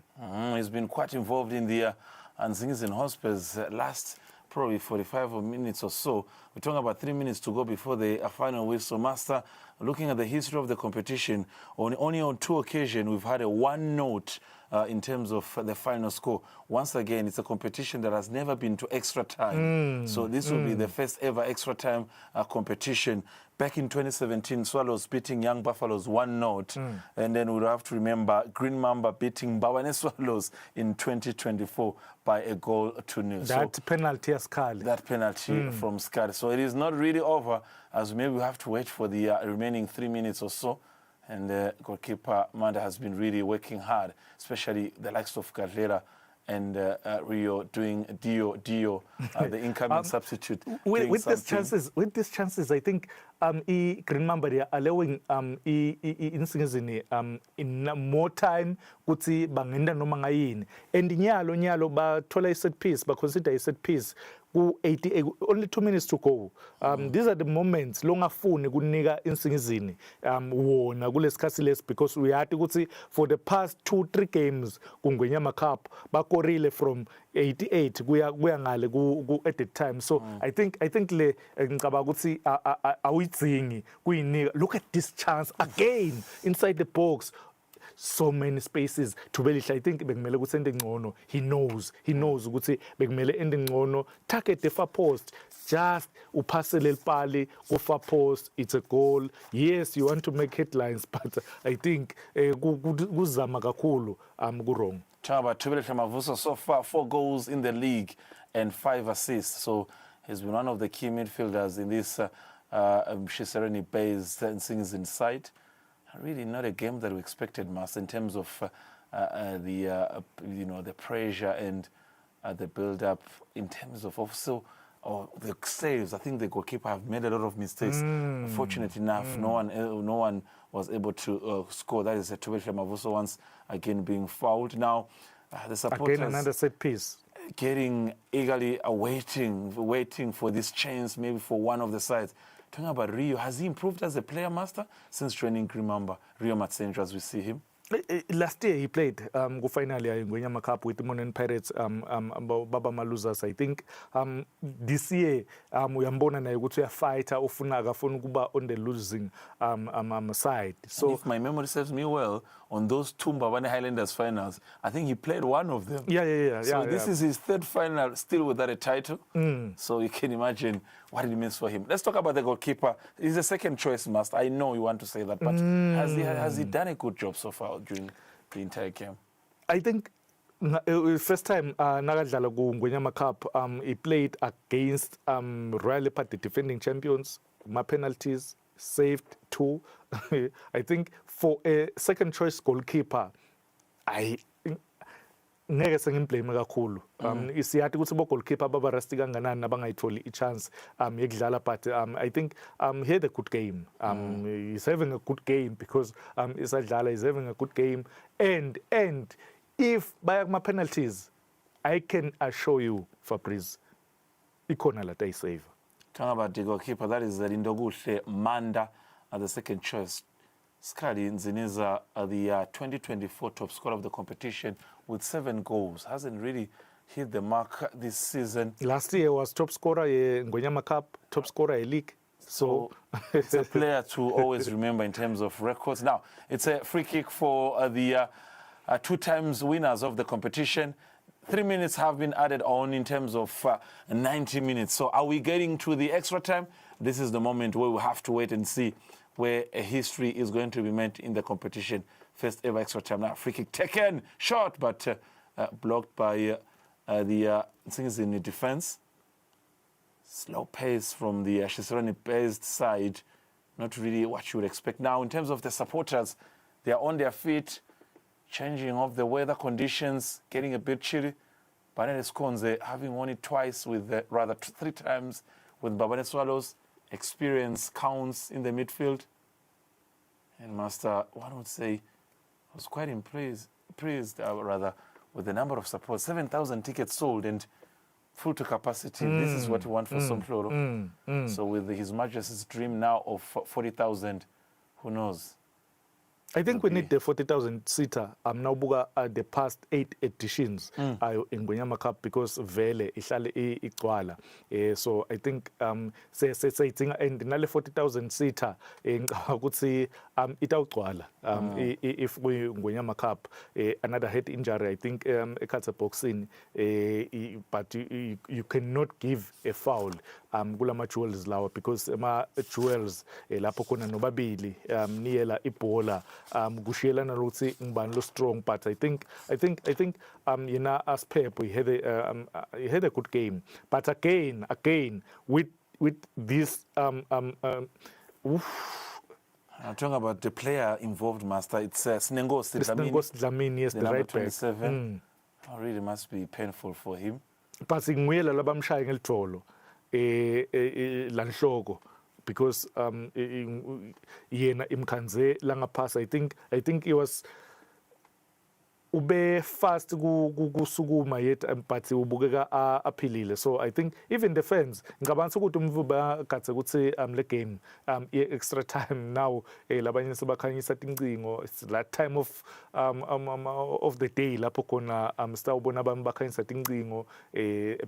He's been quite involved in the Nsingizini Hotspurs last probably 45 minutes or so. We're talking about 3 minutes to go before the final whistle. Master, looking at the history of the competition, only on 2 occasions we've had a 1-note in terms of the final score. Once again, it's a competition that has never been to extra time. So this will be the first ever extra time competition. Back in 2017, Swallows beating Young Buffaloes 1-0. And then we'll have to remember Green Mamba beating Bawane Swallows in 2024 by a goal to 0. That penalty has Skali. That penalty from Skali. So it is not really over, as maybe we have to wait for the remaining 3 minutes or so. And goalkeeper Manda has been really working hard, especially the likes of Carrera and Rio doing Dio, the incoming substitute. With these chances, I think Green Mamba they are allowing Nsingizini in more time kuti bangenda noma ngayini. And nyalo bathola set piece, consider a set piece. 88 only 2 minutes to go. These are the moments longafuni kunika Nsingizini wona kulesikhathi lesi because we had to for the past 2-3 games kungwenyama cup bakorile from 88 kuya ngale at the time. So I think le ngicabanga ukuthi awuyidzingi kuyinika. Look at this chance again inside the box. So many spaces to belish. I think bekumele ukuthi ende ngcono. He knows ukuthi bekumele ende ngcono. Target the far post. Just upasele pali go far post. It's a goal. Yes, you want to make headlines, but I think kuzama kakhulu kurong. Chaba Tubele Mavuso so far 4 goals in the league and 5 assists. So he's been one of the key midfielders in this Shisereni based Nsingizini side. Really not a game that we expected, Mas, in terms of the pressure and the build-up. In terms of also the saves, I think the goalkeeper have made a lot of mistakes. Fortunately enough, no one was able to score. That is a Tubele Mavuso once again being fouled. Now the supporters again another set piece. Getting eagerly waiting for this chance, maybe for one of the sides. Talking about Rio, has he improved as a player, Master, since joining Green Mamba? Rio Matsenjo, as we see him. Last year he played finally Ingwenyama Cup with the Monen Pirates Baba Maluzas. I think this year uyambona naye ukuthi uyafighter ofuna akafuna kuba on the losing side. So and if my memory serves me well, on those 2 Mbabane Highlanders finals, I think he played one of them. Yeah. So this is his 3rd final still without a title. So you can imagine what it means for him. Let's talk about the goalkeeper. He's a second choice, Master. I know you want to say that, but has he done a good job so far during the entire game? I think first time nakadlala ku Ngwenyama Cup he played against Royal Leopard, the defending champions. My penalties saved 2. I think for a second choice goalkeeper ngeke sengimblame kakhulu. Isiyathi ukuthi bo goalkeeper baba rusty kanganani nabangayitholi i-chance yekudlala, but I think he had a good game. He's having a good game because isadlala is having a good game, and if baya kuma penalties I can assure you Fabrice ikhona la tay save. Talking about the goalkeeper, that is Lindoguhle Manda as the second choice. Skali Nziniza, the 2024 top scorer of the competition with 7 goals, hasn't really hit the mark this season. Last year was top scorer in Ngwenyama Cup, top scorer in league. So it's a player to always remember in terms of records. Now, it's a free kick for the 2 times winners of the competition. 3 minutes have been added on in terms of 90 minutes. So are we getting to the extra time? This is the moment where we have to wait and see where a history is going to be made in the competition. First ever extra time. Now, free kick taken, shot, but blocked by the Nsingizini defense. Slow pace from the Eswatini-based side. Not really what you would expect. Now, in terms of the supporters, they are on their feet, changing of the weather conditions, getting a bit chilly. Banane Skonze having won it twice with, rather 3 times with Babane Swallows. Experience counts in the midfield. And Master, one would say, was quite impressed with the number of support. 7,000 tickets sold and full to capacity. This is what we want for Somhlolo. So with His Majesty's dream now of 40,000, who knows? I think we need the 40,000 seater. I'm now buga the past 8 editions in Ingwenyama Cup because vele ihlale igcwala. So I think sayidinga and nale 40,000 seater ukuthi itawugcwala. If we Ingwenyama Cup another head injury, I think ekhatha boxing, but you cannot give a foul kulama jewels lawa because ama jewels lapho khona nobabili niyela ibhola kushiyelana ukuthi ngibani lo strong, but I think yena as Pep he had a good game, but again with this I'm talking about the player involved, Master. It's Nsingizini Dlamini, yes, the right back. 27. Really must be painful for him. But ngiyela labamshaya ngelitholo lanhloko because yena imkhanze langaphasa. I think he was ube fast kusukuma yet but ubukeka aphilile. So I think even the fans ngicabanga ukuthi umvuba gatse ukuthi le game extra time now labanye sebakhanyisa tincingo. It's that time of the day lapho khona sitawubona abantu bakhanyisa tincingo,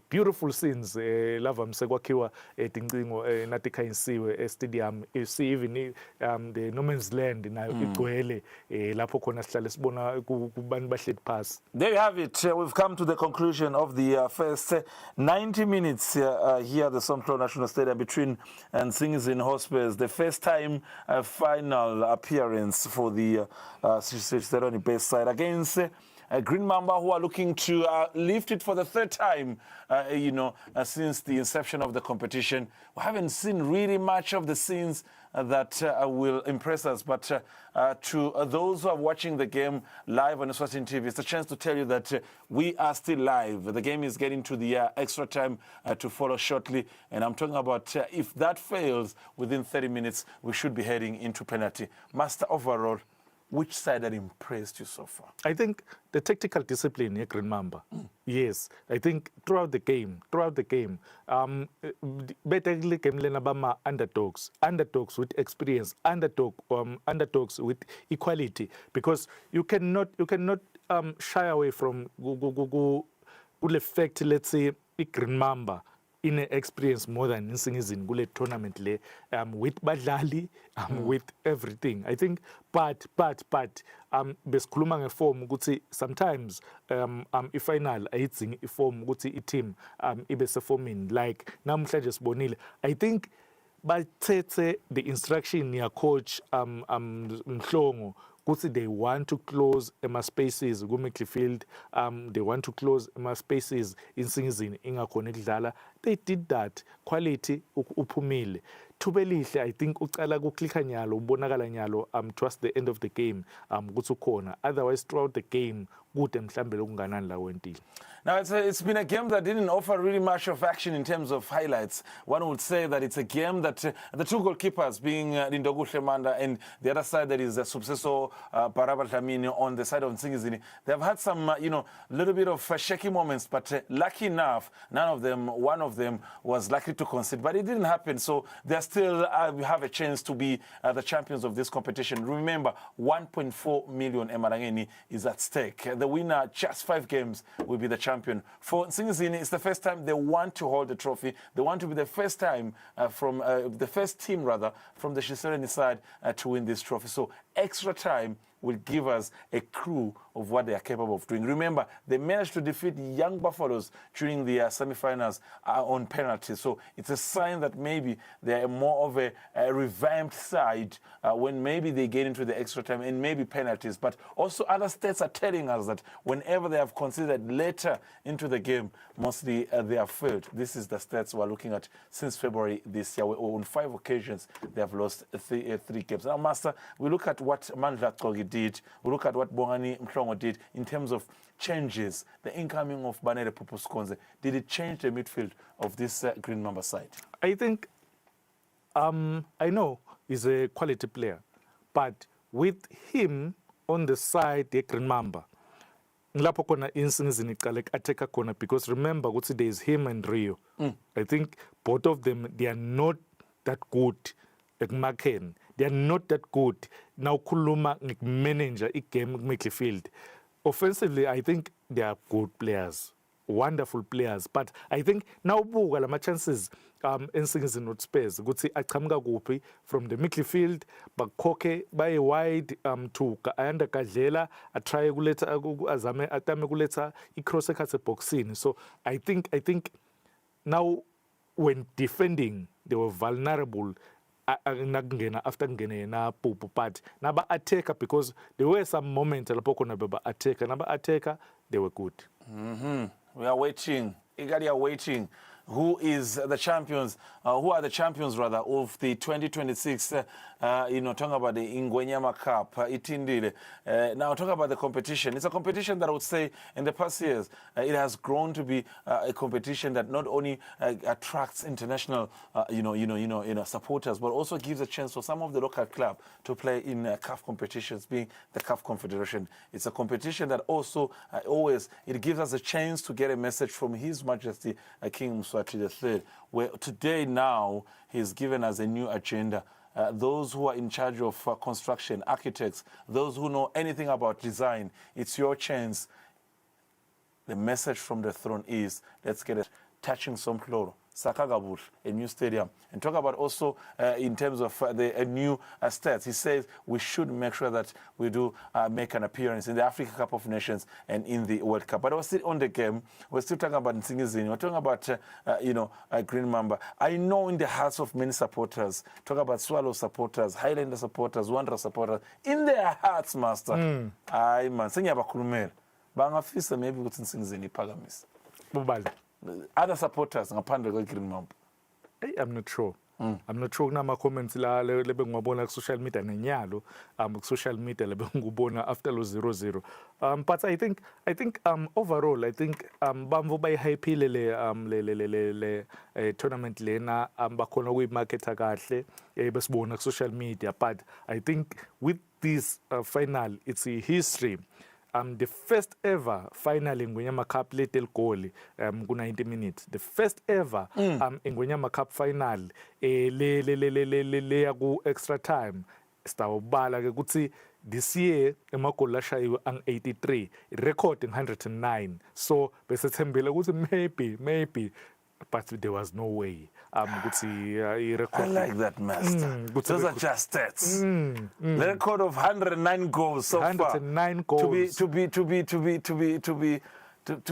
beautiful scenes lava msekwakhiwa tincingo nathi khanyisiwe stadium. You see even the no man's land nayo igcwele lapho khona sihlale sibona kubantu. There you have it. We've come to the conclusion of the first 90 minutes here at the Somhlolo National Stadium between Nsingizini Hotspurs. The first time final appearance for the Eswatini base side against Green Mamba, who are looking to lift it for the 3rd time, since the inception of the competition. We haven't seen really much of the scenes that will impress us, but to those who are watching the game live on Eswatini TV, it's a chance to tell you that we are still live. The game is getting to the extra time to follow shortly, and I'm talking about if that fails within 30 minutes, we should be heading into penalty. Master, overall, which side had impressed you so far? I think the tactical discipline in Green Mamba. Yes, I think throughout the game, better game lenabama underdogs with experience, underdogs with equality, because you cannot shy away from the fact, let's say, Green Mamba in experience more than Nsingizini kule tournament le with badlali with everything. I think but besikhuluma ngeform ukuthi sometimes ifinal ayidzingi iform ukuthi i-team ibe seformini like namhlanje sibonile. I think bathethe the instruction ya coach Mhlongo ukuthi they want to close spaces ku-midfield, they want to close spaces in Nsingizini ingakhona ukudlala. They did that. Quality uphumile. Thubelihle, I think ucala kuklikha nyalo ubonakala nyalo towards the end of the game ukuthi ukhona. Otherwise throughout the game kude mhlambe lokunganani la wentile. Now, it's been a game that didn't offer really much of action in terms of highlights. One would say that it's a game that the 2 goalkeepers being Lindoguhle Manda and the other side that is Subseso Paraba Dlamini on the side of Nsingizini, they've had some, little bit of shaky moments, but lucky enough, one of them was likely to concede, but it didn't happen. So they still have a chance to be the champions of this competition. Remember, 1.4 million Emarangeni is at stake. The winner, just 5 games, will be the champion. For Nsingizini, it's the first time they want to hold the trophy. They want to be the first time the first team from the Eswatini side to win this trophy. So extra time will give us a clue of what they are capable of doing. Remember, they managed to defeat Young Buffaloes during the semi-finals on penalties. So it's a sign that maybe they're more of a revamped side when maybe they get into the extra time and maybe penalties. But also other stats are telling us that whenever they have considered later into the game, mostly they have failed. This is the stats we're looking at since February this year. On 5 occasions, they have lost three games. Now, Master, we look at what Mandla Kogi did. We look at what Bongani Mhlongo did in terms of changes. The incoming of Banere Pupuskonze, did it change the midfield of this Green Mamba side? I think, I know he's a quality player, but with him on the side, the Green Mamba, ngilapho khona Nsingizini iqale attacker khona, because remember ukuthi there is him and Rio. I think both of them, they are not that good at marking. They are not that good. Now kuluma manager game midfield. Offensively, I think they are good players, wonderful players. But I think now buka lama chances Nsingizini Hotspurs ukuthi aqhamuka kuphi from the midfield bakhokhe baye wide to ayanda kadlela atry kuletha azame atame kuletha icross ekhathe boxini. So I think now when defending they were vulnerable nakungena after kungene na Pupu, but naba attacker, because there were some moments lapho khona baba attacker naba attacker they were good. We are waiting. Eagerly are waiting. Who is the champions? Who are the champions rather of the 2026? Talking about the Ingwenyama Cup. Now talking about the competition. It's a competition that I would say in the past years it has grown to be a competition that not only attracts international, supporters, but also gives a chance for some of the local club to play in CAF competitions, being the CAF Confederation. It's a competition that also always it gives us a chance to get a message from His Majesty King Mswati III, where today now he's given us a new agenda. Those who are in charge of construction, architects, those who know anything about design, it's your chance. The message from the throne is, let's get it, touching some floor. Sakagabur, a new stadium. And talk about also in terms of the new stats. He says we should make sure that we do make an appearance in the Africa Cup of Nations and in the World Cup. But we're still on the game. We're still talking about Nsingizini. We're talking about, Green Mamba. I know in the hearts of many supporters, talk about Swallow supporters, Highlander supporters, Wanderer supporters, in their hearts, Master. Aye, man. Senyabakhulumela. Bangafisa maybe ukuthi Nsingizini iphakamise. Bubali. Other supporters ngaphandle kwe-Green Mamba. I'm not sure. I'm not sure kunama comments la lebe ngibona ku social media nenyalo ku social media lebe ngubona after lo 0-0. But I think overall I think bamvu bayihypeile le tournament lena bakhona kuyimarketa kahle besibona ku social media, but I think with this final it's a history. The first ever final in Ingwenyama Cup late el goal ku 90 minutes. The first ever Ingwenyama Cup final le ku extra time. Sitawubala ke kuthi this year emagoli ashayiwe ang 83, record 109. So besethembele ukuthi maybe, but there was no way. I like that, Master. Those are just stats. The record of 109 goals so 109 far. goals. To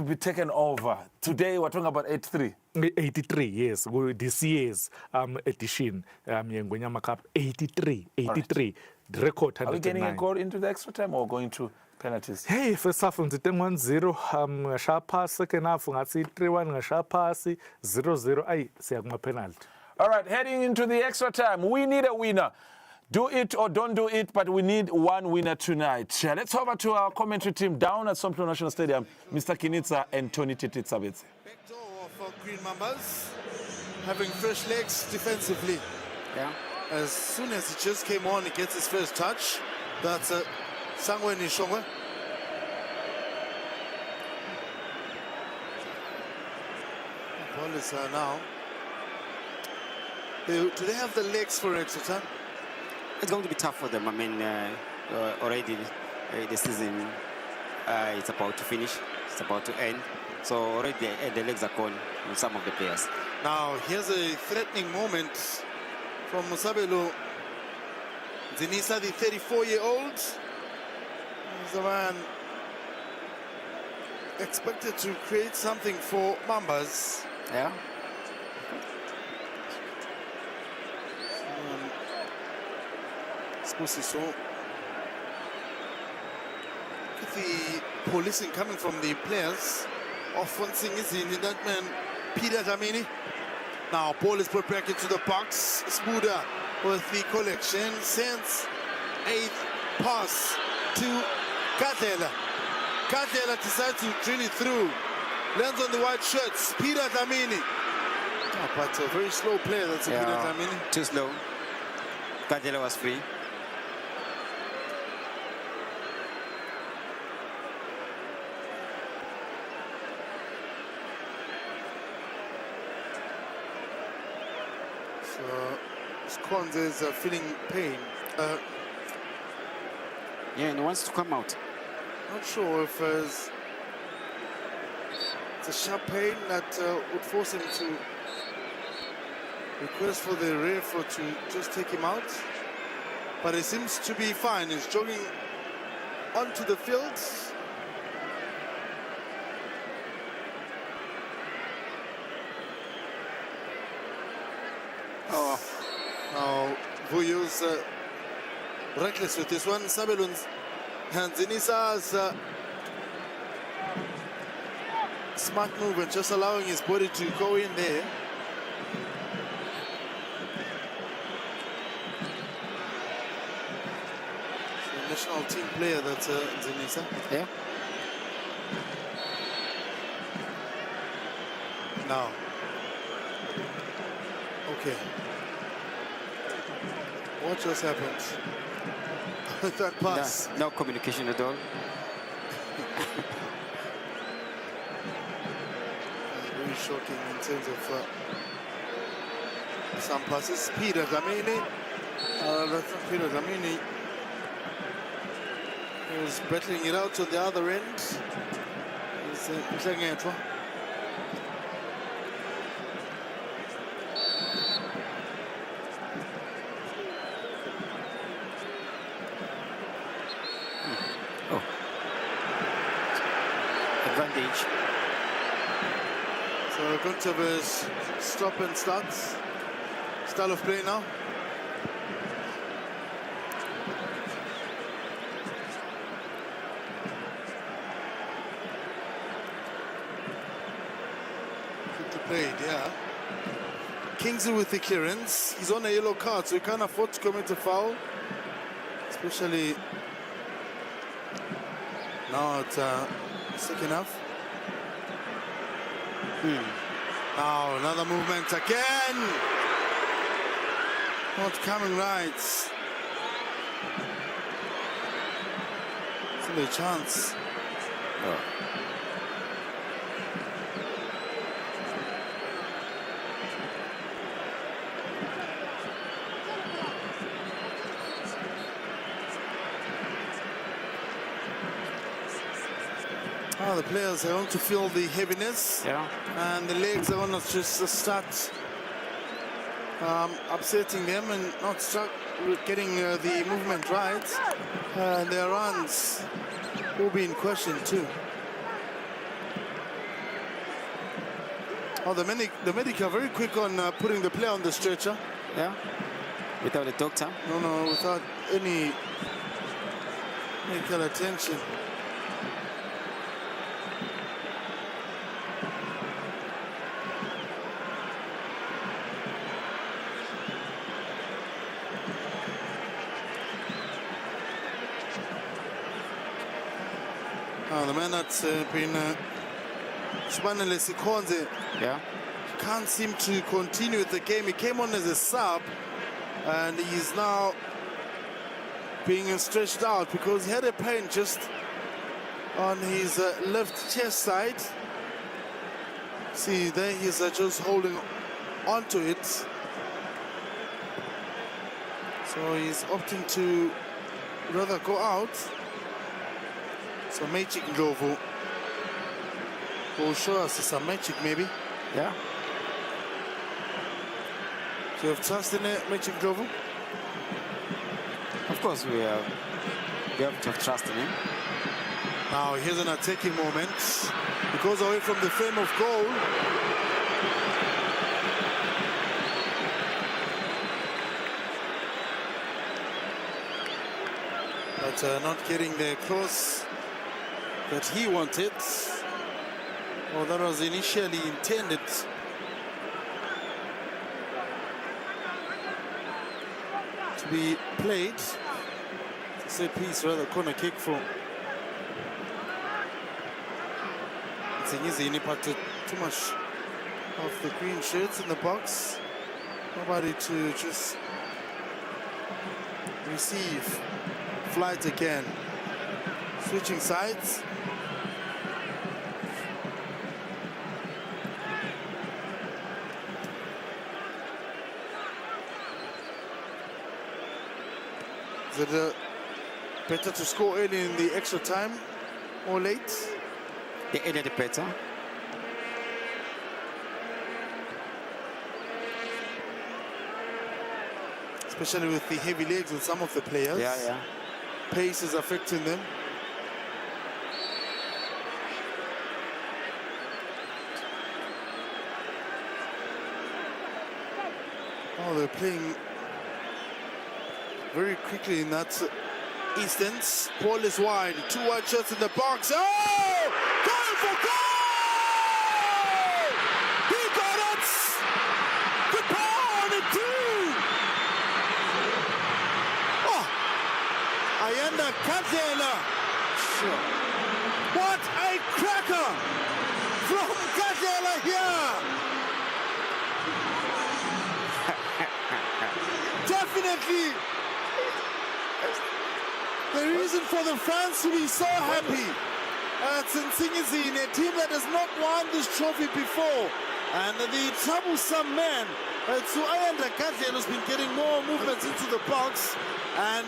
be taken over. Today we're talking about 83. 83, yes. This year's edition, Ingwenyama Cup, 83. Right. The record 109. Are we getting a goal into the extra time or going to penalties? Hey, first half ngithe 1-0 ngashaya pass, second half ngathi 3-1 ngashaya pass, 0-0 ayi siya kuma penalty. All right, heading into the extra time, we need a winner. Do it or don't do it, but we need one winner tonight. Let's over to our commentary team down at Somplo National Stadium, Mr. Kinitsa and Tony Tititsabetse. Back door for Green Mambas, having fresh legs defensively. Yeah. As soon as he just came on, he gets his first touch. That's Sangwe Nishongwe. Ball is now. Do they have the legs for extra time? It's going to be tough for them. I mean, already the season it's about to finish. It's about to end. So already the legs are gone on some of the players. Now, here's a threatening moment from Musabelo Zinisa, the 34-year-old. He's the man expected to create something for Mambas. Yeah. So the policing coming from the players of Nsingizini, that man Peter Dlamini. Now ball is put back into the box. Spuda with the collection, sends a pass to Kadela. Kadela decides to drill it through. Lands on the white shirts. Peter Dlamini. Oh, but a very slow player, that's Peter Dlamini. Too slow. Kadela was free. Skonze is feeling pain. Yeah, and he wants to come out. Not sure if it's a sharp pain that would force him to request for the ref to just take him out. But he seems to be fine. He's jogging onto the field. Oh, now Vuyo's reckless with this one. Sabelun's Nsingizini's smart move and just allowing his body to go in there. National team player, that's Nsingizini. Yeah. Now. Okay. What just happened with that pass? No communication at all. Very shocking in terms of some passes. Peter Dlamini. That's not Peter Dlamini. He was battling it out to the other end. It's Ingwenyama. Advantage. So going to have a stop and start style of play now. Played, yeah. Kingsley with the clearance. He's on a yellow card, so he can't afford to commit a foul. Especially now at second half. Now another movement again. Not coming right. Still a chance. Oh. Oh, the players are going to feel the heaviness, and the legs are going to just start upsetting them and not start getting the movement right. Their runs will be in question too. Oh, the medic are very quick on putting the player on the stretcher. Yeah, without a doctor. No, without any medical attention. The man that's been Spanele Sikonze can't seem to continue the game. He came on as a sub and he's now being stretched out because he had a pain just on his left chest side. See, there he's just holding onto it. So he's opting to rather go out. So Magic Ndlovu will show us some magic maybe. Yeah. Do you have trust in it, Magic Ndlovu? Of course we have to have trust in him. Now here's an attacking moment. He goes away from the frame of goal. But not getting the cross that he wanted. Well, that was initially intended. To be played. Set piece, rather, corner kick from Nsingizini, but too much of the green shirts in the box. Nobody to just receive. Flight again. Switching sides. Is it better to score early in the extra time or late? The earlier the better. Especially with the heavy legs on some of the players. Yeah. Pace is affecting them. Oh, they're playing very quickly in that instance. Ball is wide. 2 wide shots in the box. Oh! Goal for goal! He got it! The power on it too! Oh! Ayanda Kadlela. Sure. What a cracker from Kadlela here! Definitely the reason for the fans to be so happy. It's Nsingizini, a team that has not won this trophy before. And the troublesome man, Ayanda Kadlela, has been getting more movements into the box, and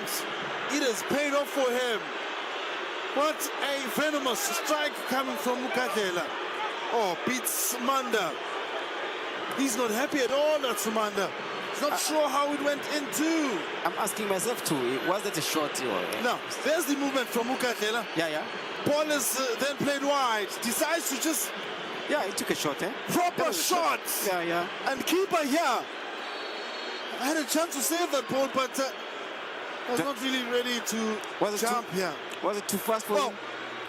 it has paid off for him. What a venomous strike coming from Kadlela. Oh, beats Manda. He's not happy at all, that's Manda. Not sure how it went into. I'm asking myself too, was that a shot? No, there's the movement from Mukadlela. Yeah. Ball is then played wide. Decides to just... Yeah, he took a shot, eh? Proper shot. Yeah. And keeper here. I had a chance to save that ball, but I was not really ready to jump here. Was it too fast for him?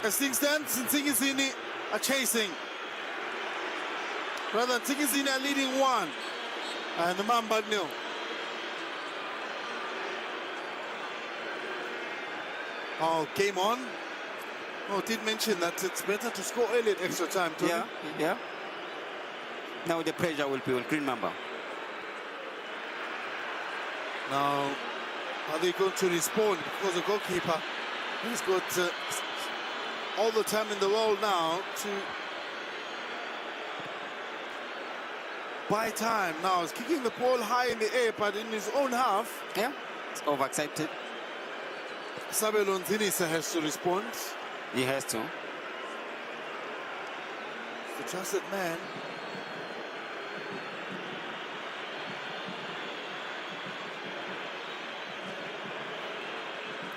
As things stand, Nsingizini are chasing. Rather, Nsingizini are leading 1. And the Mamba nil. Oh, game on. Oh, did mention that it's better to score early at extra time, Tony. Yeah. Now the pressure will be on Green Mamba. Now, are they going to respond? Because the goalkeeper, he's got all the time in the world now to buy time. Now he's kicking the ball high in the air, but in his own half. Yeah, it's overexcited. Sabelo Nsingizini has to respond. He has to. The trusted man.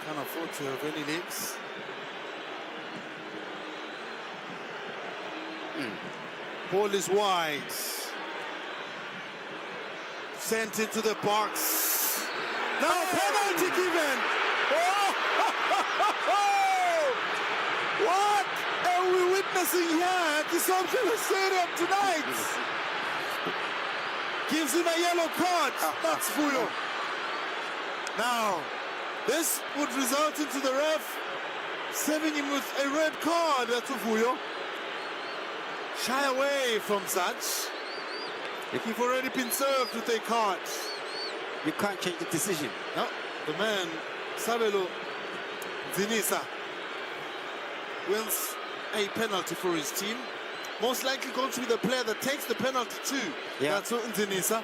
Can't afford to have any legs. Ball is wide. Sent into the box. Now penalty given. Oh! What are we witnessing here at the Somselo Stadium tonight? Gives him a yellow card. That's Fuyo. Now, this would result into the ref serving him with a red card. That's Fuyo. Shy away from such. You've already been served with a card. You can't change the decision. No, the man, Sabelo Zinisa, wins a penalty for his team. Most likely going to be the player that takes the penalty too. Yeah. That's Zinisa.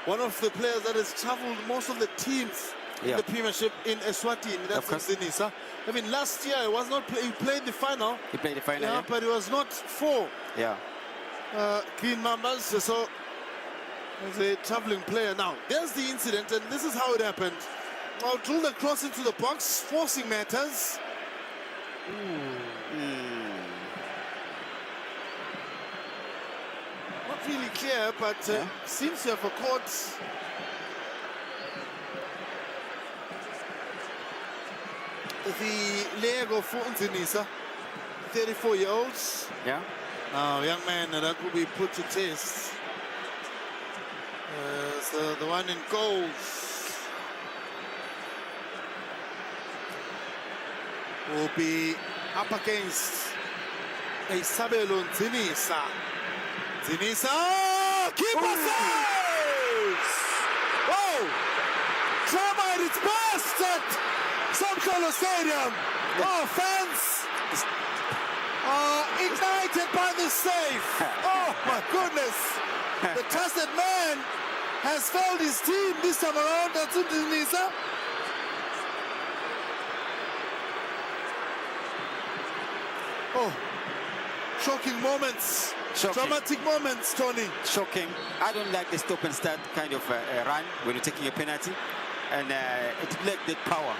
One of the players that has traveled most of the teams in the Premiership in Eswatini. That's Zinisa. I mean, last year he was not. He played the final. He played the final, yeah. But he was not for. Yeah. Green Mambas, so as a traveling player. Now, there's the incident, and this is how it happened. Now, drilled across into the box, forcing matters. Not really clear, but seems to have a caught. The leg of Nsingizini, 34-year-olds. Yeah. Now, young man, that will be put to test. So the one in goals will be up against Isabelo Nsingizini. Nsingizini, keeper saves! Oh! Drama at its best at Somkholo Stadium. Oh, fans are ignited by the save. Oh, my goodness. The trusted man has failed his team this time around. That's Nsingizini. Oh, shocking moments. Shocking. Dramatic moments, Tony. Shocking. I don't like the stop and start kind of run when you're taking a penalty. And it lacked that power.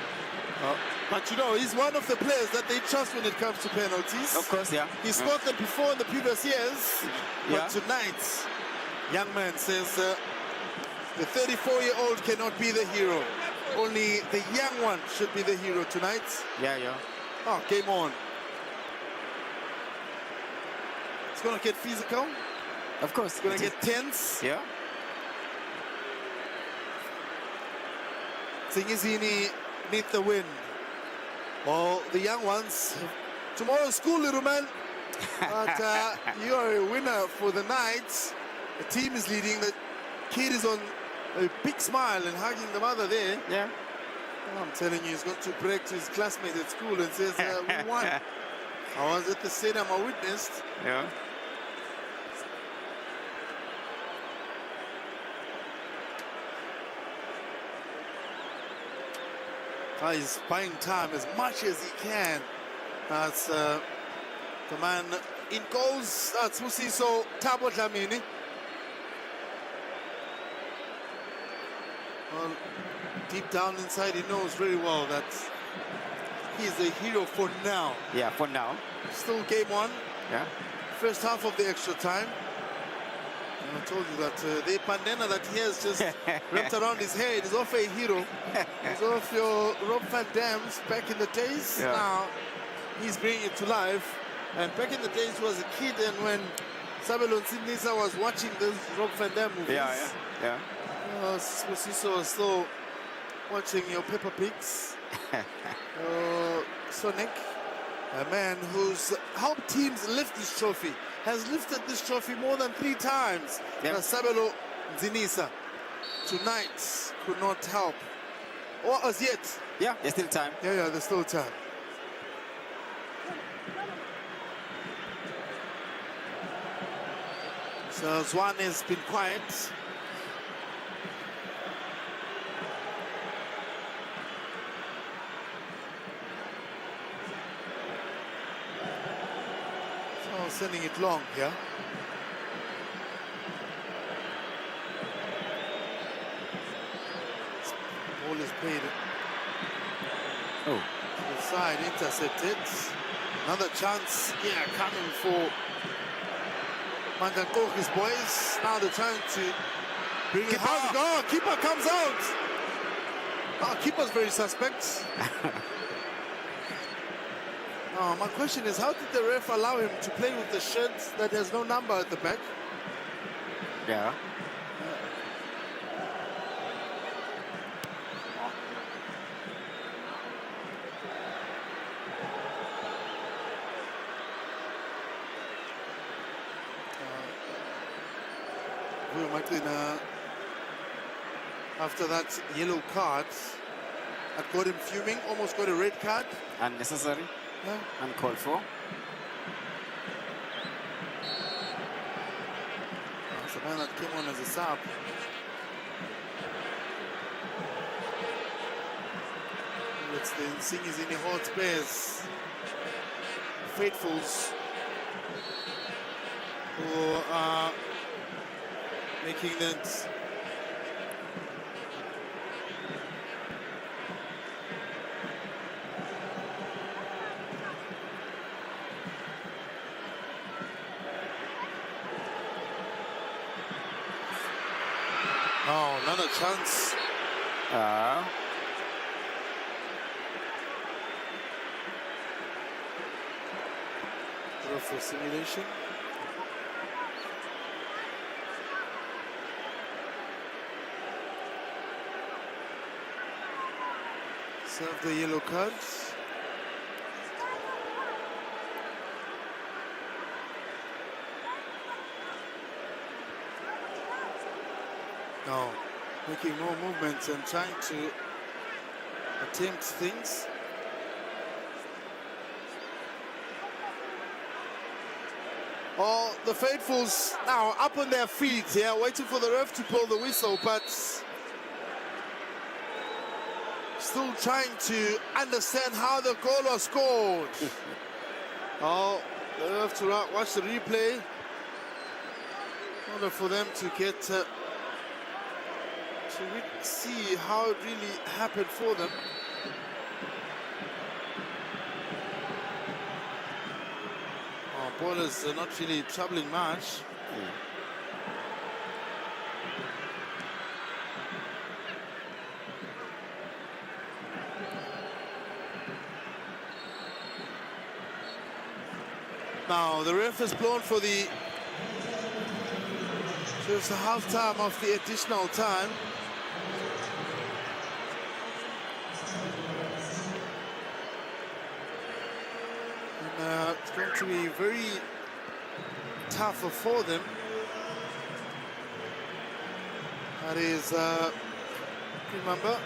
But you know, he's one of the players that they trust when it comes to penalties. Of course, yeah. He scored them before in the previous years. Yeah. But tonight, young man says the 34-year-old cannot be the hero. Only the young one should be the hero tonight. Yeah, yeah. Oh, game on. It's going to get physical. Of course. It's going to get tense. Yeah. Nsingizini need the win. Well, the young ones, tomorrow's school, little man. But you are a winner for the night. The team is leading. The kid is on a big smile and hugging the mother there. Yeah. Oh, I'm telling you, he's got to break to his classmate at school and says, we won. I was at the stadium, I witnessed. Yeah. He's buying time as much as he can. That's the man in goals. That's Musiso Thabo Dlamini. Well, deep down inside, he knows very well that he's the hero for now. Yeah, for now. Still game one. Yeah. First half of the extra time. And I told you that the bandana that he has just wrapped around his head is off a hero. It's off your Rob Van Dam's back in the days. Yeah. Now he's bringing it to life. And back in the days he was a kid, and when Isabelo Nsingizini was watching those Rob Van Dam movies. Yeah. Siso was still watching your Peppa Pigs. Sonic, a man who's helped teams lift this trophy, has lifted this trophy more than 3 times. Yep. Isabelo Nsingizini tonight could not help. Or as yet. Yeah, there's still time. Yeah, there's still time. So Zwan has been quiet. So sending it long here. Ball is played. Oh. To the side, intercepted. Another chance here coming for Mangakoki's boys. Now they're trying to bring it out. Oh, keeper comes out. Oh, keeper's very suspect. My question is, how did the ref allow him to play with the shirt that has no number at the back? Yeah. After that yellow card, that got him fuming, almost got a red card. Unnecessary. Yeah. Uncalled for. It's a man that came on as a sub. It's the Nsingizini Hotspurs faithfuls who are making that Oh, another chance. For simulation. Serve the yellow cards. Now making more movements and trying to attempt things. Oh, the faithfuls now up on their feet here, waiting for the ref to pull the whistle, but still trying to understand how the goal was scored. Oh, they have to watch the replay in order for them to get to see how it really happened for them. Ballers are not really troubling much. Now the ref has blown for the just the half time of the additional time. It's going to be very tough for them. That is Mamba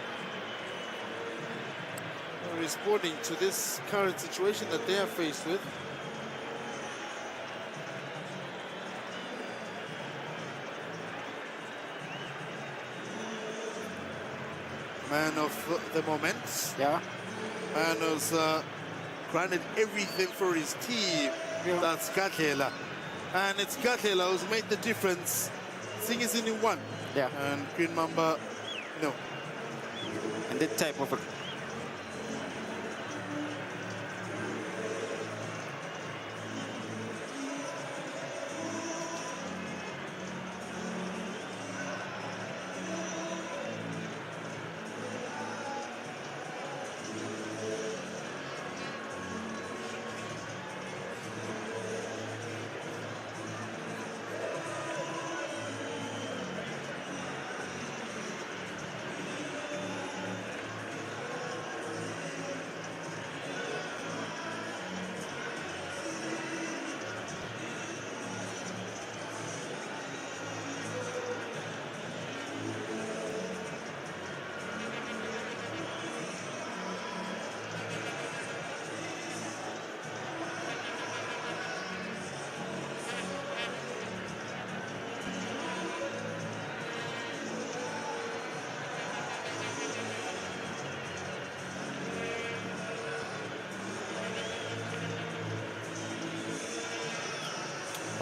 responding to this current situation that they are faced with. Man of the moment. Yeah. Man who's granted everything for his team. Yeah. That's Gatlela. And it's Gatlela who's made the difference. Nsingizini won. Yeah. And Green Mamba, no. And that type of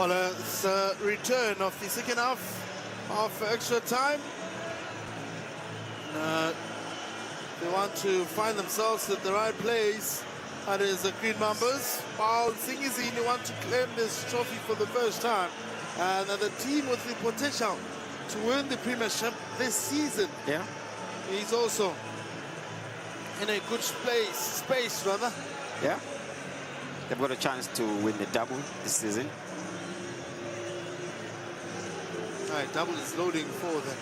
Well, it's a return of the second half of extra time. They want to find themselves at the right place. That is the Green Mambas. While Nsingizini want to claim this trophy for the first time. And the team with the potential to win the Premiership this season. Yeah. He's also in a good space rather. Yeah. They've got a chance to win the double this season. All right, double is loading for them.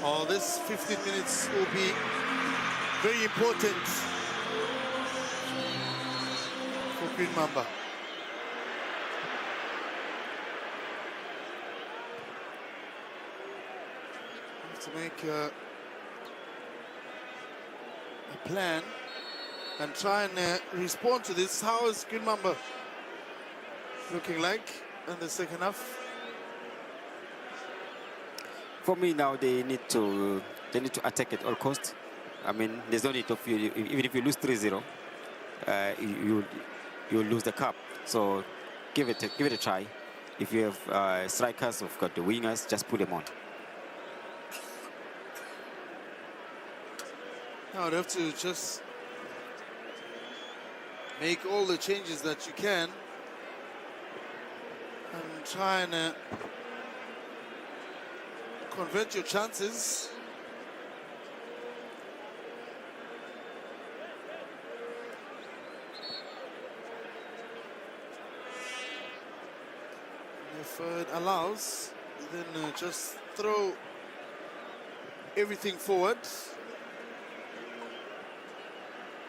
Oh, this 15 minutes will be very important for Green Mamba. Have to make a plan and try and respond to this. How is Green Mamba looking like in the second half? For me now, they need to attack at all costs. I mean, there's no need of you. Even if you lose 3-0, you lose the cup. So give it a try. If you have strikers, who've got the wingers, just put them on. Now you have to just make all the changes that you can and try and convert your chances. If it allows, then just throw everything forward.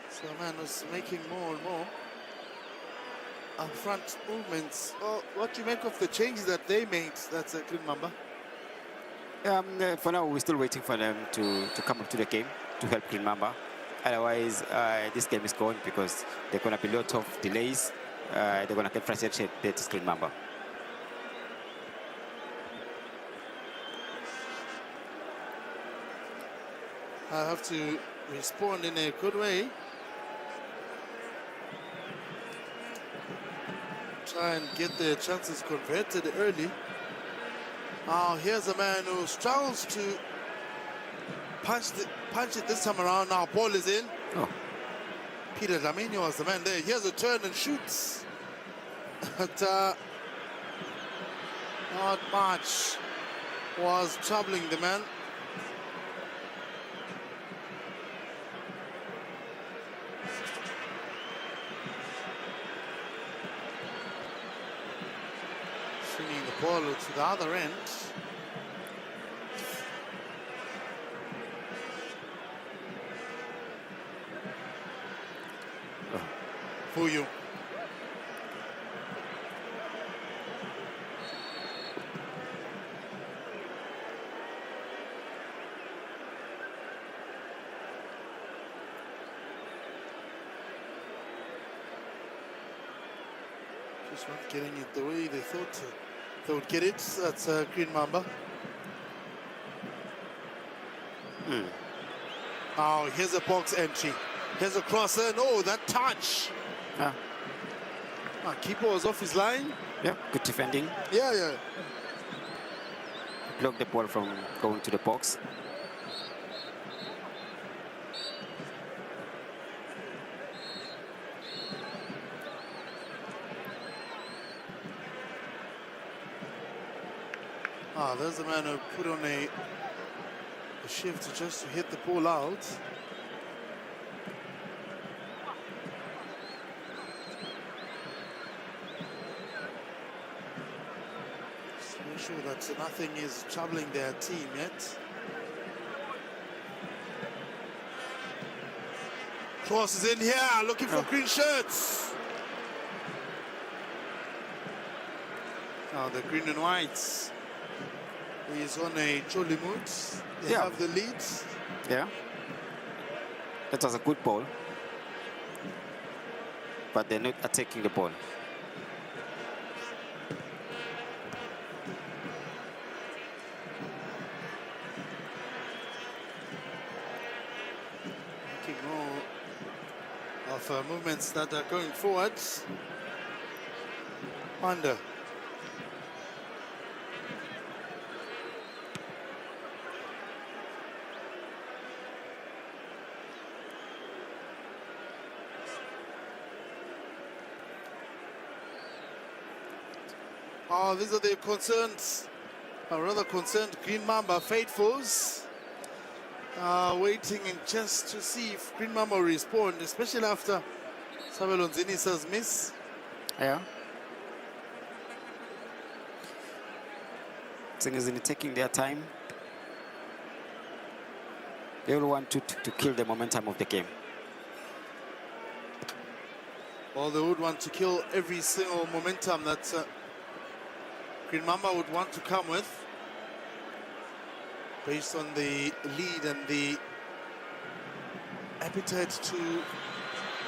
So man was making more and more upfront movements. Well, what do you make of the changes that they made? That's a Green Mamba. For now, we're still waiting for them to come up to the game to help Green Mamba. Otherwise, this game is going because there are going to be a lot of delays. They're going to get frustrated at this Green Mamba. I have to respond in a good way. Try and get their chances converted early. Now here's a man who struggles to punch it this time around. Now ball is in. Oh. Peter Dlamini was the man there. Here's a turn and shoots. But not much was troubling the man. Swinging the ball to the other end. For you. Just not getting it the way they thought they would get it. That's Green Mamba. Now here's a box entry. Here's a crosser. Oh, that touch. Yeah. Keeper was off his line. Yeah, good defending. Yeah. Block the ball from going to the box. There's a man who put on a shift just to hit the ball out. Just make sure that nothing is troubling their team yet. Cross is in here, looking for green shirts. Now the green and whites. He's on a jolly mood. They have the lead. Yeah. That was a good ball. But they're not attacking the ball. Making more of movements that are going forwards. Under. These are the concerns, or rather concerned Green Mamba faithfuls, waiting in just to see if Green Mamba will respond, especially after Sabelo Nzinisa's miss. Yeah. Nsingizini taking their time. They will want to kill the momentum of the game. Well, they would want to kill every single momentum that Green Mamba would want to come with, based on the lead and the appetite to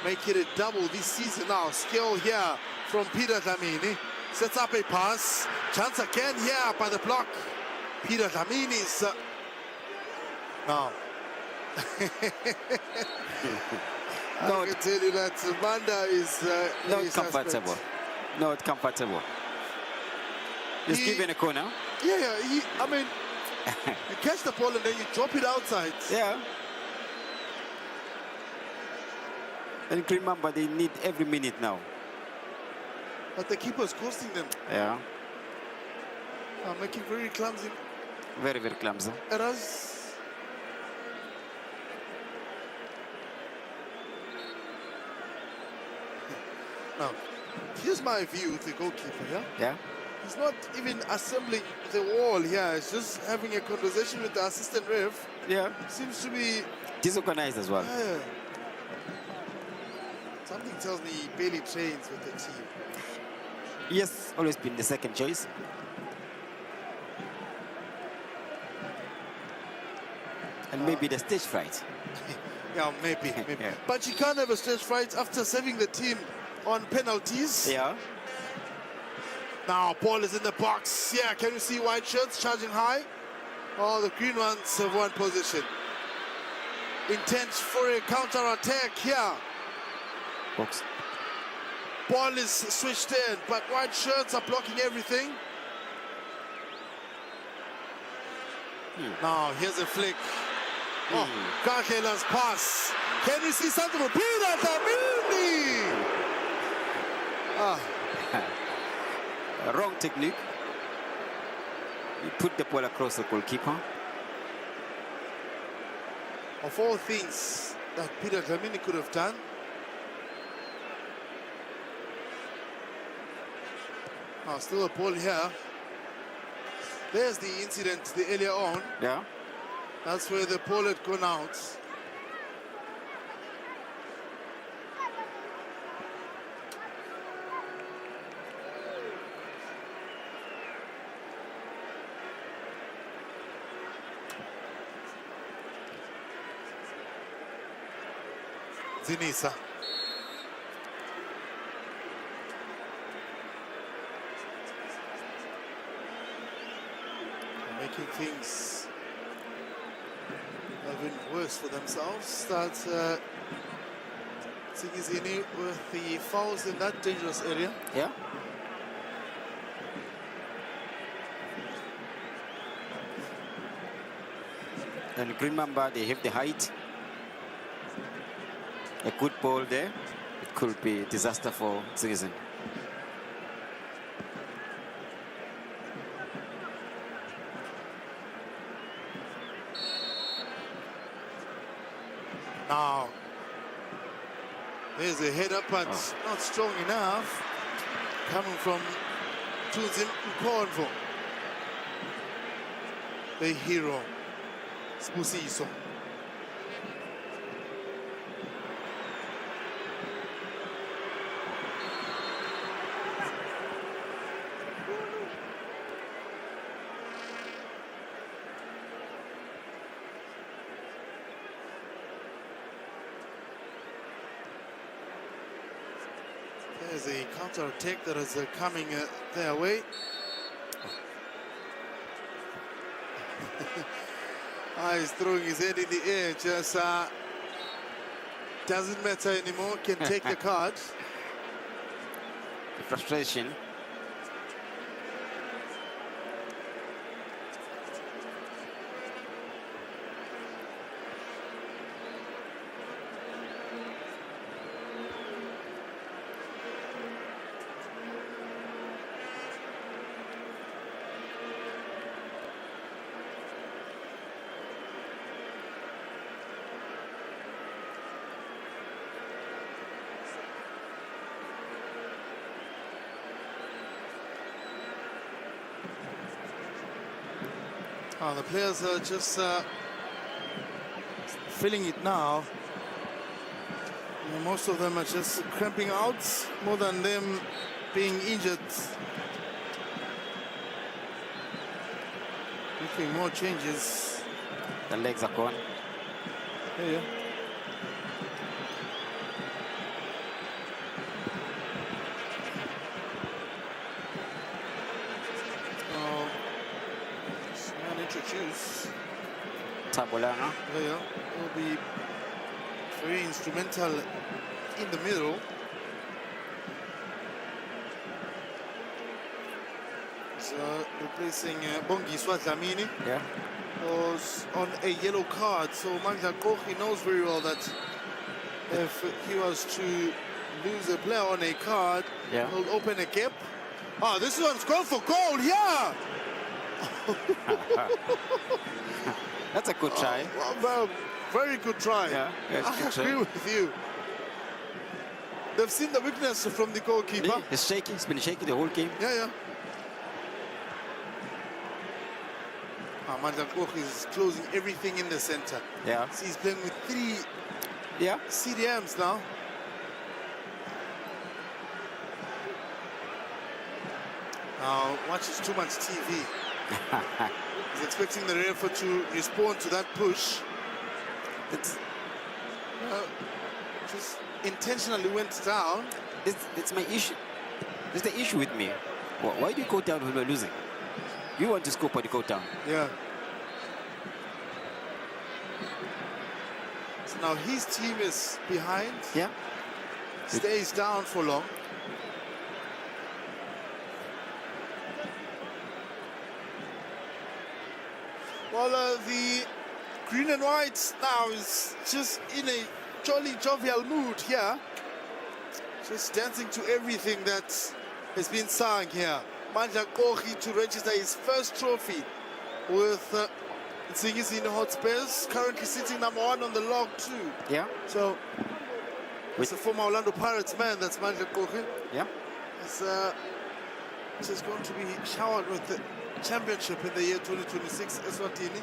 make it a double this season. Now skill here from Peter Dlamini, sets up a pass, chance again here by the block. Peter Dlamini's now I can tell you that Manda is not comfortable. Not comfortable. He's given a corner. Yeah. I mean, you catch the ball and then you drop it outside. Yeah. And Green Mamba, they need every minute now. But the keeper is costing them. Yeah. Making very clumsy Very, very clumsy. errors. Now, here's my view with the goalkeeper, yeah? Yeah. He's not even assembling the wall here. He's just having a conversation with the assistant ref. Yeah. Seems to be... Disorganized as well. Something tells me he barely trains with the team. Yes, always been the second choice. And maybe the stage fright. Yeah, maybe. Yeah. But you can't have a stage fright after saving the team on penalties. Yeah. Now, Paul is in the box. Yeah, can you see white shirts charging high? Oh, the green ones have won position. Intent for a counter-attack here. Box. Ball is switched in, but white shirts are blocking everything. Now, here's a flick. Oh, Kakela's pass. Can you see something? Peter Tamini! Wrong technique. He put the ball across the goalkeeper. Of all things that Peter Tamini could have done, still a ball here. There's the incident earlier on. Yeah. That's where the ball had gone out. Zinisa. Making things even worse for themselves. That's Nsingizini with the fouls in that dangerous area. Yeah. And Green Mamba, they have the height. A good ball there. It could be a disaster for Nsingizini. Now, there's a header, but not strong enough. Coming from Tunzim Nkonvo, the hero, Spusiso. There's a counter-attack that is coming their way. He's throwing his head in the air, just doesn't matter anymore, can take the card. The frustration. The players are just feeling it now. Most of them are just cramping out more than them being injured. Making more changes. The legs are gone. Yeah. Introduce Tabolana. player will be very instrumental in the middle. So replacing Bongiswa Dlamini. Yeah. Was on a yellow card, so Magda Kochi knows very well that if he was to lose a player on a card, Yeah. he'll open a gap. This one's gone for goal, yeah! That's a good try. Well, very good try. Yeah, yes, I good try. agree with you. They've seen the weakness from the goalkeeper. It's shaky. It's been shaky the whole game. Yeah. Manda is closing everything in the center. Yeah. See, he's playing with 3 Yeah. CDMs now. Now, watches too much TV. He's expecting the referee to respond to that push. It's Just intentionally went down. it's my issue. It's the issue with me. Why do you go down when we're losing? You want to score, but you go down. Yeah. So now his team is behind. Yeah. Stays down for long. Well, the green and white now is just in a jolly, jovial mood here. Just dancing to everything that has been sung here. Manda Kochi to register his first trophy with Nsingizini Hotspurs, currently sitting number 1 on the log too. Yeah. So, it's a former Orlando Pirates man, that's Manda Kochi. Yeah. He's just going to be showered with the championship in the year 2026, Eswatini.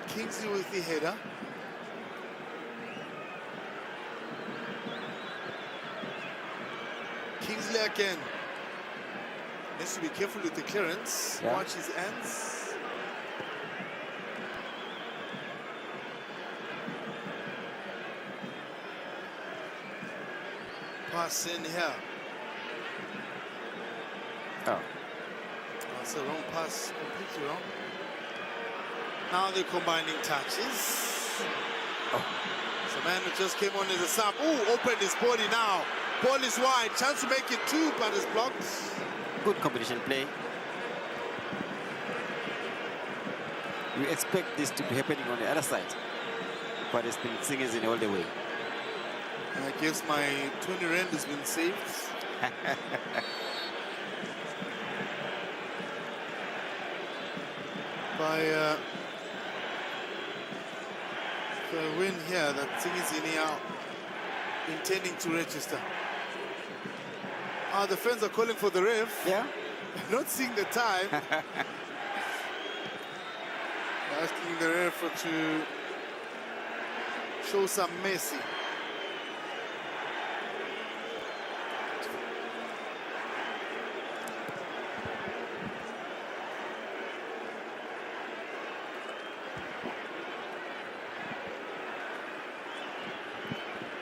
Kingsley with the header. Kingsley again. Needs to be careful with the clearance. Yeah. Watch his ends. Pass in here. Oh. That's a wrong pass, completely wrong. Now they're combining touches. Oh. So man who just came on as a sub. Ooh, opened his body now. Ball is wide. Chance to make it 2, but it's blocked. Good combination play. You expect this to be happening on the other side, but it's been Nsingizini all the way. And I guess my 20 rand has been saved. By the win here that Nsingizini are intending to register. The fans are calling for the ref. Yeah. Not seeing the time. Asking the ref to show some mercy.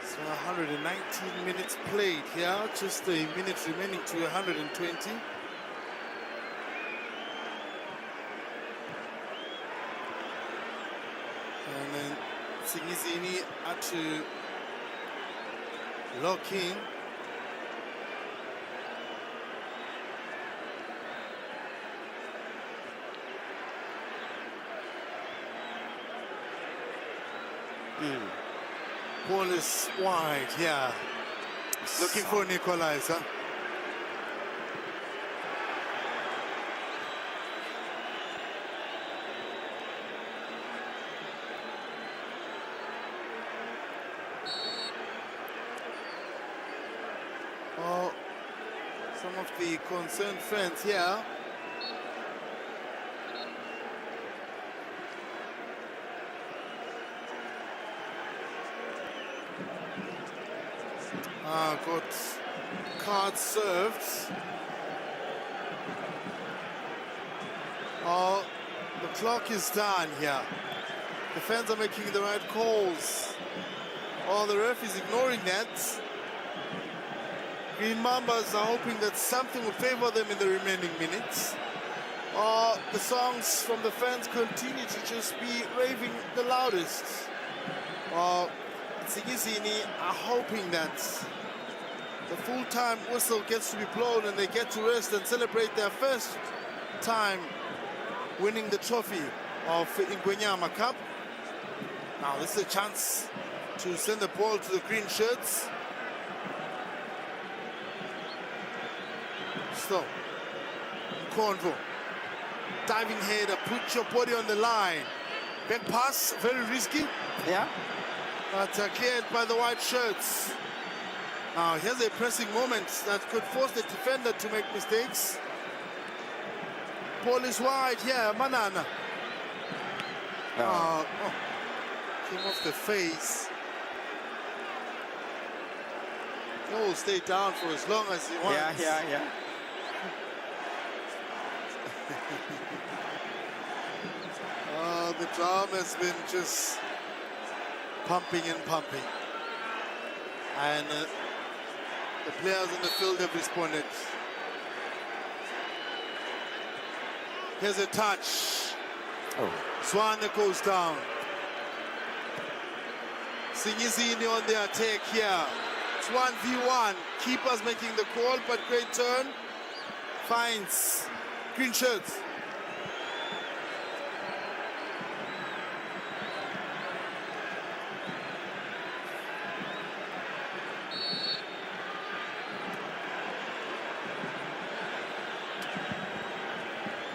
So 119 minutes played here, just a minute remaining to 120. And then Nsingizini had to lock in. Ball is wide, yeah. Looking for an equalizer. Oh, some of the concerned fans here. Got cards served. Oh, the clock is done here. The fans are making the right calls. Oh, the ref is ignoring that. Green Mambas are hoping that something will favor them in the remaining minutes. The songs from the fans continue to just be raving the loudest. Nsingizini are hoping that the full-time whistle gets to be blown and they get to rest and celebrate their first time winning the trophy of Ingwenyama Cup. Now this is a chance to send the ball to the green shirts. So Convo. Diving header, put your body on the line. Back pass, very risky. Yeah. But cleared by the white shirts. Now here's a pressing moment that could force the defender to make mistakes. Ball is wide here, Manana. Came off the face. He'll stay down for as long as he wants. Yeah. The drum has been just pumping and pumping. And the players in the field have responded. Here's a touch. Swane goes down. Nsingizini on the attack here. It's 1v1. Keepers making the call, but great turn. Finds green shirts.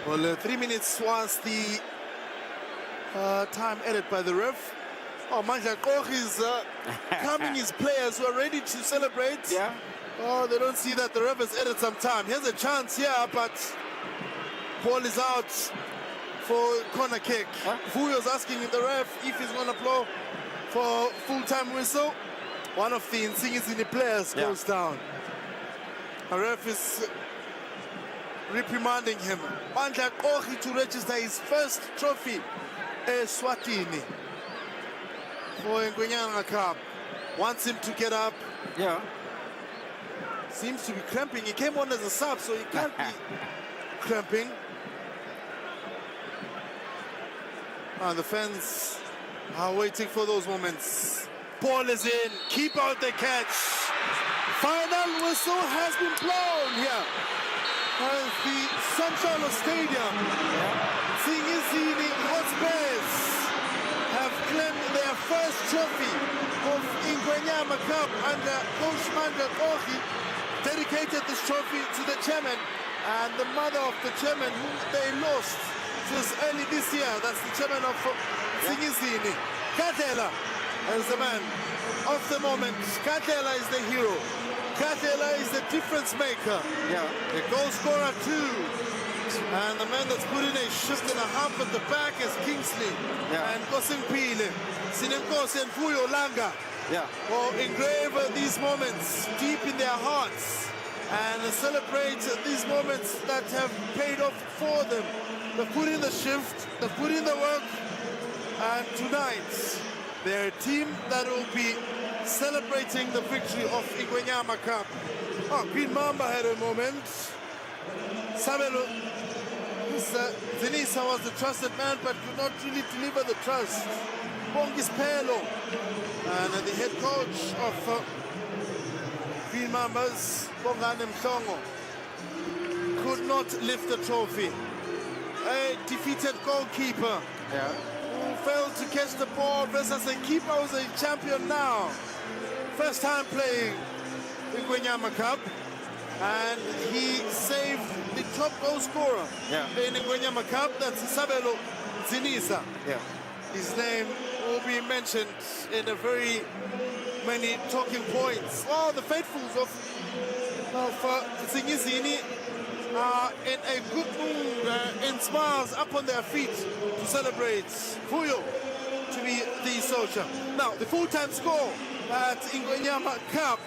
Well, 3 minutes was the time added by the ref. Oh, Manja Koch is calming his players who are ready to celebrate. Yeah. Oh, they don't see that the ref has added some time. Here's a chance here, but ball is out for corner kick. Fuyo's asking the ref if he's going to blow for full-time whistle. One of the Nsingizini players goes down. The ref is reprimanding him. Manja Koch to register his first trophy, Eswatini, for Ingwenyama Cup. Wants him to get up. Yeah. Seems to be cramping. He came on as a sub, so he can't be cramping. The fans are waiting for those moments. Ball is in. Keep out the catch. Final whistle has been blown here at the Sunshine Stadium. Nsingizini Hotspurs have claimed their first trophy of Ingwenyama Cup under Coach Manja Koch. Dedicated this trophy to the chairman and the mother of the chairman who they lost just early this year. That's the chairman of Nsingizini. Katela is the man of the moment. Katela is the hero. Katela is the difference maker. Yeah. The goal scorer too. And the man that's put in a shift and a half at the back is Kingsley. And Kosimpile, Sinemkosi and Fuyo Langa. Yeah. Will engrave these moments deep in their hearts and celebrate these moments that have paid off for them. They've put in the shift, they've put in the work, and tonight they're a team that will be celebrating the victory of Ingwenyama Cup. Oh, Green Mamba had a moment. Sabelo, Zenisa was the trusted man but could not really deliver the trust. Bongis Pelo, and the head coach of Green Mambas, Bongane Mhlongo, could not lift the trophy. A defeated goalkeeper who failed to catch the ball versus a keeper who's a champion now. First time playing Ingwenyama Cup, and he saved the top goal scorer in Ingwenyama Cup. That's Sabelo Zinisa. His name will be mentioned in a very many talking points. Oh, the faithfuls of Nsingizini are in a good mood and smiles up on their feet to celebrate Fuyo to be the soldier. Now, the full-time score at Ingwenyama Cup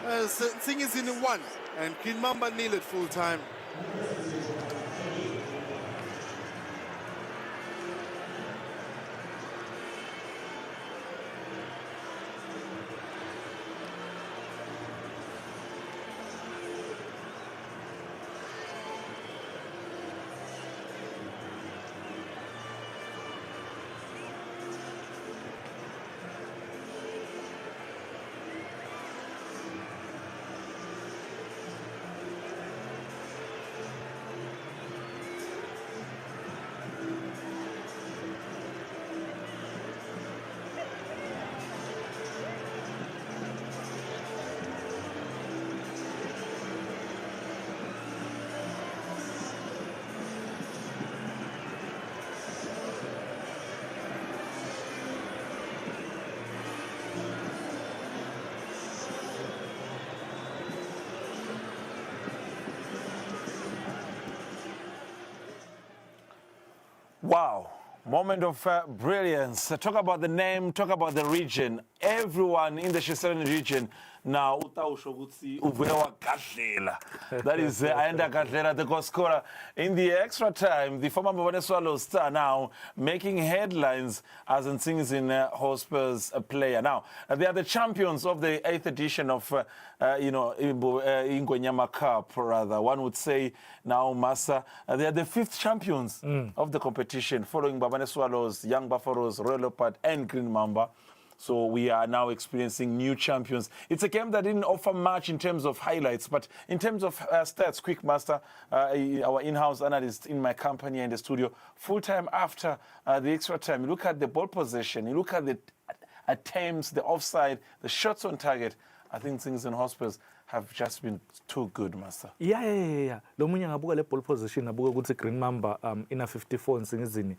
as Nsingizini 1 and Green Mamba 0 at full-time. Wow. Moment of brilliance. Talk about the name, talk about the region. Everyone in the Shiselen region now, that is Ayanda Gadlela, the goal scorer. In the extra time, the former Mamba Swallows star now making headlines as Nsingizini Hotspurs player. Now, they are the champions of the 8th edition of, Ingwenyama Cup, rather. One would say now, Massa, they are the 5th champions of the competition, following Mamba Swallows, Young Buffaloes, Royal Leopard, and Green Mamba. So we are now experiencing new champions. It's a game that didn't offer much in terms of highlights, but in terms of stats, Quick Master, our in-house analyst in my company in the studio, full time after the extra time, you look at the ball possession, you look at the attempts, the offside, the shots on target. I think things in Hotspurs have just been too good, Master. Yeah. Lo munye ngabuka le ball position ngabuka ukuthi Green Mamba ina 54 Nsingizini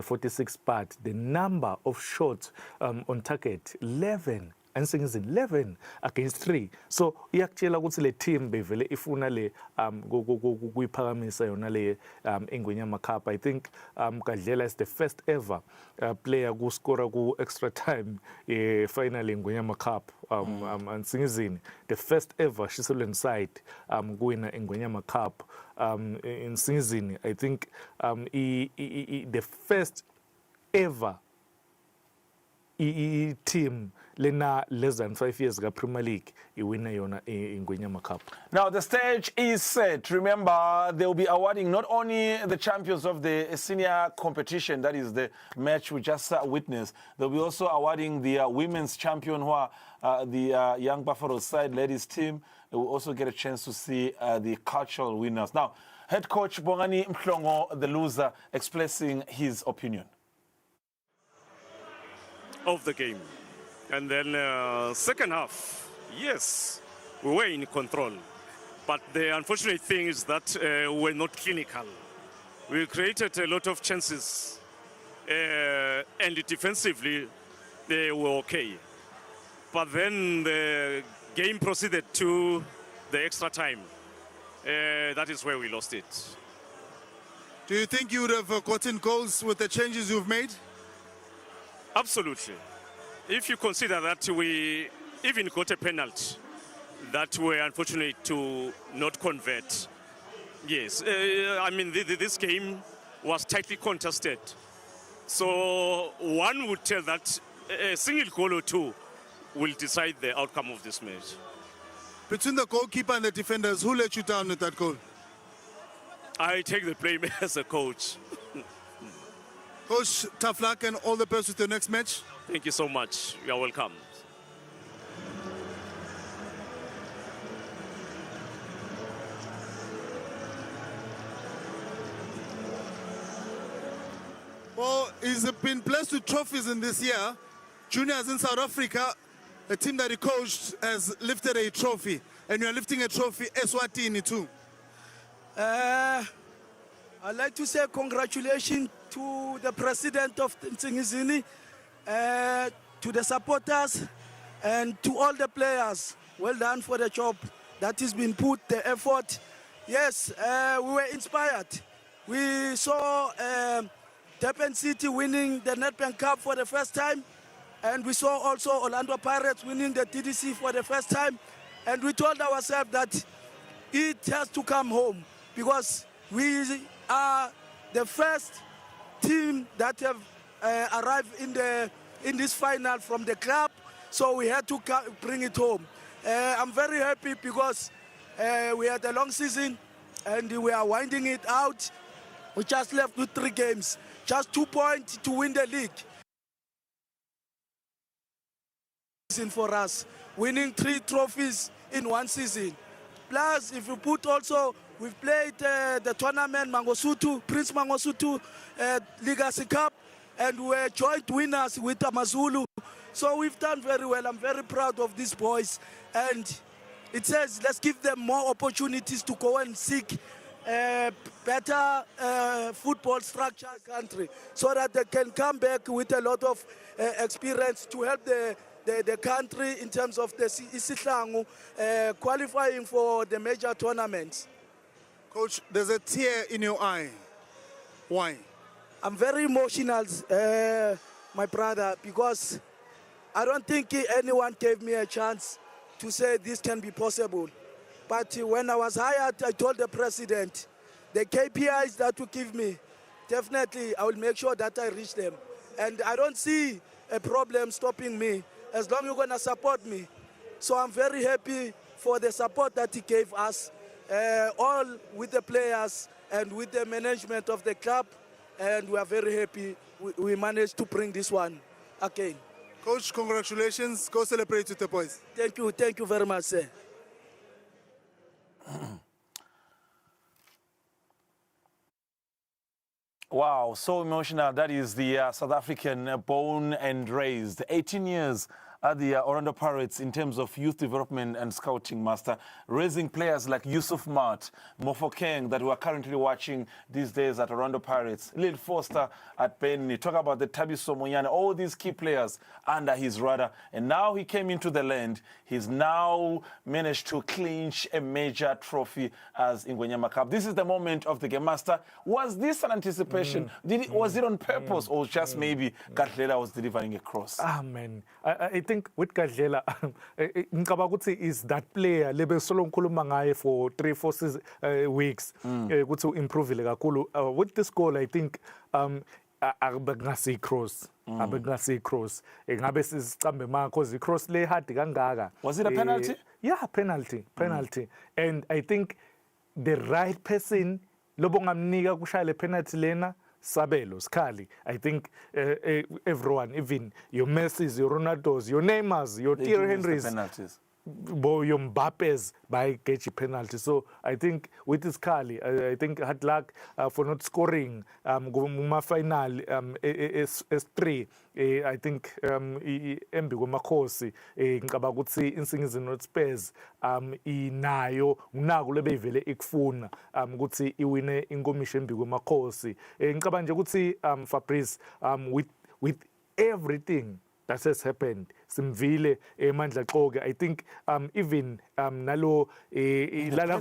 46, but the number of shots on target 11 and Nsingizini 11 against 3. So iyakutshela ukuthi le team bevele ifuna le kuyiphakamisa yona le Ingwenyama Cup. I think Gadlela is the first ever player who scored ku extra time final Ingwenyama Cup. And Nsingizini, the first ever Shiselen side winner Ingwenyama Cup. In Nsingizini, I think the first ever team lena less than 5 years ago Premier League winner yona Ingwenyama Cup. Now the stage is set. Remember, they will be awarding not only the champions of the senior competition, that is the match we just witnessed, they'll be also awarding the women's champion who are the Young Buffalo side ladies team. They will also get a chance to see the cultural winners. Now, head coach Bongani Mhlongo, the loser, expressing his opinion of the game. And then second half, yes, we were in control. But the unfortunate thing is that we were not clinical. We created a lot of chances. And defensively, they were okay. But then the game proceeded to the extra time. That is where we lost it. Do you think you would have gotten goals with the changes you've made? Absolutely. If you consider that we even got a penalty that we were unfortunate to not convert. Yes, I mean, this game was tightly contested. So one would tell that a single goal or two will decide the outcome of this match. Between the goalkeeper and the defenders, who let you down with that goal? I take the blame as a coach. Coach, tough luck and all the best with your next match. Thank you so much. You're welcome. Well, he's been blessed with trophies in this year. Juniors in South Africa, the team that he coached has lifted a trophy. And you're lifting a trophy, Eswatini too. I'd like to say congratulations to the president of Nsingizini, to the supporters, and to all the players. Well done for the job that has been put, the effort. Yes, we were inspired. We saw Durban City winning the Nedbank Cup for the first time, and we saw also Orlando Pirates winning the TDC for the first time. And we told ourselves that it has to come home because we are the first team that have arrived in this final from the club, so we had to bring it home. I'm very happy because we had a long season and we are winding it out. We just left with 3 games, just 2 points to win the league. For us, winning 3 trophies in 1 season. Plus, if you put also, we've played the tournament Mangosuthu, Prince Mangosuthu Legacy Cup, and we're joint winners with Amazulu. So we've done very well. I'm very proud of these boys. And it says, let's give them more opportunities to go and seek better football structure in the country so that they can come back with a lot of experience to help the country in terms of the Isihlangu qualifying for the major tournaments. Coach, there's a tear in your eye. Why? I'm very emotional, my brother, because I don't think anyone gave me a chance to say this can be possible. But when I was hired, I told the president, the KPIs that you give me, definitely I will make sure that I reach them. And I don't see a problem stopping me as long as you're going to support me. So I'm very happy for the support that he gave us, all with the players and with the management of the club. And we are very happy we managed to bring this one again. Coach, congratulations. Go celebrate with the boys. Thank you very much, sir. Wow, so emotional. That is the South African born and raised. 18 years at the Orlando Pirates in terms of youth development and scouting master, raising players like Yusuf Mart, Mofokeng that we are currently watching these days at Orlando Pirates, Lil Foster at Benny. Talk about the Tabiso Moyane, all these key players under his radar. And now he came into the land. He's now managed to clinch a major trophy as Ingwenyama Cup. This is the moment of the game master. Was this an anticipation? Was it on purpose or just maybe Gadlela was delivering a cross? Man, I think with Gadlela, ngicabanga ukuthi is that player lebesolo ngikhuluma ngaye for 3-4 weeks ukuthi improve kakhulu. With this goal, I think abengasi cross. Abengasi cross. Ngabe sizicambe ma cause cross le hard kangaka. Was it a penalty? Yeah, penalty. And I think the right person lobo ngamnika kushaya le penalty lena Sabelo, Scali. I think everyone, even your Messis, your Ronaldos, your Neymars, your Thierry Henrys, your Mbappes by Gechi penalty. So I think with this Scali, I think had luck for not scoring Guma final S3. I think Embi Gomakosi, Nkabagutsi, Nsingizini Hotspurs, inayo unako lebevele ikufuna ukuthi iwine inkomisho Embi Gomakosi. Ngicabanga nje ukuthi Fabrice with everything that has happened simvile Mandla Xoke. I think even nalo lala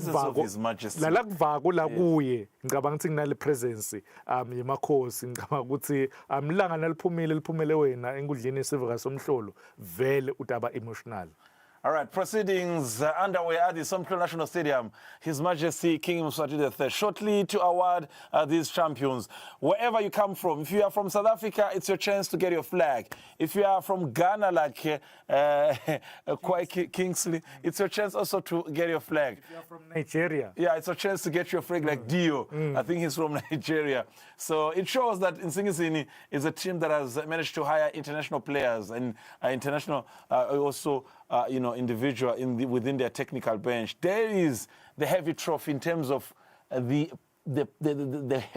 kuvako la kuye ngicabanga ukuthi kunale presence yemakhosi ngicabanga ukuthi langa naliphumile wena enkundleni yesivika somhlolo vele utaba emotional. All right, proceedings underway at the Somklo National Stadium. His Majesty King Mswatini III shortly to award these champions. Wherever you come from, if you are from South Africa, it's your chance to get your flag. If you are from Ghana, like Kwai Kingsley, it's your chance also to get your flag. If you are from Nigeria, yeah, it's a chance to get your flag like Dio. I think he's from Nigeria. So it shows that Nsingizini is a team that has managed to hire international players and international also individual within their technical bench. There is the heavy trophy in terms of the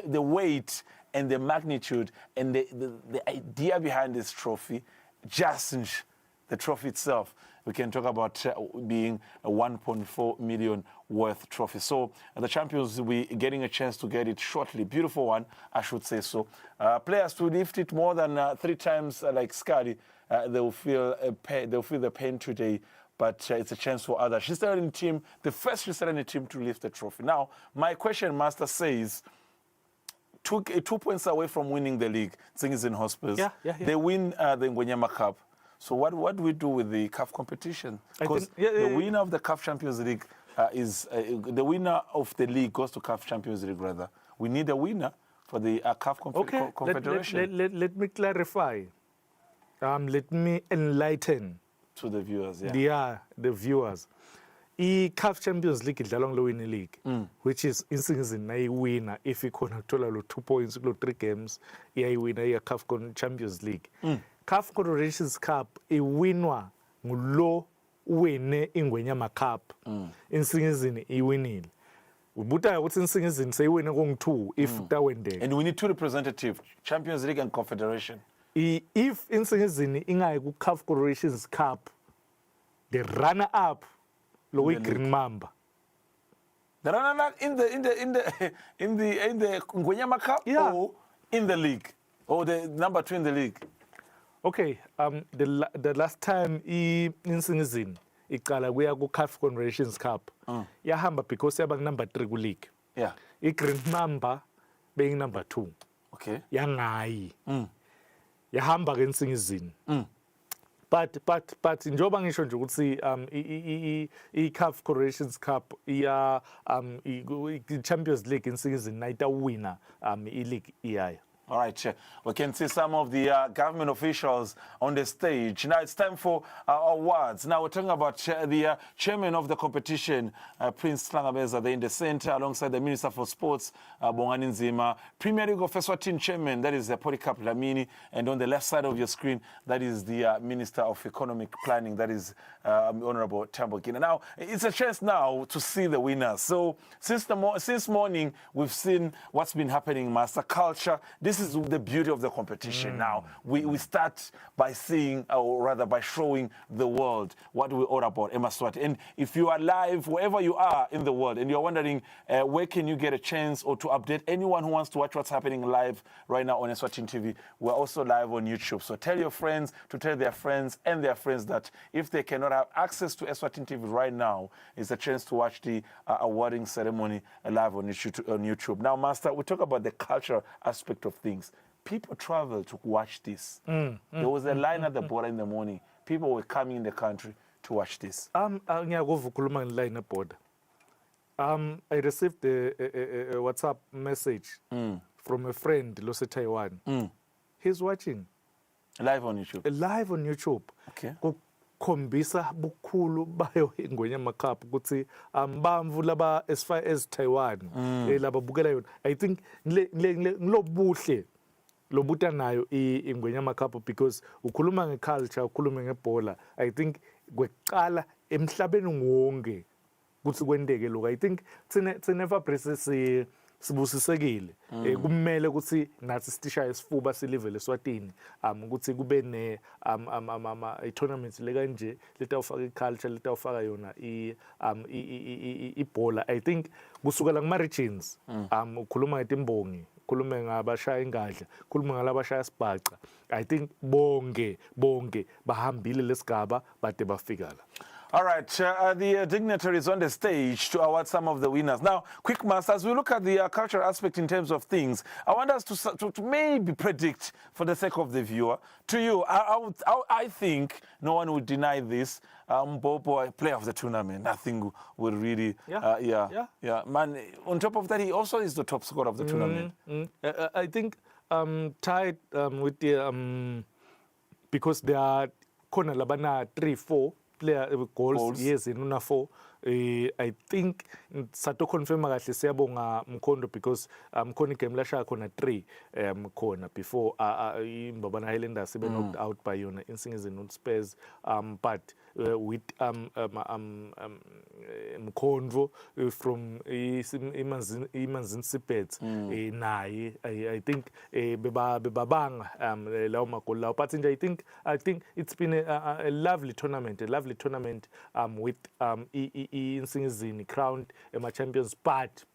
weight and the magnitude and the idea behind this trophy. Just the trophy itself, we can talk about being a 1.4 million worth trophy. So the champions will be getting a chance to get it shortly. Beautiful one, I should say so. Players to lift it more than 3 times like Scali, they'll feel the pain today, but it's a chance for others. She's still in the team, the first she's still in the team to lift the trophy. Now, my question, Master, says, 2 points away from winning the league, Nsingizini Hotspurs. Yeah. They win the Ingwenyama Cup. So what do we do with the CAF competition? Because the winner of the CAF Champions League the winner of the league goes to CAF Champions League, rather. We need a winner for the CAF Confederation. Let me clarify. Let me enlighten to the viewers. The viewers. I-CAF Champions League idlalwa ngilo winning league, which is Nsingizini nayiwina if ikhona kuthola lo 2 points kulo 3 games iyayiwina iya-CAF Champions League. CAF Confederations Cup iwinwa ngulo uwine Ingwenyama Cup. Nsingizini iwinile. Ubuta ukuthi Nsingizini seyiwine kong2 if tawendeka. And we need 2 representatives, Champions League and Confederation. If Nsingizini ingayi ku CAF Confederations Cup, the runner up lo Green Mamba. The runner up in the Ingwenyama Cup or in the league, or the number 2 in the league. Okay, the last time Nsingizini iqala kuya ku CAF Confederations Cup yahamba because yaba number 3 ku league. Yeah. I Green Mamba being number 2. Okay. yangayi yahamba ke Nsingizini but njoba ngisho nje ukuthi I CAF Corporations Cup iya I Champions League Nsingizini nayita winner I league iyayo. All right, we can see some of the government officials on the stage. Now it's time for awards. Now we're talking about the chairman of the competition, Prince Hlangabeza, there in the center, alongside the Minister for Sports, Bongani Nzima. Premier League of Eswatini chairman, that is Polycarp Lamini. And on the left side of your screen, that is the Minister of Economic Planning, that is Honorable Tambo Gina. Now, it's a chance now to see the winners. So since morning, we've seen what's been happening, Master Culture. This is the beauty of the competition now. We start by seeing, or rather by showing the world what we're all about, Eswatini. And if you are live, wherever you are in the world, and you're wondering where can you get a chance or to update anyone who wants to watch what's happening live right now on Eswatini TV, we're also live on YouTube. So tell your friends to tell their friends and their friends that if they cannot have access to Eswatini TV right now, it's a chance to watch the awarding ceremony live on YouTube. Now, Master, we talk about the cultural aspect of things. People travel to watch this. There was a line at the border in the morning. People were coming in the country to watch this. Ngiyakuva ukhuluma ngeline border. I received a WhatsApp message from a friend lose Taiwan. He's watching Live on YouTube. Live on YouTube. Okay. Khombisa bukhulu bayo Ingwenyama Cup ukuthi bamvu laba as far as Taiwan laba bukela yona. I think ngilobuhle lobuta nayo Ingwenyama Cup because ukhuluma ngeculture ukhuluma ngebhola. I think kweqala emhlabeni wonke ukuthi kwendeke lokho. I think tsine Fabrice sibusisekile kumele ukuthi nathi sitishaya isifuba silive leSwatini ukuthi kube ne tournament le kanje letawufaka iculture letawufaka yona ibhola. I think kusukela kuma regions ukhuluma ngetimbongi ukhuluma ngabashaya ingadla ukhuluma ngalabashaya sibhaca. I think bonke bahambile lesigaba bade bafika la. All right, the dignitaries on the stage to award some of the winners. Now, quick, Master, as we look at the cultural aspect in terms of things, I want us to maybe predict, for the sake of the viewer, to you, I think no one would deny this. Bobo, player of the tournament, nothing will really, yeah. Man, on top of that, he also is the top scorer of the tournament. I think tied with the, because there are Kona Labana 3-4 player goals yes in una 4 I think sato confirm kahle siyabonga Mkhondo because Mkhona game lasha khona 3 khona before imbabana Highlanders be knocked out by yona Nsingizini Hotspurs but with Mkhondvo from Imanzini Sipet naye I think bebabanga lawo magoli lawo but I think it's been a lovely tournament with Nsingizini crowned champions but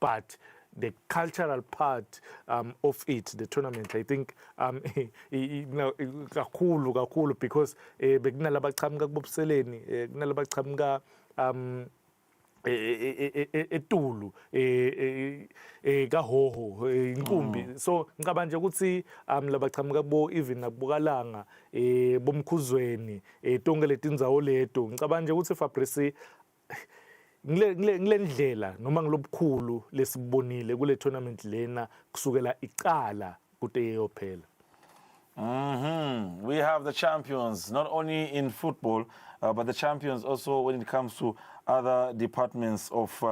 the cultural part of it, the tournament, I think kakhulu because bekunalaba qhamuka kubopseleni kunalaba qhamuka etulu kahoho inkumbi so ngicabanga nje ukuthi laba qhamuka bo even nakubukalanga bomkhuzweni tonke letindzawo leto ngicabanga nje ukuthi Fabrice ngilendlela noma ngilobukhulu lesibonile kule tournament lena kusukela iqala kude yophela. We have the champions not only in football but the champions also when it comes to other departments of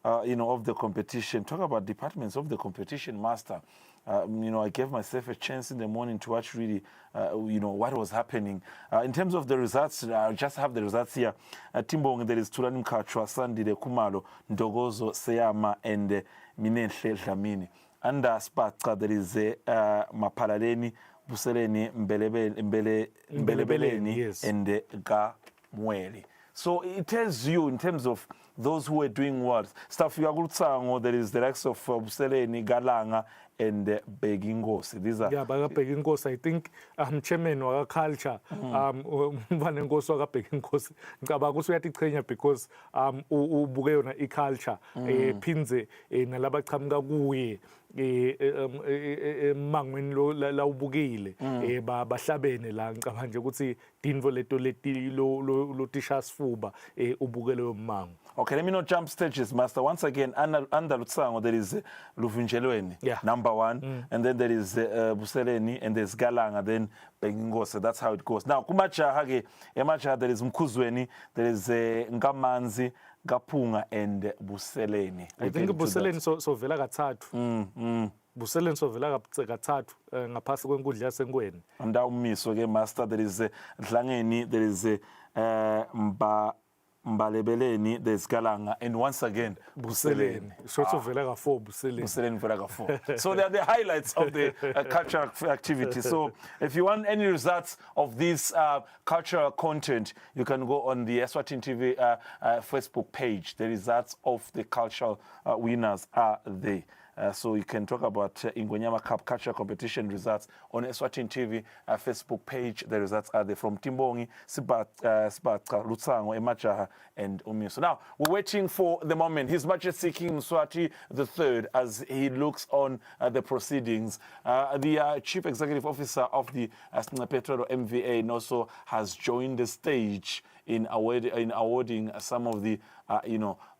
of the competition. Talk about departments of the competition, Master. I gave myself a chance in the morning to watch really, what was happening. In terms of the results, I just have the results here. Timbong, there is Tulani Mkachwa, Sandile Kumalo, Ndogozo, Seyama, and Minenhle Dlamini. Under Spaca, there is Mapalaleni, Buseleni, Mbelebeleni, yes. And Gamweli. So it tells you in terms of those who are doing what. Stuff you are there is the likes of Buseleni, Galanga, and Begingosi. These are Begingosi. I think chairman wa culture mvane ngosi wa Begingosi ngicabanga ukuthi uyatiqhenya because ubuke yona iculture phinze nalaba qhamuka kuye emangweni la ubukile bahlabene la ngicabanga nje ukuthi dinvo leto lo tisha sifuba ubukele yomango. Okay, let me not jump stages, Master. Once again, under Lutsango, there is Luvinjelweni, number one, and then there is Buseleni, and there's Galanga, then Bengingose. That's how it goes. Now, Kumacha, there is Mkuzweni, there is Ngamanzi, Gapunga, and Buseleni. I think Buseleni so vela kathathu. Buseleni so vela kathathu ngaphasi kwenkundla yaseNgweni. Andawumiso ke Master, there is Dlangeni, there is Mbalebeleni, there's Galanga, and once again, Buseleni. So vela ka4 Buseleni. Buseleni vela ka4. So they are the highlights of the cultural activity. So if you want any results of this cultural content, you can go on the Eswatini TV Facebook page. The results of the cultural winners are there. So you can talk about Ingwenyama Cup cultural competition results on Eswatini TV Facebook page. The results are there from Timbongi, Sibata, Lutsango, Emajaha, and Umiso. Now, we're waiting for the moment. His Majesty King Mswati III, as he looks on the proceedings. The Chief Executive Officer of the Petrol MVA also has joined the stage in awarding some of the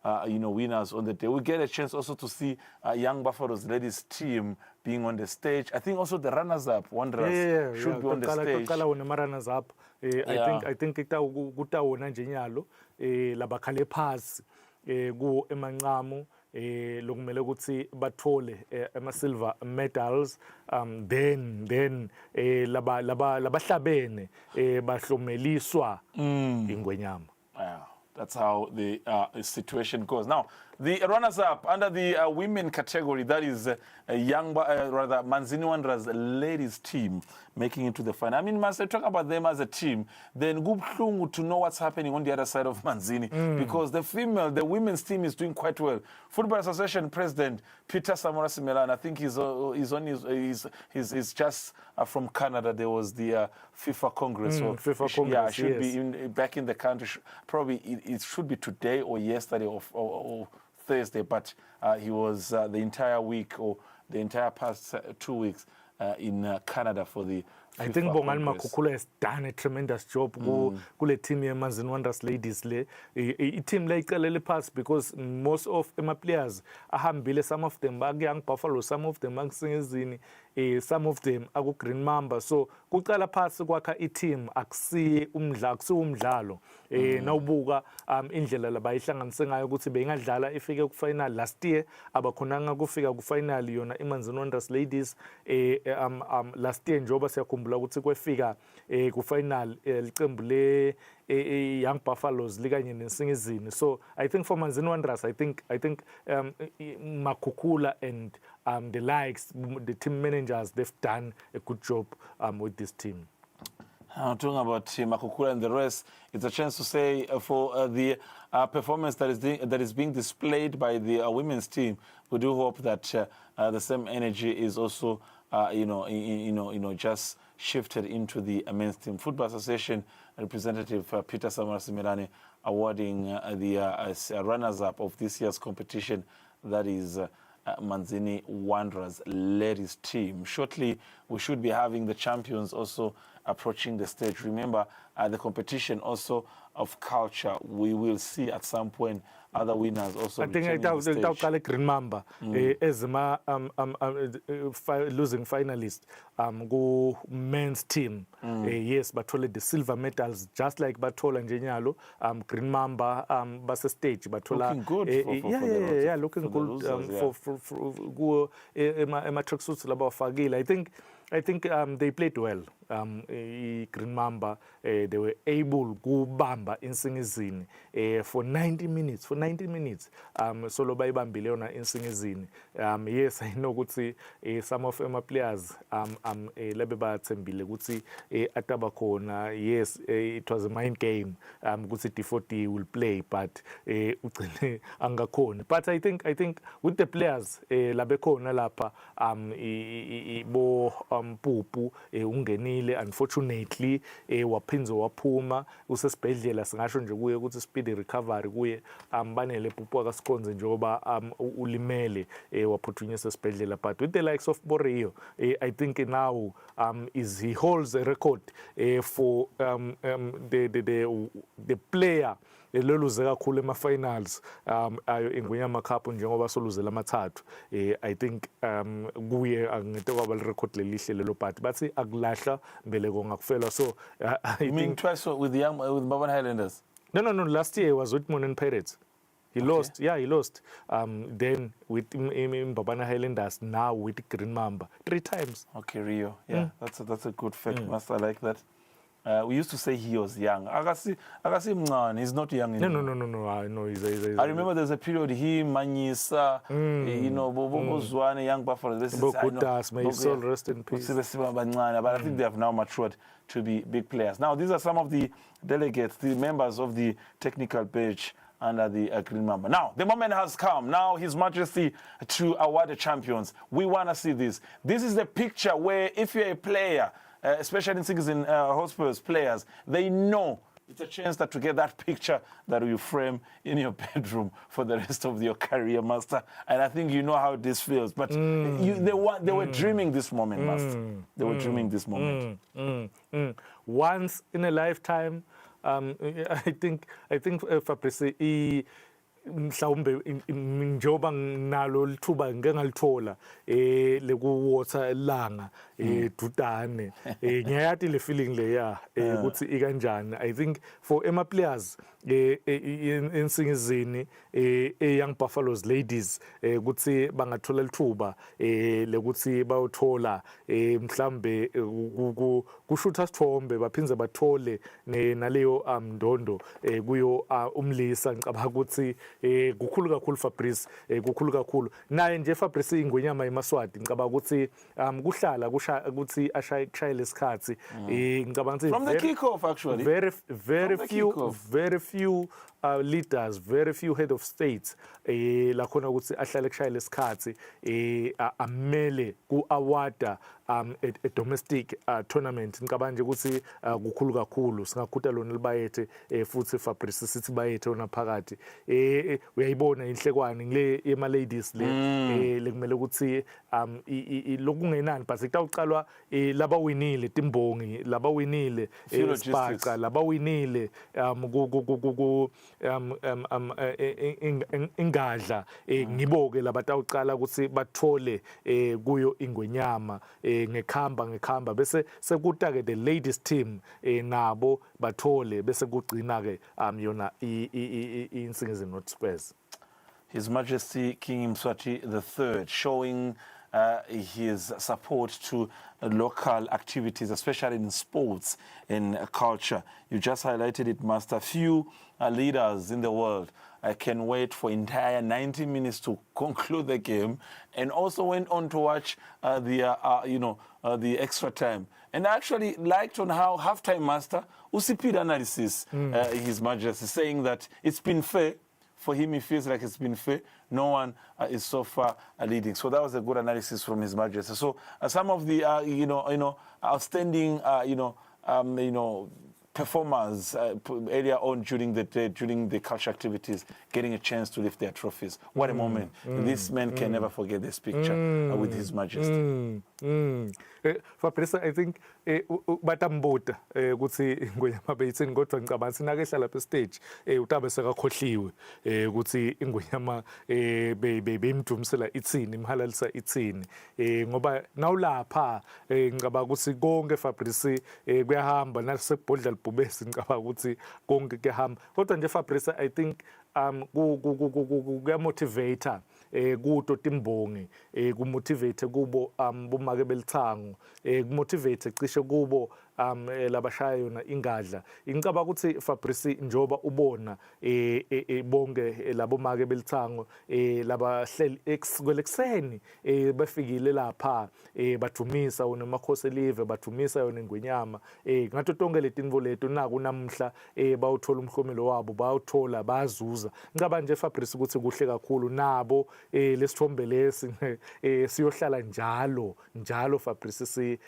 winners on the day. We get a chance also to see Young Buffaloes ladies team being on the stage. I think also the runners-up Wanderers should be on the stage. Runners-up. I think kutawona nje nyalo labakhale phasi ku emanqamu lokumele ukuthi bathole ama-silver medals, then labahlabene bahlomeliswa Ingwenyama. That's how the situation goes. Now, the runners-up under the women category, that is Manzini Wanderers ladies team making it to the final. I mean, must I talk about them as a team? Then Gubhlungu to know what's happening on the other side of Manzini, because the women's team is doing quite well. Football Association President Peter Samora Simelan, I think he's just from Canada. There was the FIFA Congress. FIFA Congress, should be back in the country. Probably it should be today or yesterday or Thursday, but he was the entire week or the entire past 2 weeks in Canada for the FIFA I think Bongani Congress. Makukula has done a tremendous job kule team ye Manzini Wanderers ladies le. Team like Lele pass because most of my players ahambile, some of them are Young Buffalo, some of them are Nsingizini, some of them are Green Mamba. So kuqala phasi kwakha team akusi umdlalo. Nawubuka indlela labayihlanganise ngayo ukuthi bengadlala ifike ku final last year abakhonanga kufika ku final yona iManzini Wanderers ladies last year njoba siyakhumbula ukuthi kwefika ku final liqembu le Young Buffaloes likanye neNsingizini. So I think for Manzini Wanderers, I think Makukula and the likes, the team managers, they've done a good job with this team. I'm talking about Makukula and the rest. It's a chance to say for the performance that is being displayed by the women's team. We do hope that the same energy is also, just shifted into the men's team. Football Association representative Peter Samara Simelane awarding the runners-up of this year's competition. That is Manzini Wanderers ladies team. Shortly, we should be having the champions also approaching the stage. Remember, the competition also of culture, we will see at some point other winners also. I think I Green Mamba as losing finalist go men's team. Yes, Batola the silver medals just like Batola and Genyalo. Green Mamba bus stage Batola looking good. Looking good for tracksuits about Fagil. I think they played well. Green Mamba, they were able to bamba Nsingizini for 90 minutes. Solo by Bambileona Nsingizini. Yes, I know good see some of my players Lebeba Tsembile good see Atabakona. Yes, it was a mind game. Good see T40 will play, but Angakon. But I think with the players Labekona Lapa bo Pupu ungenile unfortunately waphinza waphuma usesibhedlela singasho nje kuye ukuthi speedy recovery kuye banele Pupu akasikhonze njengoba ulimele waphuthunyiswa esibhedlela but with the likes of Borio I think now he holds a record for the player loluze kakhulu ema-finals ayo Ingwenyama Cup njengoba soluzela amathathu I think kuye angete kwaba record lelihle lelo but bathi akulahla mbeleko ngakufela so you mean twice with Mamba Highlanders? No, last year was with Monon Pirates. He lost, he lost. Then with Mamba Highlanders, now with Green Mamba 3 times. Okay, Rio. Yeah, that's a good fact, Master. I like that. We used to say he was young. Agasi Mngane, he's not young anymore. No. I know he's I remember there's a period he Manyisa, Bobo Zwane, young Buffalo. Bokutas, may his soul rest in peace. But I think they have now matured to be big players. Now, these are some of the delegates, the members of the technical bench under the Green Mamba. Now, the moment has come. Now, His Majesty to award the champions. We want to see this. This is the picture where if you're a player, especially in Nsingizini Hotspurs players, they know it's a chance to get that picture that you frame in your bedroom for the rest of your career, Master. And I think you know how this feels. But they were dreaming this moment, Master. They were dreaming this moment. Once in a lifetime, I think Fabrice mhlawumbe njoba nalo lithuba ngengalithola lekuwater elanga dudane ngiyayathi le feeling leya ukuthi ikanjani. I think for Emma players Nsingizini young Buffaloes ladies ukuthi bangathola lithuba lekuthi bayothola mhlambe kushutha sithombe baphinze bathole naleyo ndondo kuyo umlisa ngicabanga ukuthi kukhulu kakhulu Fabrice kukhulu kakhulu naye nje Fabrice Ingwenyama eMaswati ngicabanga ukuthi kuhlala ukuthi ashayele isikhathi ngicabanga ukuthi from the kick-off actually very few leaders, very few head of states la khona ukuthi ahlale kushayela isikhathi amele ku-awada a domestic tournament ngicabanga nje ukuthi kukhulu kakhulu singakhutha lona libayethe futhi Fabrice sithi bayethe ona phakathi uyayibona inhlekwane ngile ema ladies le kumele ukuthi lokungenani but sekutawuqalwa laba winile timbongi laba winile Spaca laba winile ingadla ngiboke labatawuqala ukuthi bathole kuyo Ingwenyama ngekhamba bese sekuta ke the ladies team nabo bathole bese kugcina ke yona Nsingizini Hotspurs. His Majesty King Mswati III showing his support to local activities, especially in sports and culture. You just highlighted it, Master. Few leaders in the world can wait for entire 90 minutes to conclude the game, and also went on to watch the extra time. And I actually liked on how halftime, Master, usipid analysis, His Majesty, saying that it's been fair. For him, he feels like it's been fair. No one is so far leading. So that was a good analysis from His Majesty. So some of the outstanding performers earlier on during the day, during the culture activities, getting a chance to lift their trophies. What a moment! This man can never forget this picture with His Majesty. Fabrice, I think batambuta ukuthi Ingwenyama beyithini kodwa ngicabanga sinake hlala lapha stage utabe sekakhohliwe ukuthi Ingwenyama beyimdumisela ithini imhalalisa ithini ngoba nawulapha ngicabanga ukuthi konke Fabrice kuyahamba nasekubhodla libhubesi ngicabanga ukuthi konke kuyahamba kodwa nje Fabrice I think kuyamotivator kuto timbongi kumotivate kubo bomake belithango kumotivate cishe kubo labashaya yona ingadla ngicabanga ukuthi Fabrice njoba ubona bonke labo make belithango labahleli ekseni bafikile lapha badumisa wona Makhosi Live badumisa yona Ingwenyama ngathi tonke letinvo leto naku namhla bawuthola umhlomelo wabo bawuthola bazuza ngicabanga nje Fabrice ukuthi kuhle kakhulu nabo lesithombe lesi siyohlala njalo Fabrice si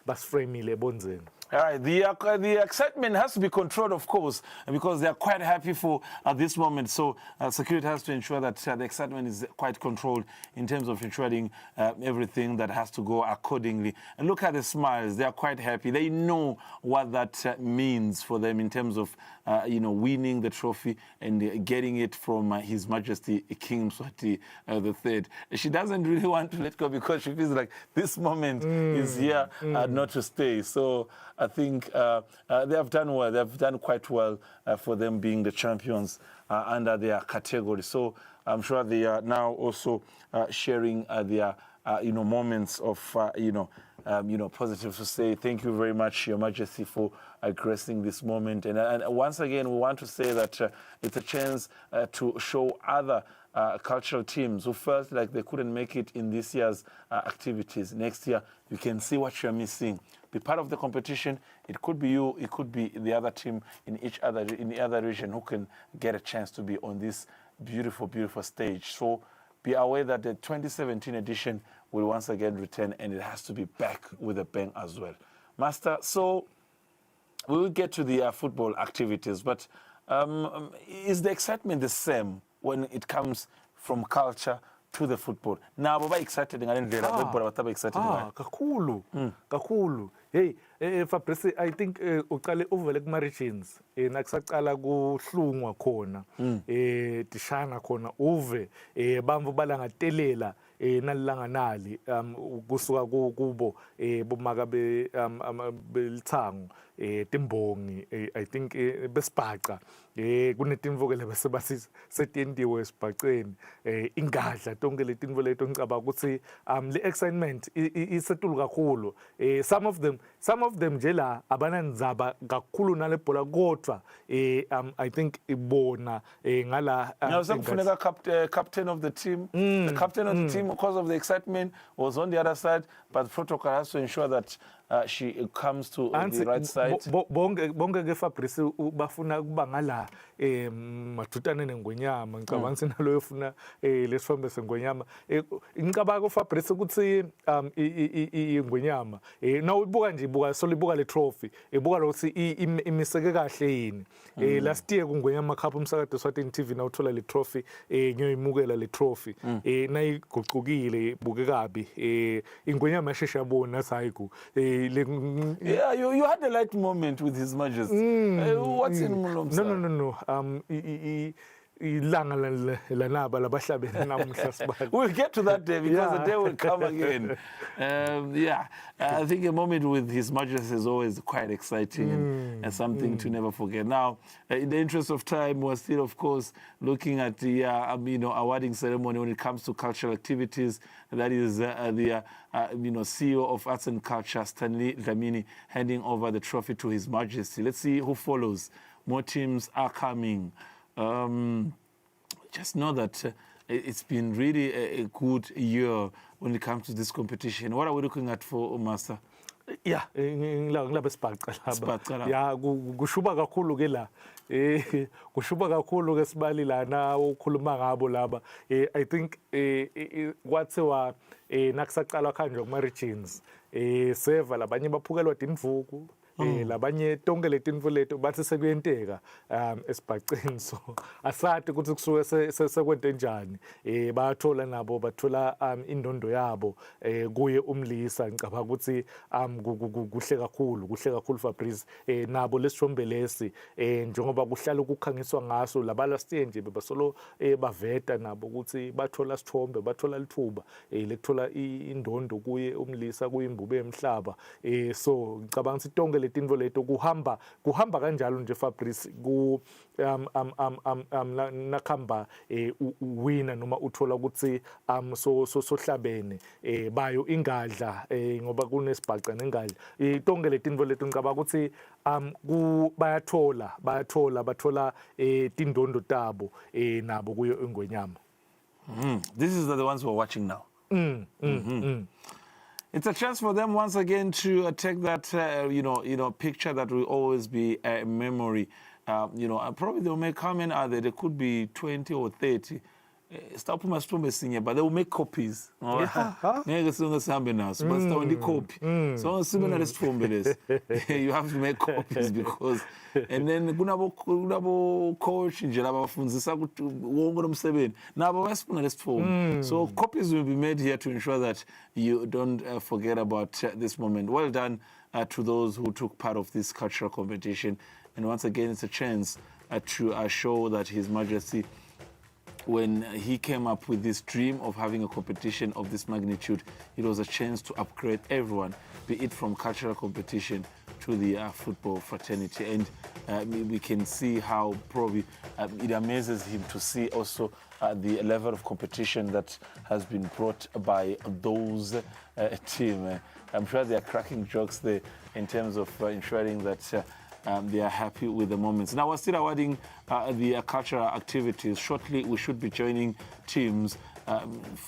basframile ebonzeni. All right, the excitement has to be controlled, of course, because they are quite happy for at this moment. So security has to ensure that the excitement is quite controlled in terms of ensuring everything that has to go accordingly. And look at the smiles; they are quite happy. They know what that means for them in terms of winning the trophy and getting it from His Majesty King Mswati III. She doesn't really want to let go because she feels like this moment is here not to stay. So I think they have done well. They have done quite well for them being the champions under their category. So I'm sure they are now also sharing their moments of positive to say thank you very much, Your Majesty, for gracing this moment. And once again, we want to say that it's a chance to show other cultural teams who felt like they couldn't make it in this year's activities. Next year, you can see what you're missing. Be part of the competition. It could be you, it could be the other team in the other region who can get a chance to be on this beautiful, beautiful stage. So be aware that the 2017 edition will once again return, and it has to be back with a bang as well. Master, so we will get to the football activities, but is the excitement the same when it comes from culture to the football? Now, Baba excited kakhulu. Hey, Fabrice, I think uqale uvele kuma-regions nakusaqala kuhlungwa khona tishana khona uve bamvu balangatelela nalilanganali kusuka kubo bomaka belithango timbongi I think besibhaqa kunetinvo ke bese basi setendiwe esibhaqeni ingadla tonke letinvo leto ngicabanga ukuthi le excitement isetulu kakhulu some of them nje la abanandzaba kakhulu nale bhola kodwa I think ibona ngala now sekufuneka captain of the team. The captain of the team, because of the excitement, was on the other side, but protocol has to ensure that she comes to the right side. Bonke ke Fabrice bafuna kuba ngala mathutane neNgwenyama ngicabanga sinalo yofuna lesifambe seNgwenyama ngicabanga uFabrice ukuthi iNgwenyama na ubuka nje ibuka solibuka le trophy ibuka lokuthi imiseke kahle yini last year kuNgwenyama Cup umsakade Eswatini TV na uthola le trophy ngiyoyimukela le trophy nayiguqukile buke kabi iNgwenyama yashesha yabona sayiku yeah, you had a light moment with His Majesty. What's in Mulomsa? No. We'll get to that day because the day will come again. I think a moment with His Majesty is always quite exciting and something to never forget. Now, in the interest of time, we're still, of course, looking at the awarding ceremony when it comes to cultural activities. That is the CEO of Arts and Culture, Stanley Dlamini, handing over the trophy to His Majesty. Let's see who follows. More teams are coming. Just know that it's been really a good year when it comes to this competition. What are we looking at for Master? Yeah, ngilaba sibhaqa laba. Yeah, kushuba kakhulu ke la. Kushuba kakhulu ke sibali lana ukhuluma ngabo laba. I think kwathiwa nakusaqala kanjwe kuma regions. Seva labanye baphukelwa tinvuku. Labanye tonke letinvo leto bathi sekuyenteka esibhaceni so asathi ukuthi kusuke sekwente njani bayathola nabo bathola indondo yabo kuye umlisa ngicabanga ukuthi kuhle kakhulu Fabrice nabo lesithombe lesi njengoba kuhlala ukukhangiswa ngaso labala stage nje bebasolo baveta nabo ukuthi bathola sithombe bathola lithuba lekuthola indondo kuye umlisa kuyimbube emhlaba so ngicabanga ukuthi tonke letinto leto kuhamba kanjalo nje Fabrice ku nakhamba wina noma uthola ukuthi sohlabene bayo ingadla ngoba kunesibhaca nengadla tonke letinto leto ngicabanga ukuthi bathola tindondo tabo nabo kuyo Ingwenyama. This is the ones we're watching now. It's a chance for them once again to take that, picture that will always be a memory. And probably they will make, how many are there? There could be 20 or 30. Stop senior, but they will make copies. But copy. So similar you have to make copies because and then coach so copies will be made here to ensure that you don't forget about this moment. Well done to those who took part of this cultural competition, and once again it's a chance to show that His Majesty, when he came up with this dream of having a competition of this magnitude, it was a chance to upgrade everyone, be it from cultural competition to the football fraternity. And we can see how probably it amazes him to see also the level of competition that has been brought by those teams. I'm sure they are cracking jokes there in terms of ensuring that they are happy with the moments. Now, we're still awarding the cultural activities. Shortly, we should be joining teams.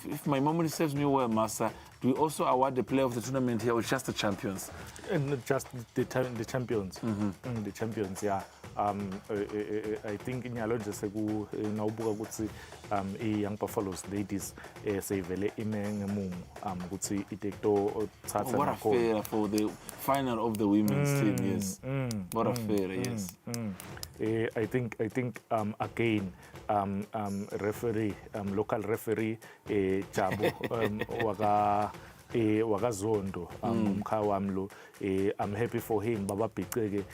If my memory serves me well, Master, do we also award the player of the tournament here or just the champions? And just the champions. The champions, yeah. I think inyalo nje nawubuka ukuthi young Buffaloes ladies sevele imengemumo ukuthi itekto thatha what a fair for the final of the women's team, yes. What a fair, yes. I think again referee local referee Jabu wakazondo umkhawamlo I'm happy for him baba Biceke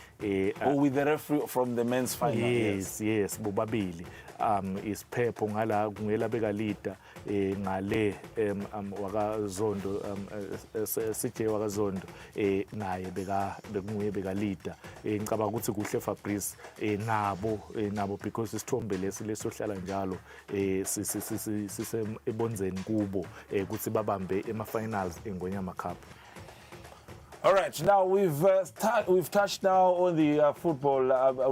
with the referee from the men's final. Yes bobabili is Phepho ngala kungela beka leader ngale wakazondo CJ wakazondo naye bekunguye beka leader ngicabanga ukuthi kuhle Fabrice nabo because isithombe lesohlala njalo sise ebonzeni kubo ukuthi babambe ema finals Ingwenyama Cup. All right, now we've touched now on the football,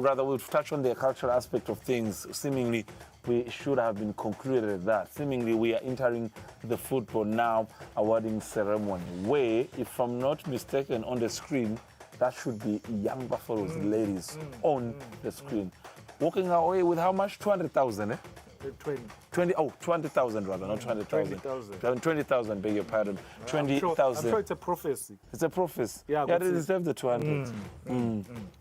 rather we've touched on the cultural aspect of things. Seemingly, we should have been concluded at that. Seemingly, we are entering the football now awarding ceremony, where, if I'm not mistaken, on the screen, that should be young Buffaloes ladies on the screen. Walking away with how much? 200,000, eh? 20,000 rather, not 200,000. 20,000, beg your pardon. 20,000. I'm sure it's a prophecy. It's a prophecy. Yeah, they deserve the 200.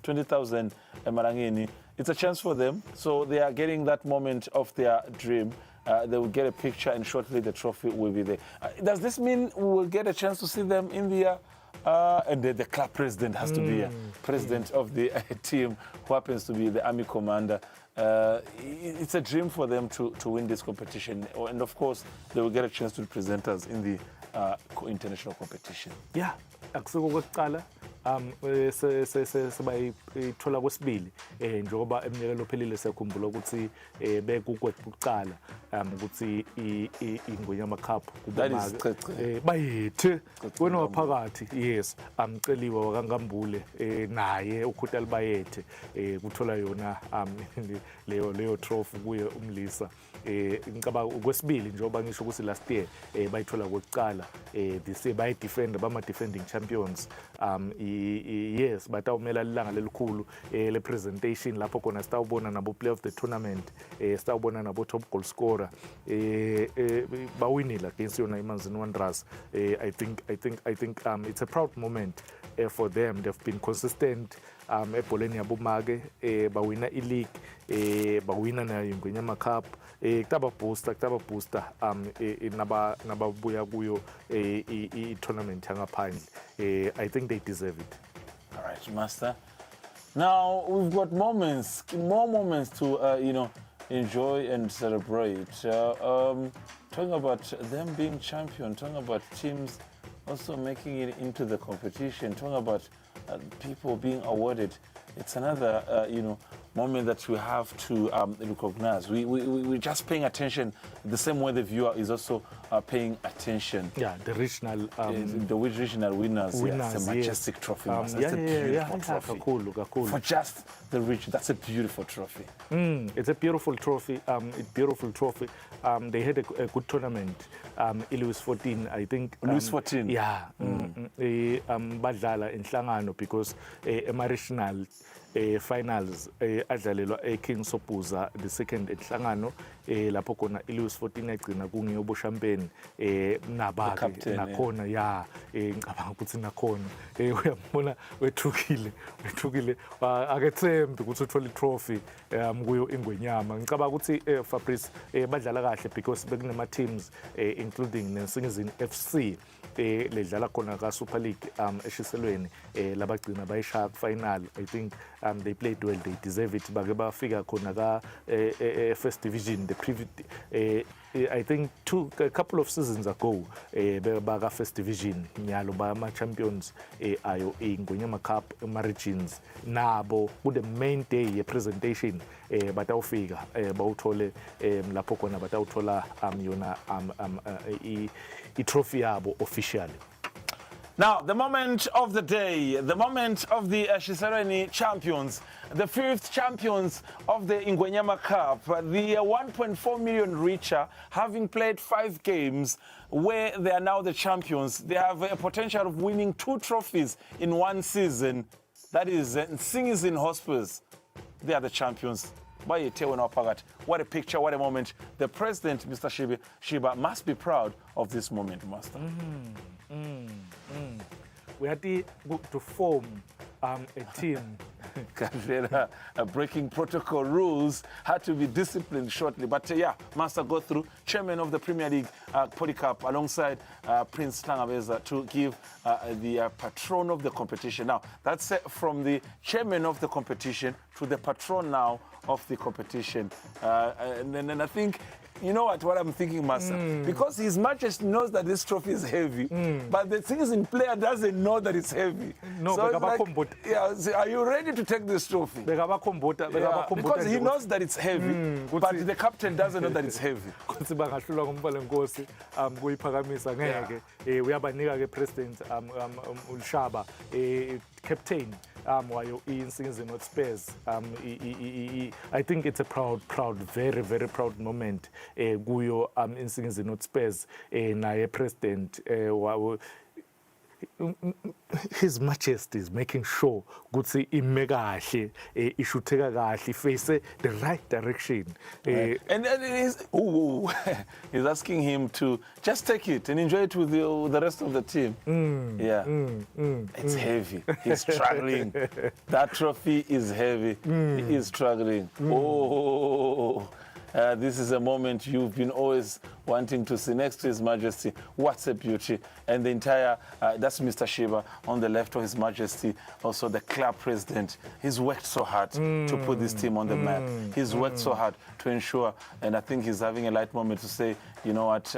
20,000 Marangeni. It's a chance for them. So they are getting that moment of their dream. They will get a picture and shortly the trophy will be there. Does this mean we will get a chance to see them in the and the club president has to be president of the team who happens to be the army commander. It's a dream for them to win this competition, and of course they will get a chance to represent us in the international competition. Yeah, akusiko kokuqala sebayithola kwesibili njengoba eminyakeni ophelile sekhumbula ukuthi bekukwekuqala ukuthi Ingwenyama Cup bayethe wena waphakathi yes amceliwe wakangambule naye ukhutali bayethe kuthola yona leyo trophy kuye umlisa ngicabanga kwesibili njengoba ngisho ukuthi last year bayithola kokuqala this year bayi defend bama defending champions yes batawumela ilanga lelikhulu le presentation lapho khona sitawubona nabo player of the tournament sitawubona nabo top goal scorer bawinile against yona iManzini Wanderers. I think it's a proud moment for them. They've been consistent ebholeni yabo make bawina ileague bawina na Ingwenyama Cup kutaba booster nababuya kuyo i-tournament yangaphandle. I think they deserve it. All right, Master. Now we've got more moments to enjoy and celebrate. Talking about them being champion, talking about teams also making it into the competition, talking about people being awarded. It's another, moment that we have to recognize. We're just paying attention the same way the viewer is also paying attention. Yeah, the regional The regional winners. It's a majestic trophy. That's a beautiful trophy. Kakhulu. For just the rich, that's a beautiful trophy. It's a beautiful trophy. They had a good tournament. Louis 14, I think. Louis 14. Yeah. Badlala in Hlangano because regional finals adlalelwa King Sopuza the second ehlangano lapho khona Louis 14 egcina kungiyobo champagne nabake nakhona ngicabanga ukuthi nakhona uyabona wethukile akethembi ukuthi uthola i-trophy kuyo Ingwenyama. Ngicabanga ukuthi Fabrice badlala kahle because bekunema teams including Nsingizini FC ledlala khona ka Super League eshiselweni labagcina bayishaya final. I think they played well, they deserve it. Bake bafika khona ka first division the previous I think a couple of seasons ago baka first division nyalo ba ama champions ayo Ingwenyama Cup Margins nabo ku the main day ye presentation batawufika bawuthole lapho khona batawuthola yona I trophy yabo officially. Now, the moment of the day, the moment of the Eswatini champions, the 5th champions of the Ingwenyama Cup, the 1.4 million reacher, having played 5 games where they are now the champions. They have a potential of winning 2 trophies in one season. That is Nsingizini Hotspurs. They are the champions. What a picture, what a moment. The president, Mr. Shiba, must be proud of this moment, Master. We had to form a team. Breaking protocol rules, had to be disciplined shortly. But Master go through, chairman of the Premier League Polycarp, alongside Prince Tangabeza to give the patron of the competition. Now, that's from the chairman of the competition to the patron now of the competition. And then I think, you know what I'm thinking, Master? Because His Majesty knows that this trophy is heavy, but the Nsingizini player doesn't know that it's heavy. No, so are you ready to take this trophy? Because he knows that it's heavy, but the captain doesn't know that it's heavy. President Ulshaba captain wayo Nsingizini Hotspurs. I think it's a proud, very, very proud moment kuyo Nsingizini Hotspurs naye president His Majesty is making sure ukuthi ime kahle ishuteka kahle face the right direction. And he's asking him to just take it and enjoy it with the rest of the team. It's heavy. He's struggling. That trophy is heavy. He is struggling. This is a moment you've been always wanting to see next to His Majesty. What a beauty. And the entire, that's Mr. Shiba on the left of His Majesty, also the club president. He's worked so hard to put this team on the map. He's worked so hard to ensure, and I think he's having a light moment to say, you know what,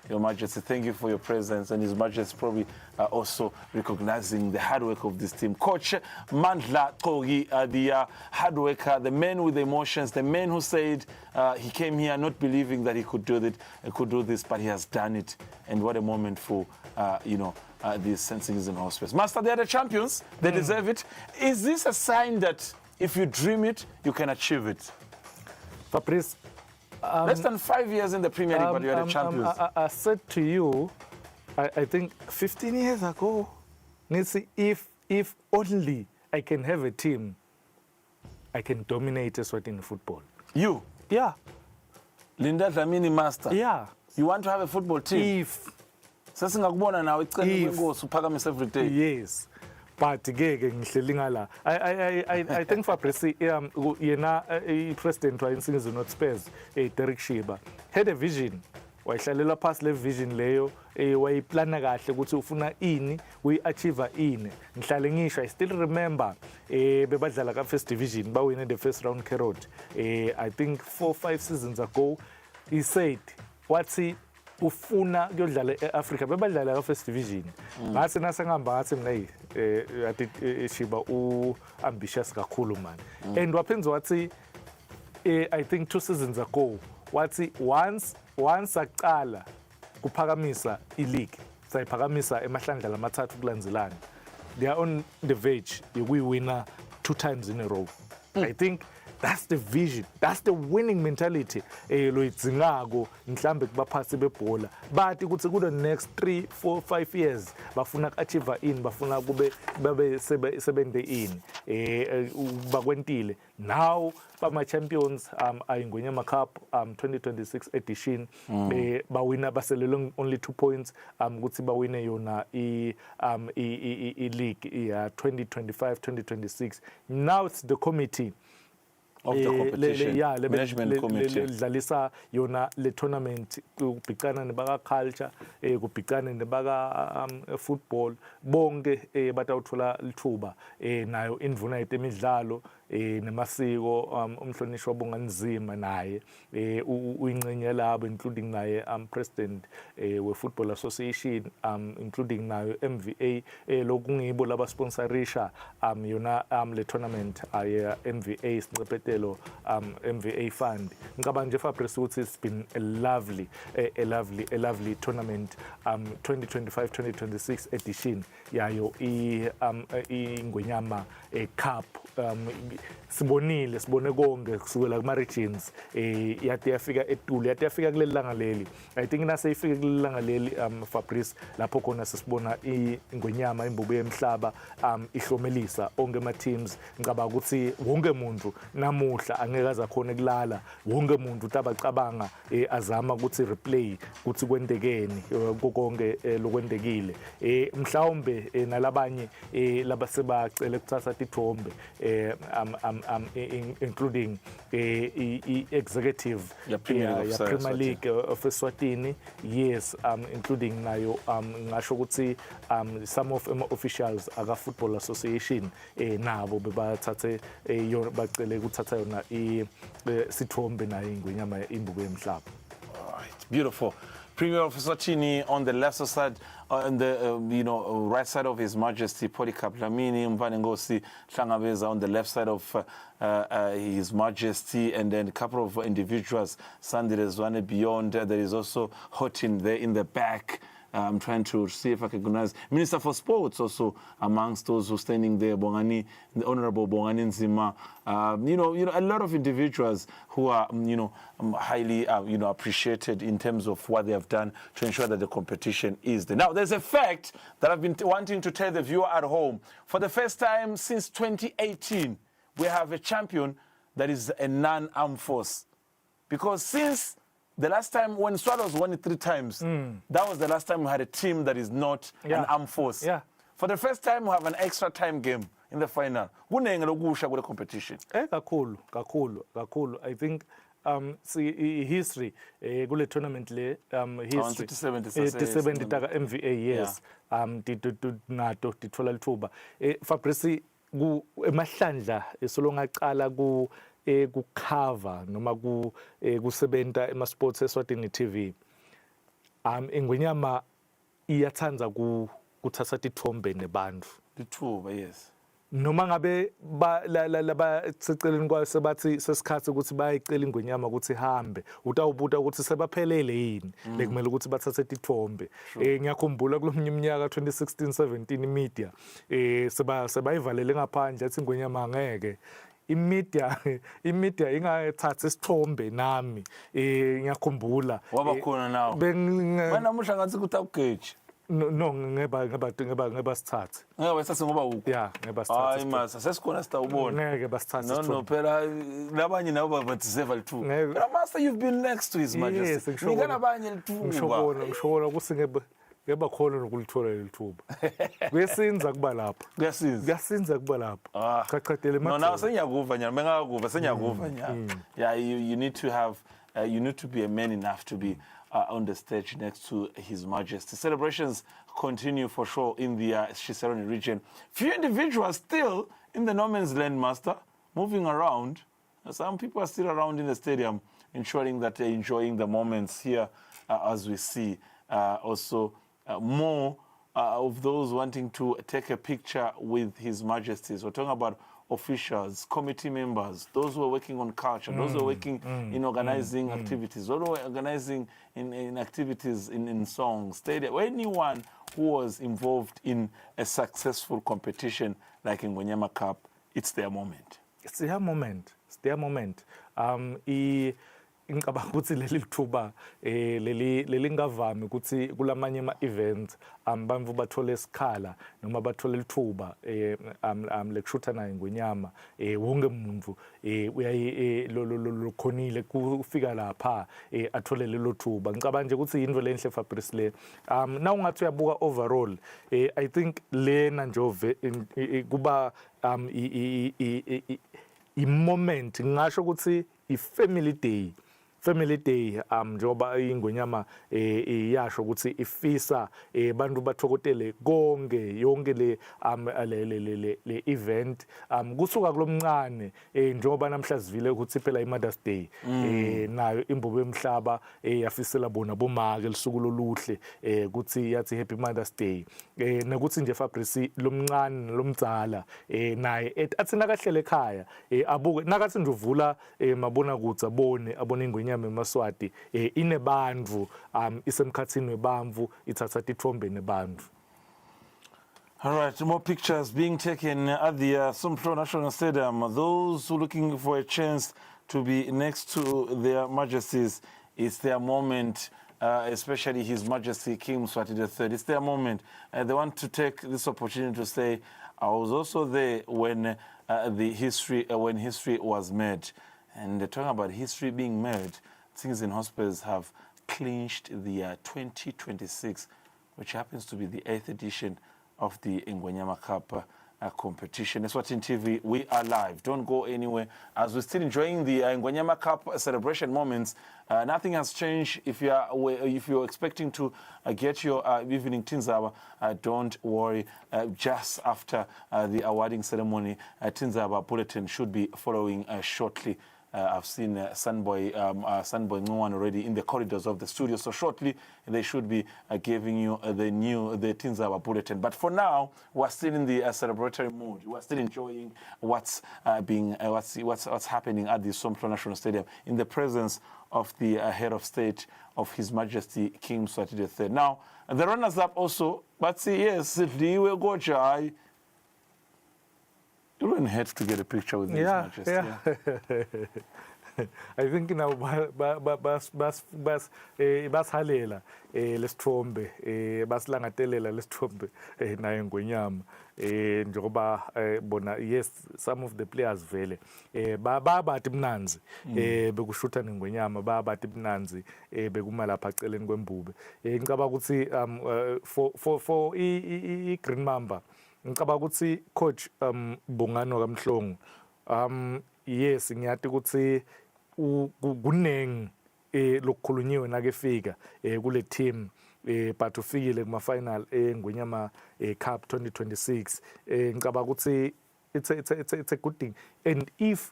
Your Majesty, thank you for your presence. And His Majesty probably also recognizing the hard work of this team. Coach Mandla Kogi, the hard worker, the man with the emotions, the man who said he came here not believing that he could do this, but he has done it. And what a moment for, these Nsingizini Hotspurs. Master, they are the champions. They deserve it. Is this a sign that if you dream it, you can achieve it? Fabrice, less than 5 years in the Premier League, but you are the champions. I said to you, I think 15 years ago, if only I can have a team, I can dominate Eswatini football. You? Yeah. Linda Dlamini, Master? Yeah. You want to have a football team? If. Every day. Yes. But I think Fabrice, President wa Nsingizini Hotspurs, Derek Shiba, had a vision. Wayihlalela past le vision leyo wayiplana kahle ukuthi ufuna ini uyi-achieve ini. Ngihlale ngisho, I still remember bebadlala ka first division bawine the first round carrot. I think 4-5 seasons ago he said wathi ufuna kuyodlala eAfrica bebadlala ka-first division ngathi nasengihamba ngathi mina athi Shiba ambitious kakhulu man and waphinza wathi I think 2 seasons ago wathi once aqala kuphakamisa i-league sayiphakamisa emahlandla lamathathu kulandzelana they are on the verge yokuyiwina 2 times in a row. I think that's the vision, that's the winning mentality loyidzingako mhlambe kubaphathi bebhola bathi kuthi ku the next 3, 4, 5 years bafuna achieve in bafuna kube babe sebente in bakwentile now bama champions Ingwenyama Cup 2026 edition bawina baselele only 2 points kuthi bawine yona i league ya 2025-2026. Now it's the committee of the competition, management committee. Dlalisa yona le tournament kubhicana nebaka culture kubhicana nebaka football bonke batawuthola lithuba nayo indvuna yetemidlalo nemasiko umhlonishwa bonganzima naye uyingcenye labo including naye president we football association including nayo MVA lokungibo laba sponsorisha yona le tournament ay MVA sincephetelo MVA fund ngicabanga nje Fabrice ukuthi it's been a lovely tournament 2025-2026 edition yayo Ingwenyama Cup sibone konke kusukela kuma regions yathi yafika eTulu yathi yafika kuleli langa leli. I think nase ifike kuleli langa leli Fabrice lapho khona sisibona Ingwenyama imbubu yemhlaba ihlomelisa onke ama teams ngicabanga ukuthi wonke umuntu namuhla angeke azakhona kulala wonke umuntu utabacabanga azama ukuthi replay ukuthi kwendekeni konke lokwendekile mhlawumbe nalabanye labasebacela ukuthatha tithombe including executive Premier League of Eswatini, yes, including nayo ngasho ukuthi some of officials aka Football Association nabo bebathathe bacele ukuthatha yona isithombe nayo Ingwenyama imbuku yemhlaba. All right, beautiful. Premier of Eswatini on the left side, on the right side of His Majesty Polycarp Dlamini Mvanengosi Hlangabeza on the left side of His Majesty, and then a couple of individuals, Sandy Rezwane beyond. There is also Hotin there in the back. I'm trying to see if I can recognize Minister for Sports also amongst those who are standing there. Bongani, the Honorable Bongani Nzima. A lot of individuals who are highly appreciated in terms of what they have done to ensure that the competition is there. Now, there's a fact that I've been wanting to tell the viewer at home. For the first time since 2018, we have a champion that is a non-armed force, because since the last time when Swallows won it 3 times, that was the last time we had a team that is not an armed force. Yeah. For the first time, we have an extra time game in the final. Kunengelokusha with the competition. Kakhulu. I think see history kule tournament le history 70 taka MVA, yes. Nato tithola lithuba. Fabrice emahlandla esolonga qala ku kucover noma kusebenta ema sports Eswatini TV Ingwenyama iyathanza kuthatha tithombe nebantu lithuba, yes, noma ngabe laba seceleni kwayo sebathi sesikhathi ukuthi bayicela Ingwenyama ukuthi hambe utawubuta ukuthi sebaphelele yini lekumele ukuthi bathathe tithombe. Ngiyakhumbula kulomnye iminyaka 2016-17 imedia sebayivalele ngaphandle athi Ingwenyama angeke imedia ingathatha isithombe nami ngiyakhumbula wabakhona nawo manamuhla ngathi kuthi awugeje no ngeba sithathe ngeke basathe ngoba ukho ngeba sithathe hayi masa sesikhona sitawubona ngeke basithathe no phela labanye nabo badeserve lithuba phela master, you've been next to His Majesty ngikana abanye lithuba ngishobona ukuthi ngeba khona nokulithola lithuba kuyasinza kuba lapho kuyasinza kuba lapho chachadele no now senyakuva nyana bengakuva senyakuva nyana. Yeah, you need to have you need to be a man enough to be on the stage next to His Majesty. Celebrations continue for sure in the Nsingizini region. Few individuals still in the no man's land, master, moving around. Some people are still around in the stadium, ensuring that they're enjoying the moments here as we see also more of those wanting to take a picture with His Majesty. So we're talking about officials, committee members, those who are working on culture, those who are working in organizing activities, those who are organizing in activities in songs, stadium, anyone who was involved in a successful competition like in Ingwenyama Cup, it's their moment. It's their moment. It's their moment. Ngicabanga ukuthi leli lithuba leli ngavami ukuthi kulamanye ama events bamvu bathole isikhala noma bathole lithuba lekushutha naye Ingwenyama wonke umuntu uyayi lokhonile kufika lapha athole lelo thuba. Ngicabanga nje ukuthi into lenhle Fabrice le na ungathi uyabuka overall I think lena nje kuba I moment ngisho ukuthi I family day njoba Ingwenyama iyasho ukuthi ifisa bantu bathokotele konke yonke le event kusuka kulomncane njoba namhla sivile ukuthi phela iMother's Day nayo imbobo emhlaba yafisela bona bomake lisuku loluhle ukuthi yathi Happy Mother's Day nokuthi nje Fabrice lomncane lomdzala naye athi nakahlele ekhaya abuke nakathi nje uvula mabona kutsi abone Ingwenyama eMaswati inebandvu isemkhatsini webantfu ithatha tithombe nebantfu. All right, more pictures being taken at the Somhlo National Stadium. Those who are looking for a chance to be next to their majesties, it's their moment, especially His Majesty King Mswati III. It's their moment. They want to take this opportunity to say, I was also there when history was made. And they're talking about history being made. Nsingizini Hotspurs have clinched the 2026, which happens to be the 8th edition of the Ingwenyama Cup competition. Eswatini TV, we are live. Don't go anywhere. As we're still enjoying the Ingwenyama Cup celebration moments, nothing has changed. If you're expecting to get your evening Tinzaba, don't worry. Just after the awarding ceremony, Tinzaba bulletin should be following shortly. I've seen Sunboy Nsingizini already in the corridors of the studio. So shortly, they should be giving you the Tinzaba bulletin. But for now, we're still in the celebratory mood. We're still enjoying what's happening at the Somhlo National Stadium in the presence of the head of state of His Majesty King Mswati III. Now, the runners-up also, but see, yes, Liwe Goja. You don't have to get a picture with His Majesty. Yeah. I think now bashalela lesithombe basilangatelela lesithombe naye Ingwenyama njengoba bona yes some of the players vele babathi mnanzi bekushutha neNgwenyama babathi mnanzi bekuma lapha eceleni kwembube ngicabanga ukuthi for I Green Mamba ngicabanga ukuthi coach Bongano kaMhlongo yes ngiyathi ukuthi kunengi lokukhulunyiwe nakefika kule team but ufikile kuma final Ingwenyama Cup 2026 ngicabanga ukuthi it's a good thing and if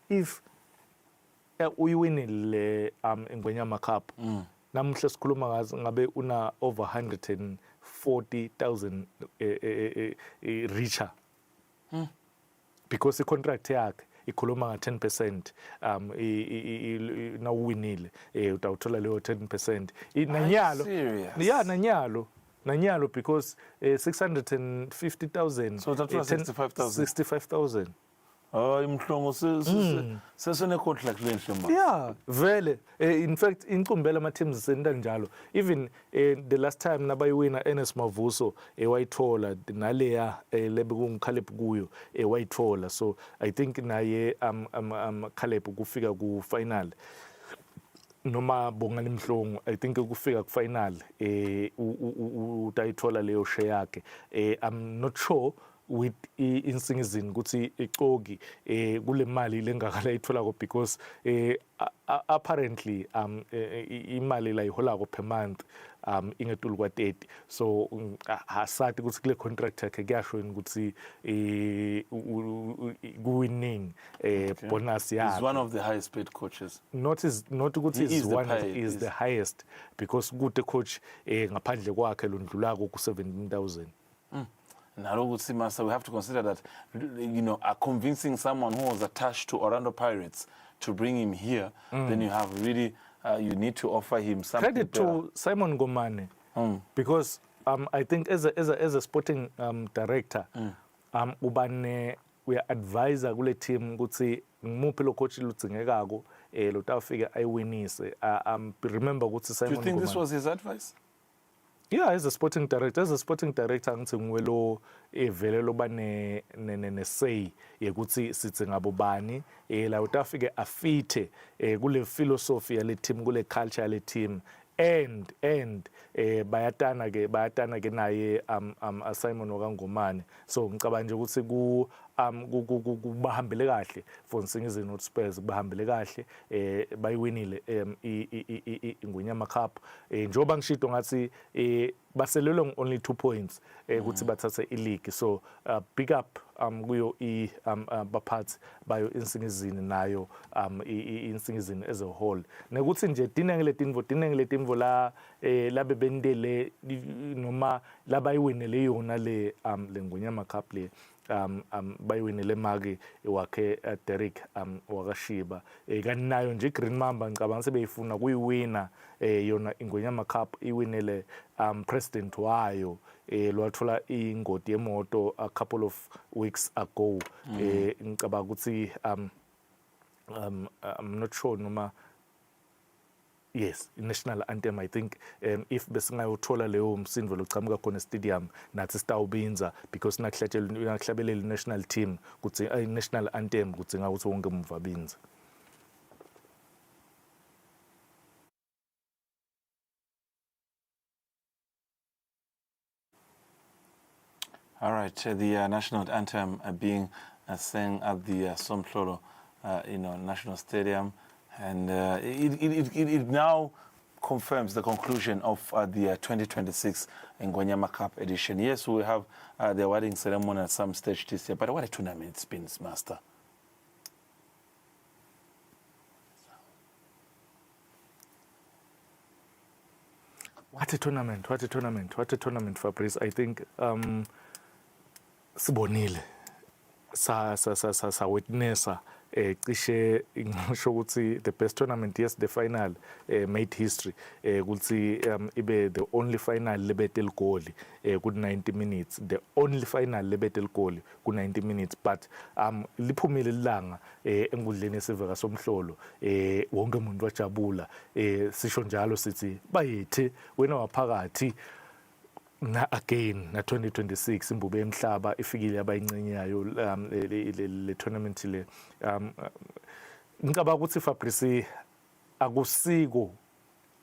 uyiwinile Ingwenyama Cup namuhla sikhuluma ngazi ngabe una over 140,000 richer because the contract yakhe ikhuluma nga 10% nawuwinile utawuthola leyo 10% nanyalo because 650,000 so that was 65,000 imhlongo sesone contract lenhle manje yeah vele in fact incumbela ama teams senda njalo even the last time nabayiwina NS Mavuso wayithola naleya lebe kungikhalep kuyo wayithola so I think naye khalep kufika ku final noma Bongani Mhlongo I think ukufika ku final utayithola leyo share yakhe I'm not sure with Nsingizini ukuthi ixoki kule mali lengakala itholako because apparently imali la iholako per month ingetulu kwa 30 so asathi ukuthi kule contract yakhe kuyasho ukuthi winning bonus yakhe. He's one of the highest paid coaches. Not ukuthi is the highest because kude coach ngaphandle kwakhe londlulako ku 17,000. Naroguti Master, we have to consider that, you know, convincing someone who was attached to Orlando Pirates to bring him here, then you have really, you need to offer him something. Credit to Simon Ngomane, because I think as a sporting director, ubane we are advisor kule team ukuthi ngimuphi lo coach ludzingekako lotafika ayiwinise. Remember ukuthi Simon. Do you think this was his advice? Yeah, as a sporting director ngithi ngwelo evele loba ne say yekuthi sithi ngabo bani la utafike afite kule philosophy yale team kule culture yale team and bayatana ke naye Simon wakangomane so ngicabanga nje ukuthi kubahambele kahle for Nsingizini Hotspurs bahambele kahle bayiwinile Ingwenyama Cup njoba ngishito ngathi baselelwe only 2 points ukuthi bathathe ileague so big up kuyo baphathi bayo Nsingizini nayo Nsingizini as a whole nekuthi nje dinenge letimvo la bebendele noma labayiwinele yona le Ngwenyama Cup le bayiwinele maki wakhe Derek wakashiba kaninayo nje Green Mamba ngicabanga sebeyifuna kuyiwina yona Ingwenyama Cup iwinele president wayo lwathola ingoti yemoto a couple of weeks ago ngicabanga ukuthi I'm not sure noma yes national anthem I think if besingayothola leyo msindo lochamuka khona stadium nathi sitawubinza because nakuhlabelela national team kuthi national anthem kudzinga ukuthi wonke umva binza. All right, the national anthem being sang at the Somhlolo National Stadium. And it now confirms the conclusion of the 2026 Ingwenyama Cup edition. Yes, we have the awarding ceremony at some stage this year, but what a tournament it's been, Master. What a tournament, Fabrice. I think sibonile sa witnessa cishe ngisho ukuthi the best tournament, yes, the final made history ukuthi ibe the only final lebete ligoli ku 90 minutes, the only final lebete ligoli ku 90 minutes, but liphumile ilanga engudleni esiveka somhlolo wonke umuntu wajabula sisho njalo sithi bayithi wena waphakathi na again na 2026 imbube emhlaba ifikile abayincenyayo le tournament le ngicabanga ukuthi Fabrice akusiko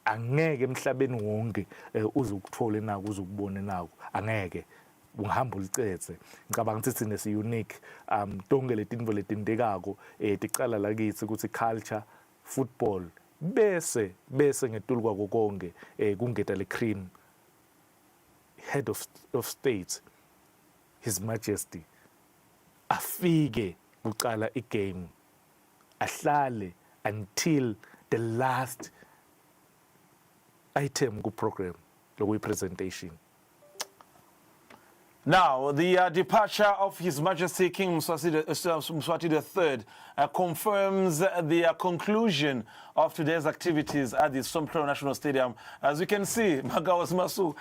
angeke emhlabeni wonke uzukuthole nako uzukubone nako angeke ungihamba ulicethe ngicabanga ukuthi thina si unique tonke letinto letindekako ticala la kithi ukuthi culture football bese ngetulu kwako konke kungeta le cream head of state His Majesty afike kuqala igame ahlale until the last item ku program lokuyi presentation. Now, the departure of His Majesty King Mswati III confirms the conclusion of today's activities at the Somhlolo National Stadium. As you can see, Magawas Masu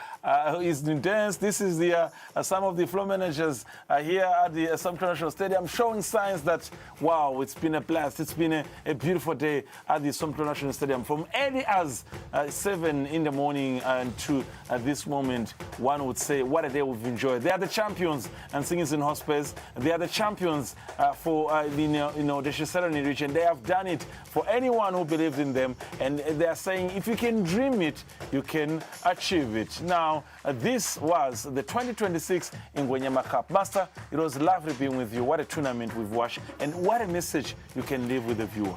is in dance. This is the some of the floor managers here at the Somhlolo National Stadium showing signs that, wow, it's been a blast. It's been a beautiful day at the Somhlolo National Stadium. From early as 7 in the morning and to this moment, one would say, what a day we've enjoyed. They are are the champions, and Nsingizini Hotspurs. They are the champions for the Shisarani region. They have done it for anyone who believes in them, and they are saying if you can dream it, you can achieve it. Now, this was the 2026 Ingwenyama Cup. Master, it was lovely being with you. What a tournament we've watched, and what a message you can leave with the viewer.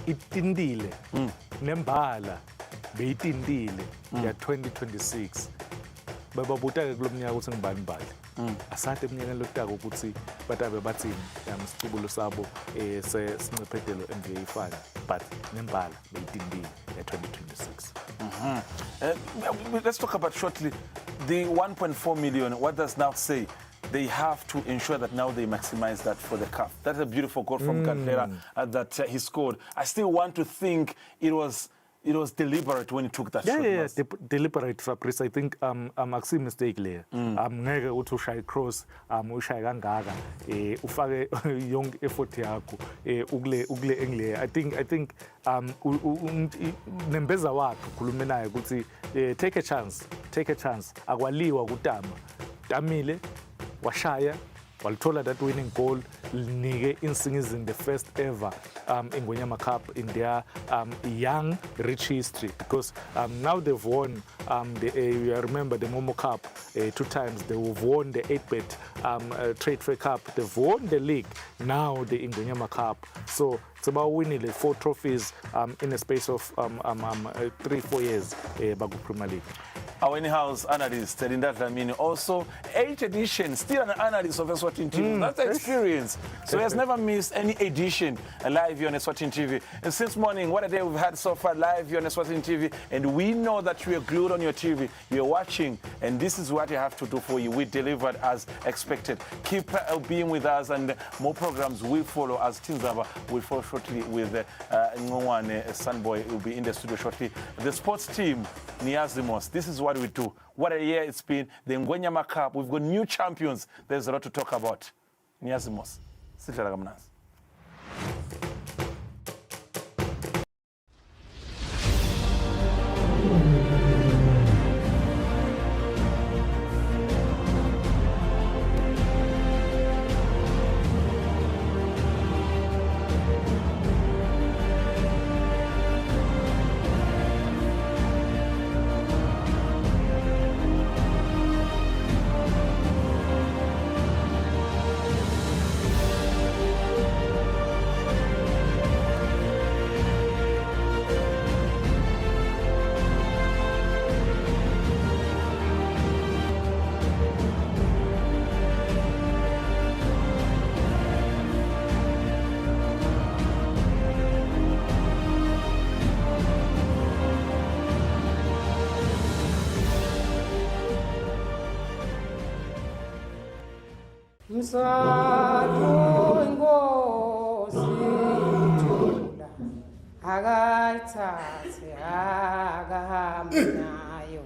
Itindile nembala beyitindile ya 2026 bababuta-ke kulo mnyaka ukuthi ngibani mbali asade eminyakeni lokutaka ukuthi batabe bathini isicubulo sabo sincephedelo NBA final, but nembala beyitindile ya 2026. Let's talk about shortly the 1.4 million. What does now say? They have to ensure that now they maximize that for the CAF. That's a beautiful goal from Kantera that he scored. I still want to think it was deliberate when he took that shot. Yeah, deliberate, Fabrice. I think Maxime mistake there. Ngeke uthi ushaye cross, ushaye kangaka, ufake young effort yakho, ukule engle. I think nembeza wakhe khulume naye ukuthi take a chance. Akwaliwa kutama. Tamile washaya walithola that winning goal, nike Nsingizini the first ever Ingwenyama Cup in their young rich history, because now they've won you remember the Momo Cup 2 times. They've won the 8-bet Trade Fair Cup. They've won the league. Now the Ingwenyama Cup. So it's about winning the 4 trophies in a space of 3-4 years Bagu Premier League. Our in-house analyst, also 8th edition, still an analyst of Eswatini TV. That's the experience. So he has never missed any edition live here on Eswatini TV. And since morning, what a day we've had so far live here on Eswatini TV. And we know that you are glued on your TV, you're watching, and this is what you have to do for you. We delivered as expected. Keep being with us, and more programs will follow as Tinzaba will follow shortly with Ngwane Sunboy will be in the studio shortly. The sports team, Niazimos, this is what we do. What a year it's been. The Ingwenyama Cup, we've got new champions. There's a lot to talk about. Niazimos. Mswatu ingozi thula akayithathe akahambe nayo.